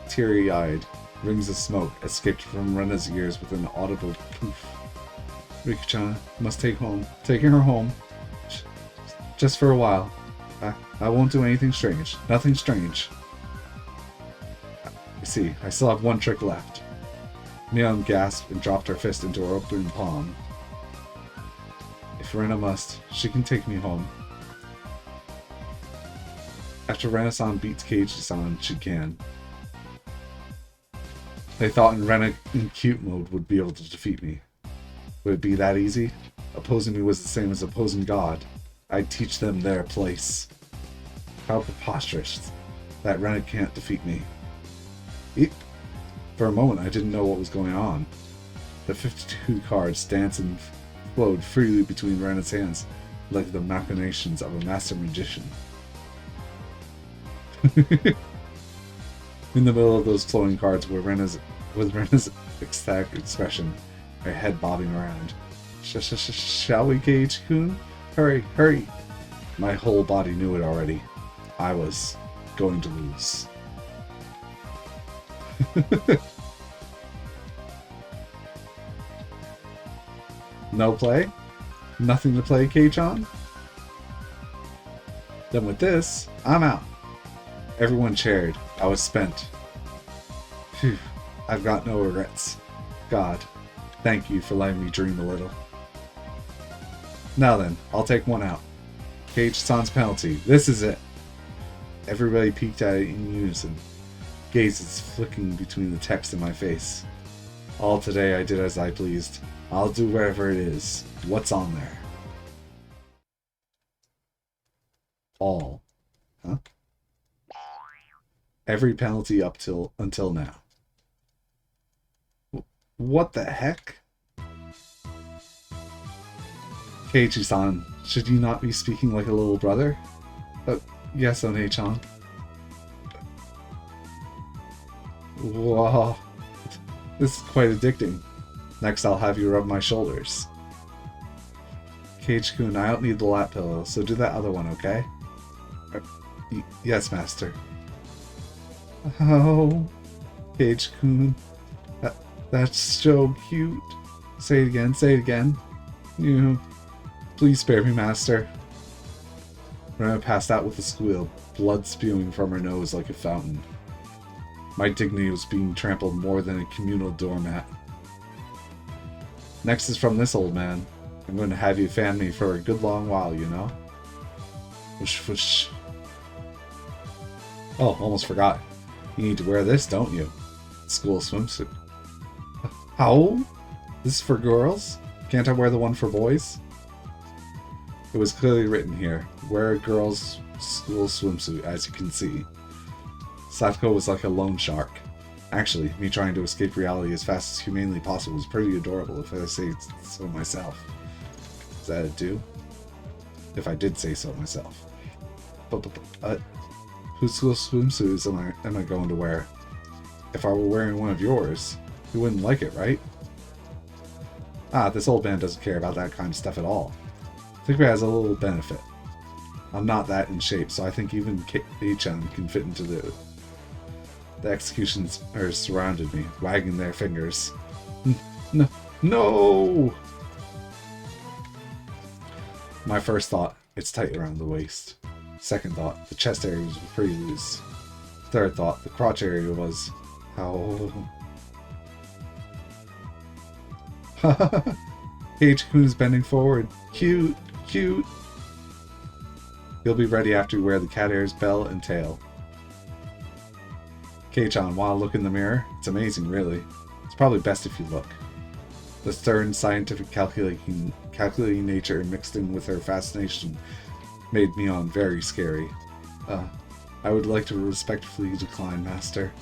teary-eyed, rings of smoke escaped from Rena's ears with an audible poof. Rika-chan must taking her home. Just for a while. I won't do anything strange. Nothing strange. You see, I still have one trick left. Mion gasped and dropped her fist into her open palm. If Rena must, she can take me home. After Rena-san beats Keiichi-san, she can. They thought Rena in cute mode would be able to defeat me. Would it be that easy? Opposing me was the same as opposing God. I'd teach them their place. How preposterous that Rena can't defeat me. For a moment I didn't know what was going on. The 52 cards danced and flowed freely between Rena's hands like the machinations of a master magician. In the middle of those flowing cards was Rena's ecstatic expression, her head bobbing around. Shall we, Keiichi-kun? Hurry, hurry! My whole body knew it already. I was going to lose. No play? Nothing to play, Kei-chan? Then with this, I'm out. Everyone cheered. I was spent. Phew, I've got no regrets. God, thank you for letting me dream a little. Now then, I'll take one out. Keiichi-san's penalty. This is it. Everybody peeked at it in unison, gazes flicking between the text and my face. All today I did as I pleased. I'll do whatever it is. What's on there? All. Huh? Every penalty up until now. What the heck? Keiichi-san Should you not be speaking like a little brother? Uh, yes, One-chan. Wow, this is quite addicting. Next, I'll have you rub my shoulders. Cage-kun, I don't need the lap pillow, so do that other one, okay? Yes, master. Oh, Cage-kun. That's so cute. Say it again, say it again. You, please spare me, master. Rena passed out with a squeal, blood spewing from her nose like a fountain. My dignity was being trampled more than a communal doormat. Next is from this old man. I'm going to have you fan me for a good long while, you know? Whoosh, whoosh. Oh, almost forgot. You need to wear this, don't you? School swimsuit. How? This is for girls? Can't I wear the one for boys? It was clearly written here. Wear a girl's school swimsuit, as you can see. Safko was like a loan shark. Actually, me trying to escape reality as fast as humanely possible was pretty adorable, if I say so myself. Is that a do? If I did say so myself. But whose school swimsuits am I going to wear? If I were wearing one of yours, you wouldn't like it, right? Ah, this old man doesn't care about that kind of stuff at all. Higurashi has a little benefit. I'm not that in shape, so I think even H-chan can fit into the executioners surrounded me, wagging their fingers. No! No! My first thought, it's tight around the waist. Second thought, the chest area was pretty loose. Third thought, the crotch area was... How... H-kun is bending forward. Cute! Cute! You'll be ready after you wear the cat hair's bell and tail. K-chan, while I look in the mirror, it's amazing, really. It's probably best if you look. The stern, scientific, calculating nature mixed in with her fascination made Mion very scary. I would like to respectfully decline, Master.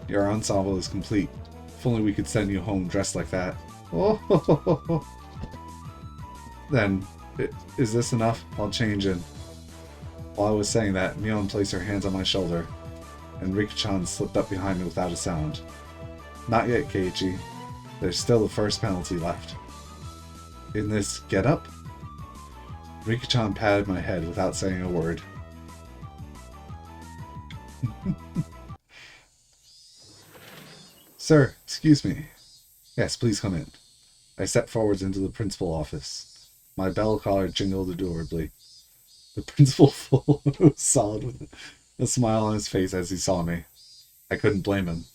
Your ensemble is complete. If only we could send you home dressed like that. Oh, Then, is this enough? I'll change in. While I was saying that, Mion placed her hands on my shoulder, and Rika-chan slipped up behind me without a sound. Not yet, Keiichi. There's still the first penalty left. In this get-up? Rika-chan patted my head without saying a word. Sir, excuse me. Yes, please come in. I stepped forwards into the principal office. My bell collar jingled adorably. The principal was solid with a smile on his face as he saw me. I couldn't blame him.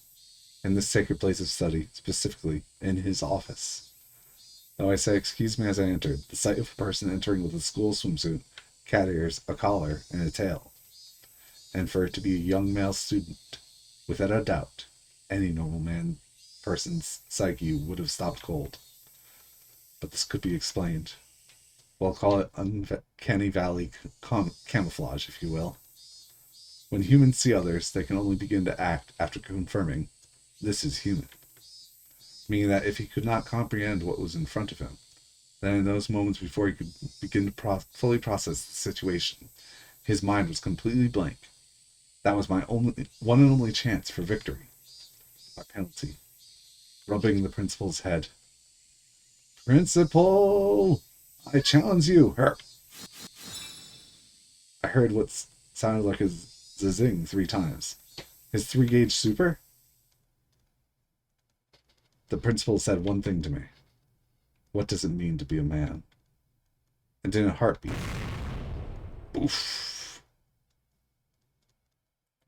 In this sacred place of study, specifically in his office. Though I said excuse me as I entered, the sight of a person entering with a school swimsuit, cat ears, a collar, and a tail. And for it to be a young male student, without a doubt, any normal person's psyche would have stopped cold. But this could be explained. We'll call it uncanny valley camouflage, if you will. When humans see others, they can only begin to act after confirming, this is human. Meaning that if he could not comprehend what was in front of him, then in those moments before he could begin to fully process the situation, his mind was completely blank. That was my one and only chance for victory. My penalty. Rubbing the principal's head. Principal! I challenge you! Herp! I heard what sounded like a zing 3 times. His 3-gauge super? The principal said one thing to me. What does it mean to be a man? And in a heartbeat. Oof.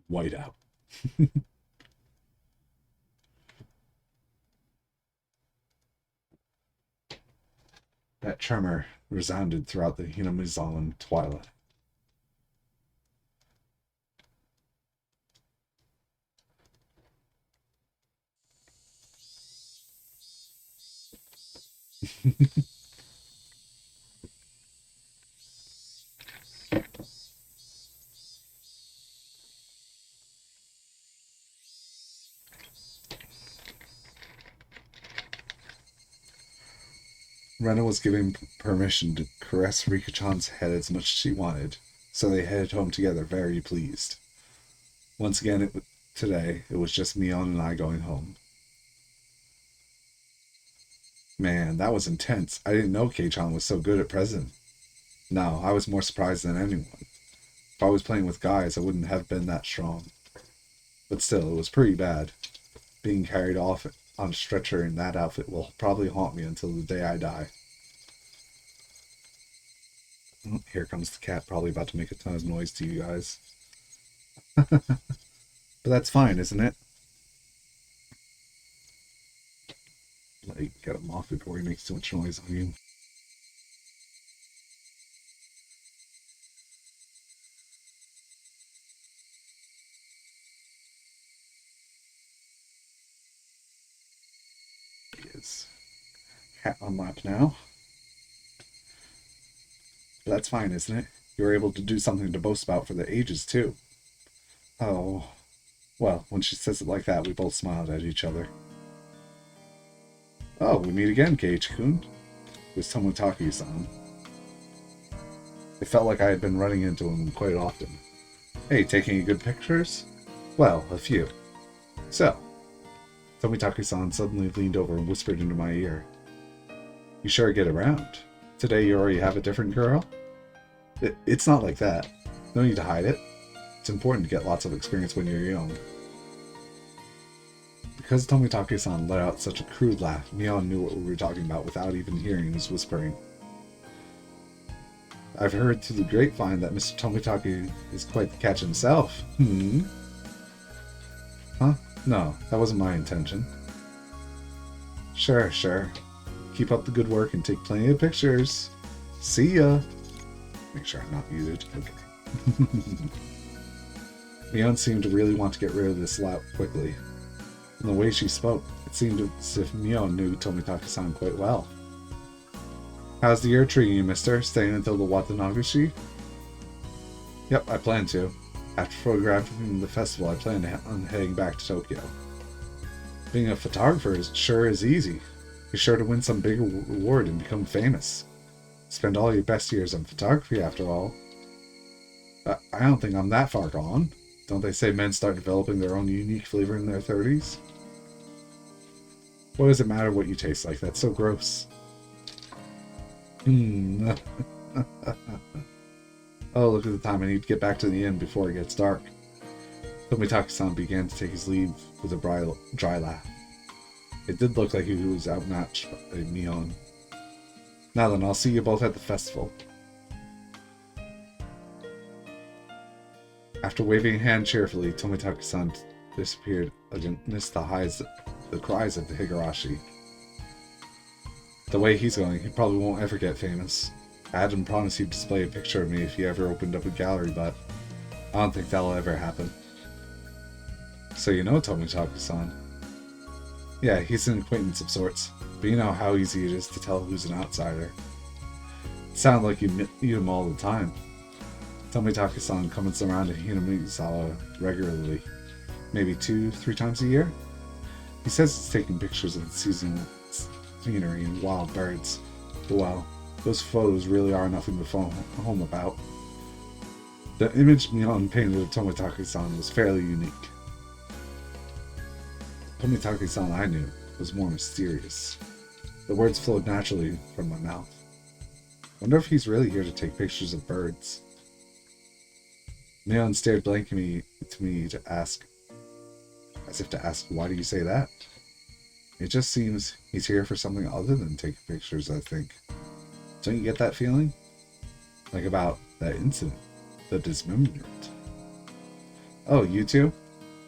White out. That tremor resounded throughout the Hinamizawa twilight. Rena was given permission to caress Rika-chan's head as much as she wanted, so they headed home together, very pleased. Once again, today, it was just Mion and I going home. Man, that was intense. I didn't know Kei-chan was so good at present. No, I was more surprised than anyone. If I was playing with guys, I wouldn't have been that strong. But still, it was pretty bad. Being carried off on a stretcher in that outfit will probably haunt me until the day I die. Here comes the cat, probably about to make a ton of noise to you guys. But that's fine, isn't it? Let me get him off before he makes too much noise on you. He is. Cat on lap now. But that's fine, isn't it? You were able to do something to boast about for the ages, too. Oh. Well, when she says it like that, we both smiled at each other. Oh, we meet again, Keiichi-kun. It was Tomotachi-san. It felt like I had been running into him quite often. Hey, taking any good pictures? Well, a few. So, Tomotachi-san suddenly leaned over and whispered into my ear. You sure get around. Today you already have a different girl? It's not like that. No need to hide it. It's important to get lots of experience when you're young. Because Tomotachi-san let out such a crude laugh, Mion knew what we were talking about without even hearing his whispering. I've heard through the grapevine that Mr. Tomotachi is quite the catch himself. Huh? No, that wasn't my intention. Sure. Keep up the good work and take plenty of pictures. See ya! Make sure I'm not muted. Okay. Mion seemed to really want to get rid of this lap quickly. From the way she spoke, it seemed as if Mion knew Tomotachi-san quite well. How's the year treating you, mister? Staying until the Watanagashi? Yep, I plan to. After photographing the festival, I plan on heading back to Tokyo. Being a photographer sure is easy. You're sure to win some big reward and become famous. Spend all your best years on photography, after all. I don't think I'm that far gone. Don't they say men start developing their own unique flavor in their 30s? What does it matter what you taste like? That's so gross. Oh, look at the time. I need to get back to the inn before it gets dark. Tomotachi-san began to take his leave with a dry laugh. It did look like he was outmatched by Mion. Now then, I'll see you both at the festival. After waving a hand cheerfully, Tomotachi-san disappeared against the cries of the Higurashi. The way he's going, he probably won't ever get famous. I had him promise he'd display a picture of me if he ever opened up a gallery, but I don't think that'll ever happen. So you know Tomotachi-san. Yeah, he's an acquaintance of sorts, but you know how easy it is to tell who's an outsider. It sounded like you meet him all the time. Tomotachi-san comes around to Hinamizawa regularly, maybe 2-3 times a year. He says he's taking pictures of the seasonal scenery and wild birds, but well, those photos really are nothing to phone home about. The image Mion painted of Tomotachi-san was fairly unique. Tomotachi-san I knew was more mysterious. The words flowed naturally from my mouth. Wonder if he's really here to take pictures of birds. Mion stared blankly to me to ask, as if to ask, why do you say that? It just seems he's here for something other than taking pictures, I think. Don't you get that feeling? Like about that incident, the dismemberment. Oh, you too?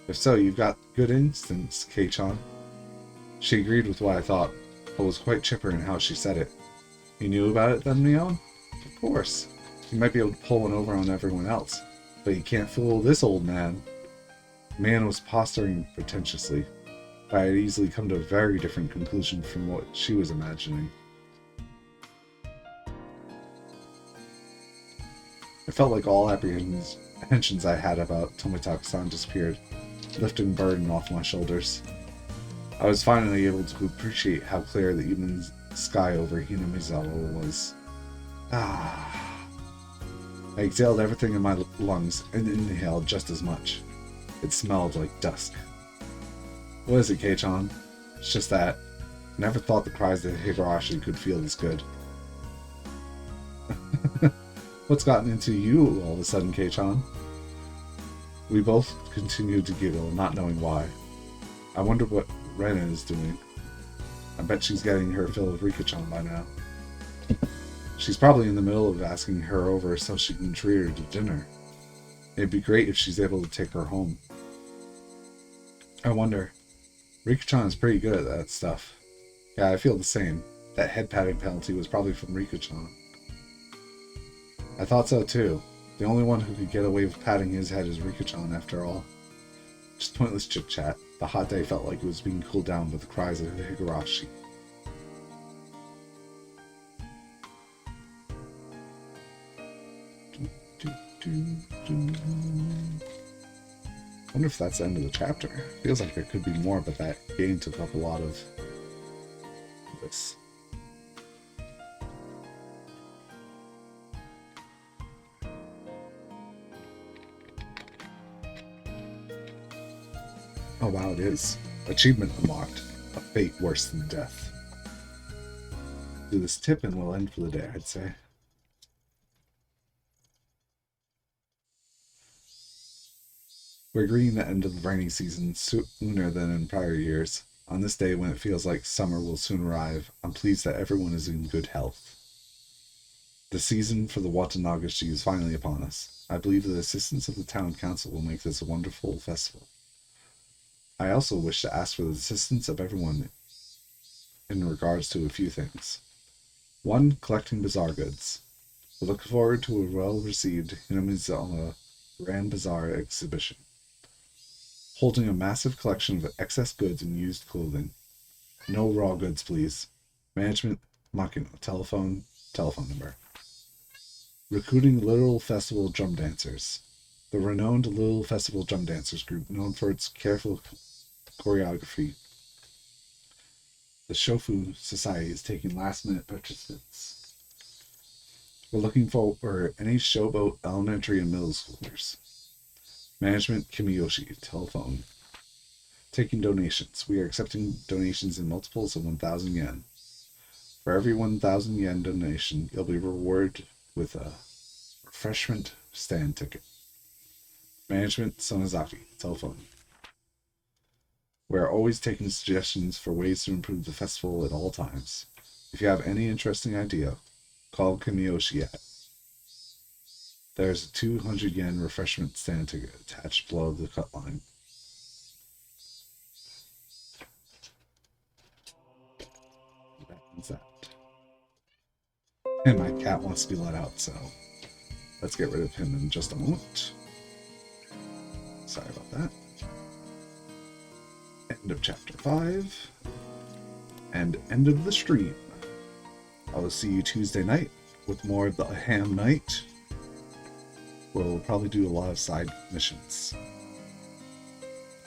If so, you've got good instincts, Kei-chan. She agreed with what I thought, but was quite chipper in how she said it. You knew about it then, Mion? Of course. You might be able to pull one over on everyone else, but you can't fool this old man. The man was posturing pretentiously, but I had easily come to a very different conclusion from what she was imagining. I felt like all apprehensions I had about Tomotachi-san disappeared, lifting burden off my shoulders. I was finally able to appreciate how clear the even sky over Hinamizawa was... Ah. I exhaled everything in my lungs and inhaled just as much. It smelled like dusk. What is it, Kei-chan? It's just that I never thought the cries of Higurashi could feel this good. What's gotten into you all of a sudden, Kei-chan? We both continued to giggle, not knowing why. I wonder what Rena is doing. I bet she's getting her fill of Rika-chan by now. She's probably in the middle of asking her over so she can treat her to dinner. It'd be great if she's able to take her home. I wonder. Rika-chan is pretty good at that stuff. Yeah, I feel the same. That head patting penalty was probably from Rika-chan. I thought so too. The only one who could get away with patting his head is Rika-chan after all. Just pointless chit-chat. The hot day felt like it was being cooled down with the cries of Higurashi. I wonder if that's the end of the chapter. Feels like there could be more, but that game took up a lot of this. Oh wow, it is. Achievement unlocked. A fate worse than death. Do this tip and we'll end for the day, I'd say. We're greeting the end of the rainy season sooner than in prior years. On this day, when it feels like summer will soon arrive, I'm pleased that everyone is in good health. The season for the Watanagashi is finally upon us. I believe the assistance of the town council will make this a wonderful festival. I also wish to ask for the assistance of everyone in regards to a few things. 1. Collecting bazaar goods. We look forward to a well-received Hinamizawa Grand Bazaar exhibition, holding a massive collection of excess goods and used clothing. No raw goods, please. Management, Makino, telephone number. Recruiting Little Festival Drum Dancers. The renowned Little Festival Drum Dancers group, known for its careful choreography. The Shofu Society is taking last-minute participants. We're looking for any Showboat elementary and middle schoolers. Management, Kimiyoshi, telephone. Taking donations. We are accepting donations in multiples of 1,000 yen. For every 1,000 yen donation, you'll be rewarded with a refreshment stand ticket. Management, Sonozaki, telephone. We are always taking suggestions for ways to improve the festival at all times. If you have any interesting idea, call Kimiyoshi at. There's a 200 yen refreshment stand ticket attached below the cut line. That means that. And my cat wants to be let out, so let's get rid of him in just a moment. Sorry about that. End of chapter 5. And end of the stream. I will see you Tuesday night with more of the ham night. We'll probably do a lot of side missions.